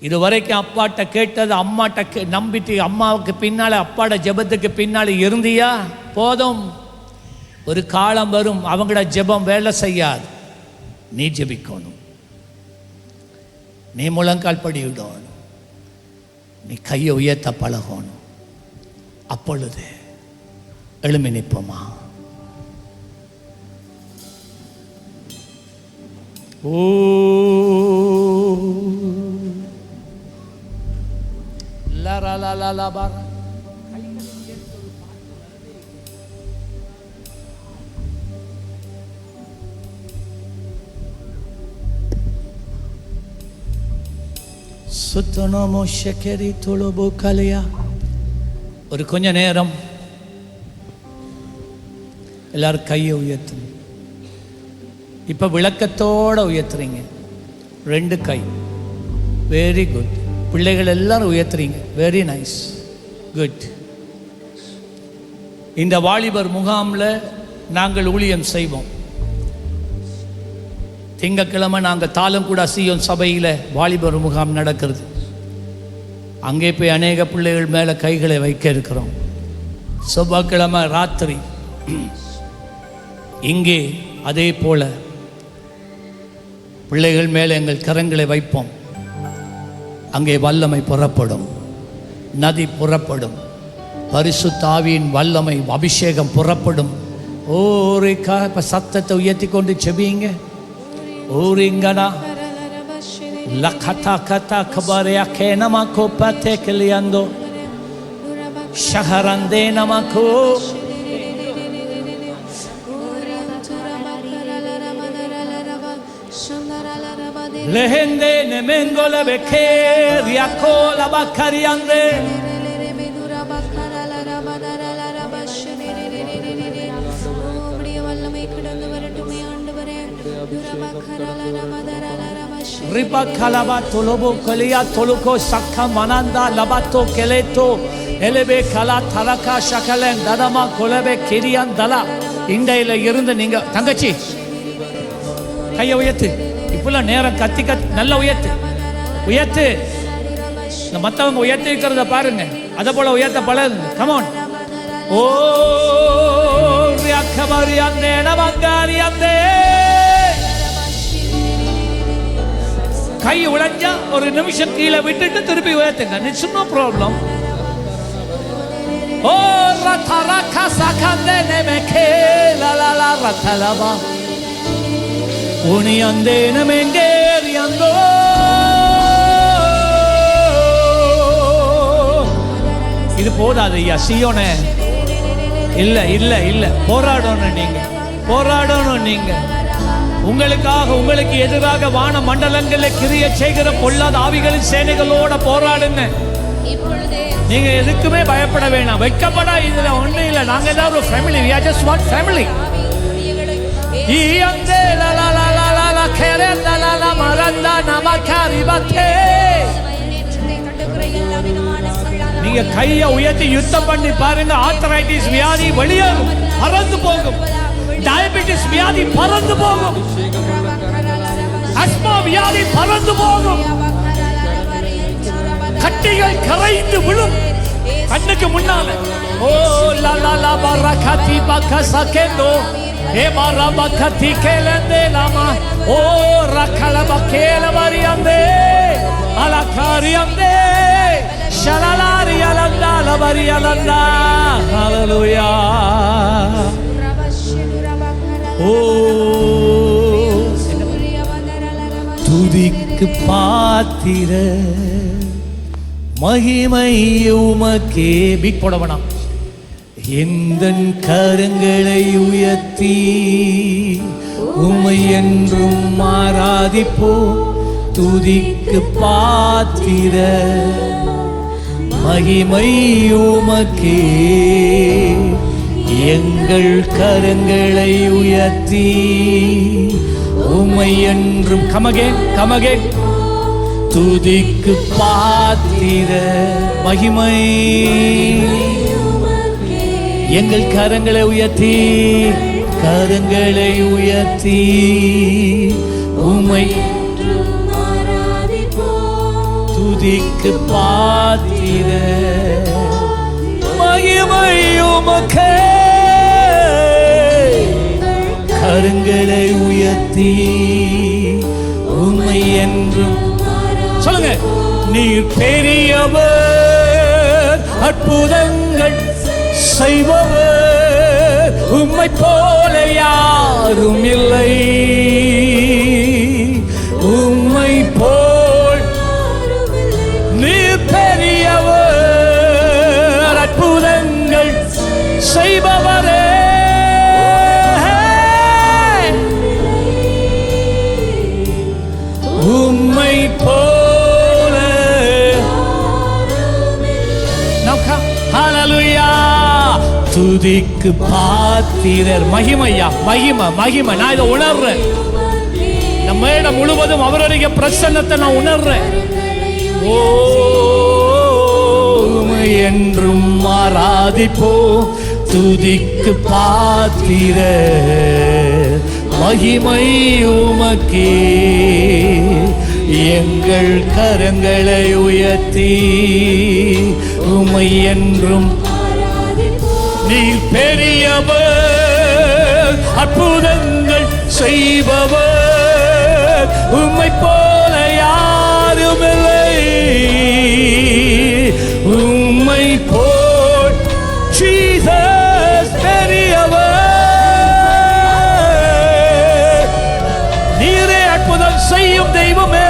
இதுவரைக்கும் அப்பாட்ட கேட்டது, அம்மாட்ட நம்பிட்டு அம்மாவுக்கு பின்னால அப்பாட ஜெபத்துக்கு பின்னால இருந்தியா? போதும். ஒரு காலம் வரும், அவங்களோட ஜெபம் வேலை செய்யாது. நீ ஜெபிக்கணும், நீ முழங்கால் படியிடணும், நீ கையை உயர்த்த பழகணும். அப்பொழுது எழுமி நிற்போமா? ஓ லா லா லா லா பார சுத்தனமோ ஷெகரி தொழுபோ கலையா. ஒரு கொஞ்ச நேரம் எல்லாரும் கையை உயர்த்துங்க. இப்போ விளக்கத்தோடு உயர்த்துறீங்க. 2 கை. Very good. பிள்ளைகள் எல்லாரும் உயர்த்துறீங்க. Very nice, good. இந்த வாலிபர் முகாமில் நாங்கள் ஊழியம் செய்வோம். திங்கக்கிழமை நாங்கள் தாளங்குடா சீயோன் சபையில் வாலிபர் முகாம் நடக்கிறது. அங்கே போய் அநேக பிள்ளைகள் மேலே கைகளை வைக்க இருக்கிறோம். செவ்வாய்க்கிழமை ராத்திரி இங்கே அதே போல பிள்ளைகள் மேலே எங்கள் கரங்களை வைப்போம். அங்கே வல்லமை புறப்படும், நதி புறப்படும், பரிசுத்த ஆவியின் வல்லமை அபிஷேகம் புறப்படும். ஓரிக்கா இப்போ சத்தத்தை உயர்த்தி கொண்டு செபிங்க. ஓரிங்கடா லக்கதா கதா கபரியா கேனமா கோபத்தே கலியந்தோ ஷஹரந்தே நமக்கோ lehende nemengola beker yakola bakariande ripa kalaba tolobo kolia toluko sakha mananda labato keleto elebe kala tharaka shakalen dadama kolebe kiriyan dala இண்டையில இருந்து நீங்க தங்கச்சி கையை உயர்த்து. இப்பெல்லாம் நேரம் கத்தி நல்ல உயர்த்து உயர்த்து. இந்த மற்றவங்க உயர்த்தி இருக்கிறத பாருங்க, அதை போல உயர்த்த பழகுங்க. கமான். ஓ ரியாக்கபரியாந்தே நமங்காரியாந்தே. கை உடைஞ்சா ஒரு நிமிஷம் கீழே விட்டுட்டு திருப்பி உயர்த்துங்க. It's no problem. ஓ ரதரகா சகந்தே நேமேகே லலலா ரதலபா உனியந்தே நமங்கேரியாந்தோ. இது போதாது ஐயா சியோனே. இல்ல இல்ல இல்ல, போராடணும் நீங்க, போராடணும் நீங்க. உங்களுக்காக உங்களுக்கு எதிராக வான மண்டலங்களில் கிரிய செய்கிற பொல்லாத ஆவிகளின் சேனைகளோட போராடுங்க. நீங்க எதுக்குமே பயப்பட வேணாம், வெட்கப்படா. இதுல ஒண்ணு இல்ல, நாங்க எல்லாரும் ஒரு family. we are just one family. ஈயந்தே லலலலலல கேரந்தா லல மரந்தா நமகாரிபத்தே. நீங்க கையை உயர்த்தி யுத்தம் பண்ணி பாருங்க. ஆர்த்தரைட்டிஸ் வியாதி வெளியேறும், பறந்து போகும். டயபெட்டிஸ் வியாதி பறந்து போகும். அஸ்மா வியாதி பறந்து போகும். கட்டிகள் கரைந்து விழும் கண்ணுக்கு முன்னால. ஓ லா லா லா பரகதி பகசகெந்தோ ஏ மரபகதி கேலந்தே லாமா. ஓ ரக்கல பகேல வரியந்தே அலகாரியந்தே ஷலலாரி அலந்தா லபரி அலந்தா. ஹalleluya. ஓ துதிக்கு பாத்திர மகிமை உமக்கே. பீட் போட வேணாம். எந்தன் கரங்களை உயர்த்தி உம்மை என்றும் ஆராதிப்போம். துதிக்கு பாத்திர மகிமை உமக்கே. எங்கள் கரங்களை உயர்த்தி உம்மை என்றும் கமகே துதிக்கு பாத்திர மகிமை. எங்கள் கரங்களை உயர்த்தி உம்மை துதிக்கு பாத்திர மகிமை உமக்கே. கரங்களை உயர்த்தி உம்மை என்றும் சொல்லுங்க. நீர் பெரியவர், அற்புதங்கள் செய்பவர், உம்மை போல யாரும் இல்லை. உம்மை போல் நீர் பெரியவர், அற்புதங்கள் செய்பவரே. உம்மை போல. ஹalleluya. துதிக்கு பாத்திரர் மகிமையா. மகிமை. நான் இதை உணர்றேன். நம்ம இடம் முழுவதும் அவருடைய பிரசன்னத்தை நான் உணர்றேன். ஓ உம்மை என்றும் ஆராதிப்போ. துதிக்கு பாத்திரர் மகிமை உமக்கே. எங்கள் கரங்களை உயர்த்தி உம்மை என்றும். நீர் பெரியவர், அற்புதங்கள் செய்பவர், உம்மை போல யாரும் இல்லை, உம்மை போல் ஜீசஸ் பெரியவர், நீரே அற்புதம் செய்யும் தெய்வமே,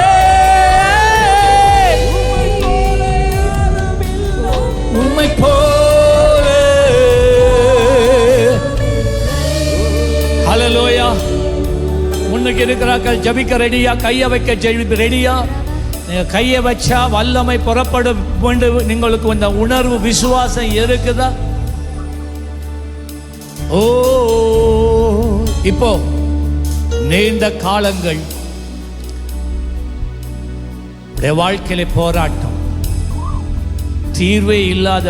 உம்மை போல. ஹல்லேலூயா. முன்னுக்கு இருக்கிறார்கள் ஜபிக்க ரெடியா, கையை வைக்க ரெடியா? கையை வச்சா வல்லமை புறப்படும் வேண்டும். உங்களுக்கு இந்த உணர்வு விசுவாசம் இருக்குதா? ஓ, இப்போ நீண்ட காலங்கள் வாழ்க்கையில போராட்டம், தீர்வே இல்லாத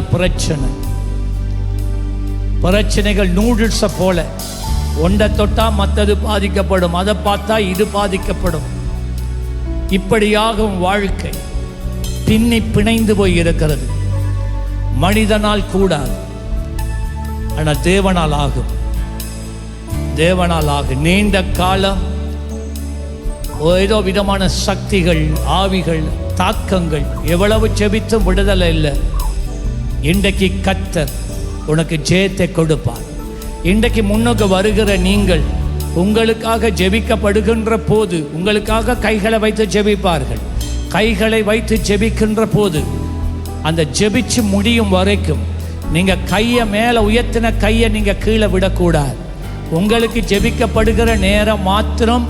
பிரச்சனைகள் நூடுல்ஸை போல ஒன்றை தொட்டா மற்றது பாதிக்கப்படும், அதை பார்த்தா இது பாதிக்கப்படும். இப்படியாகும் வாழ்க்கை பின்னி பிணைந்து போய் இருக்கிறது. மனிதனால் கூடாது, ஆனால் தேவனால் ஆகும். தேவனால் ஆகும். நீண்ட காலம் ஏதோ விதமான சக்திகள், ஆவிகள், தாக்கங்கள், எவ்வளவு ஜெபித்தும் விடுதலை இல்லை. இன்றைக்கு கர்த்தர் உனக்கு ஜெயத்தை கொடுப்பார். இன்றைக்கு முன்னுக்கு வருகிற நீங்கள் உங்களுக்காக ஜெபிக்கப்படுகின்ற போது, உங்களுக்காக கைகளை வைத்து ஜெபிப்பார்கள். கைகளை வைத்து ஜெபிக்கின்ற போது அந்த ஜெபிச்சு முடியும் வரைக்கும் நீங்கள் கையை மேலே உயர்த்தின கையை நீங்கள் கீழே விடக்கூடாது. உங்களுக்கு ஜெபிக்கப்படுகிற நேரம் மாத்திரம்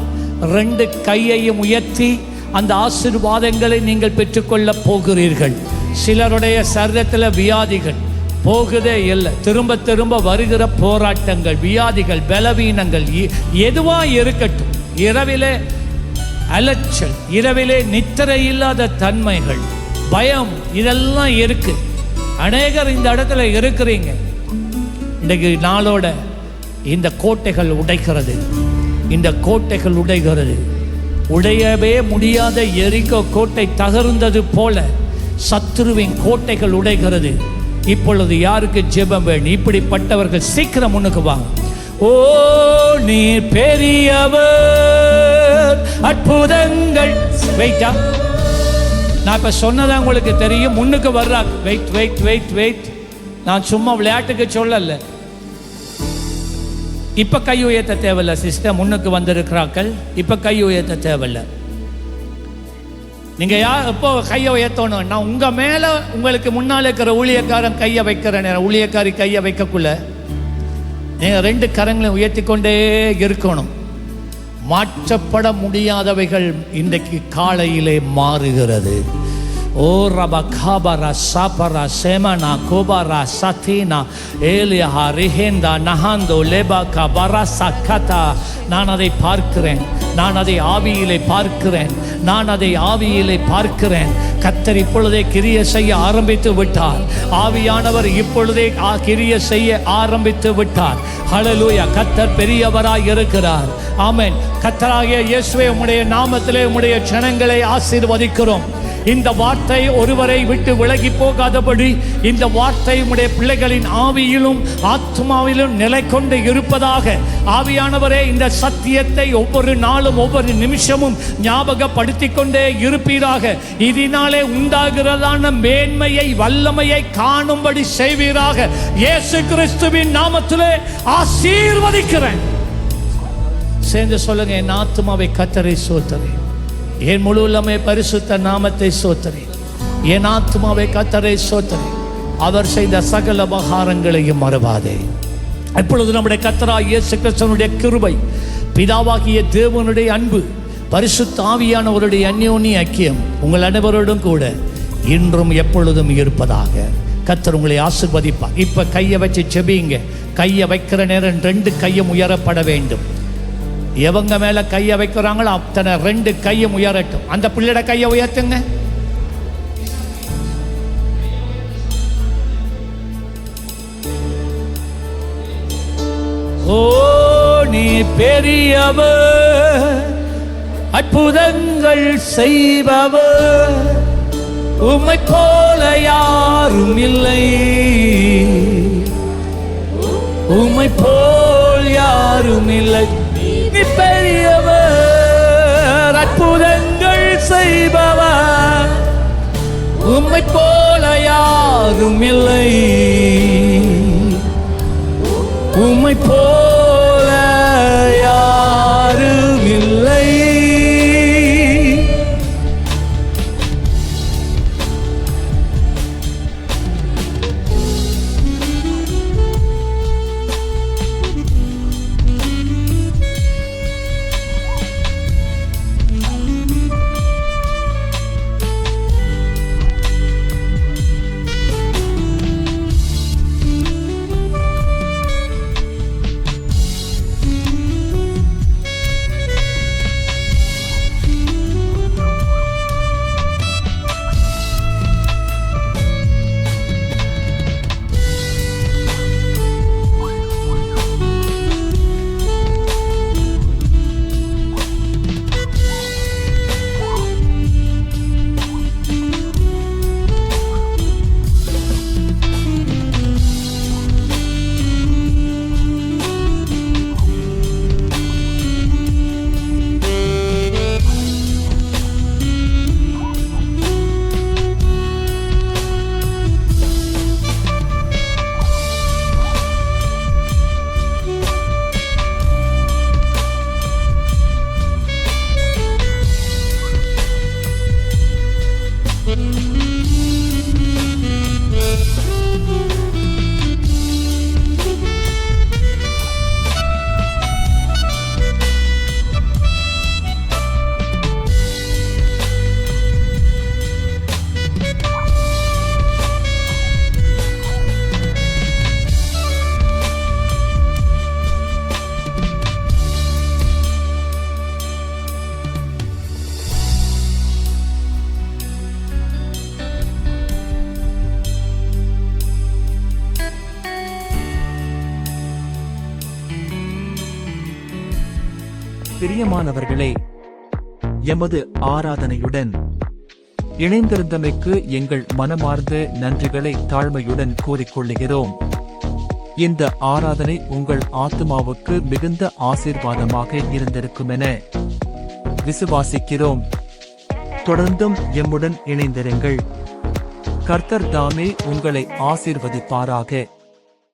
2 கையையும் உயர்த்தி அந்த ஆசீர்வாதங்களை நீங்கள் பெற்றுக்கொள்ள போகிறீர்கள். சிலருடைய சரீரத்தில் வியாதிகள் போகுதே இல்லை, திரும்ப திரும்ப வருகிற போராட்டங்கள், வியாதிகள், பலவீனங்கள் எதுவாக இருக்கட்டும், இரவிலே அலச்சல், இரவிலே நித்திரை இல்லாத தன்மைகள், பயம், இதெல்லாம் இருக்கு. அநேகர் இந்த இடத்துல இருக்கிறீங்க. இன்றைக்கு நாளோட இந்த கோட்டைகள் உடைக்கிறது, இந்த கோட்டைகள் உடைகிறது. உடையவே முடியாத எரிகோ கோட்டை தகர்ந்தது போல சத்துருவின் கோட்டைகள் உடைகிறது. இப்பொழுது யாருக்கு ஜெபம் வேணும்? இப்படிப்பட்டவர்கள் சீக்கிரம் முன்னுக்கு வாங்க. ஓ, நீ பெரியவர், அற்புதங்கள். வெயிட்டா, நான் இப்ப சொன்னதா உங்களுக்கு தெரியும். முன்னுக்கு வர்றா. Wait wait wait wait. நான் சும்மா விளையாட்டுக்கு சொல்லல. இப்ப கை உயர்த்த தேவையில்லை சிஸ்டர், முன்னுக்கு வந்திருக்கிறார்கள். இப்ப கை உயர்த்த தேவையில்லை. நீங்க எப்போ கையை உயர்த்தணும்? நான் உங்க மேல உங்களுக்கு முன்னால் இருக்கிற ஊழியக்காரன் கையை வைக்கிற நேரம், ஊழியக்காரி கையை வைக்கக்குள்ள நீங்க 2 கரங்களை உயர்த்தி கொண்டே இருக்கணும். மாற்றப்பட முடியாதவைகள் இன்றைக்கு காலையிலே மாறுகிறது. ஓ ரபா காபரா சாபரா சேமனா கோபாரா சதீனா ஏலியா ரிஹேந்தா நஹாந்தோ லேபா காபரா சக்கதா. நான் அதை பார்க்கிறேன், நான் அதை ஆவியிலே பார்க்கிறேன், நான் அதை ஆவியிலே பார்க்கிறேன். கர்த்தர் இப்பொழுதே கிரியை செய்ய ஆரம்பித்து விட்டார். ஆவியானவர் இப்பொழுதே கிரியை செய்ய ஆரம்பித்து விட்டார். ஹல்லேலூயா. கர்த்தர் பெரியவராய் இருக்கிறார். ஆமென். கர்த்தராகிய இயேசுவே, உம்முடைய நாமத்திலே உம்முடைய ஜனங்களை ஆசீர்வதிக்கிறோம். இந்த வார்த்தை ஒருவரை விட்டு விலகி போகாதபடி இந்த வார்த்தை உம்முடைய பிள்ளைகளின் ஆவியிலும் ஆத்மாவிலும் நிலை கொண்டு இருப்பதாக. ஆவியானவரே, இந்த சத்தியத்தை ஒவ்வொரு நாளும் ஒவ்வொரு நிமிஷமும் ஞாபகப்படுத்திக் கொண்டே இருப்பீராக. இதனாலே உண்டாகிறதான மேன்மையை, வல்லமையை காணும்படி செய்வீராக. இயேசு கிறிஸ்துவின் நாமத்திலே ஆசீர்வதிக்கிறேன். சேர்ந்து சொல்லுங்க, என் ஆத்மாவை கர்த்தரை ஸ்தோத்திரி, என் முழு உள்ளமே பரிசுத்த நாமத்தை ஸ்தோத்திரி. என் ஆத்மாவை கர்த்தரை ஸ்தோத்திரி, அவர் செய்த சகல உபகாரங்களையும் மறவாதே. இப்பொழுது நம்முடைய கர்த்தராகிய இயேசு கிறிஸ்துவினுடைய கிருபை, பிதாவாகிய தேவனுடைய அன்பு, பரிசுத்த ஆவியானவருடைய அந்யோன்ய ஐக்கியம் உங்கள் அனைவரோடும் கூட இன்றும் எப்பொழுதும் இருப்பதாக. கர்த்தர் உங்களை ஆசீர்வதிப்பார். இப்ப கையை வச்சு செபிங்க. கையை வைக்கிற நேரம் 2 கையும் உயரப்பட வேண்டும். எவங்க மேல கையை வைக்கிறாங்களோ அத்தனை 2 கையும் உயரட்டும். அந்த பிள்ளையோட கையை உயர்த்துங்க. ஓ, நீ பெரியவர், அற்புதங்கள் செய்பவர், உம்மை போல யாரும் இல்லை, உம்மை போல் யாரும் இல்லை. நீ பெரியவர், அற்புத உம்மை போல யாரும் இல்லை, உம்மை போல யாரும் இல்லை. பிரியமானவர்களே, எமது ஆராதனையுடன் இணைந்திருந்தமைக்கு எங்கள் மனமார்ந்த நன்றிகளை தாழ்மையுடன் கூறிக்கொள்கிறோம். இந்த ஆராதனை உங்கள் ஆத்துமாவுக்கு மிகுந்த ஆசீர்வாதமாக இருந்திருக்குமென விசுவாசிக்கிறோம். தொடர்ந்தும் எம்முடன் இணைந்திருங்கள். கர்த்தர் தாமே உங்களை ஆசீர்வதிப்பாராக.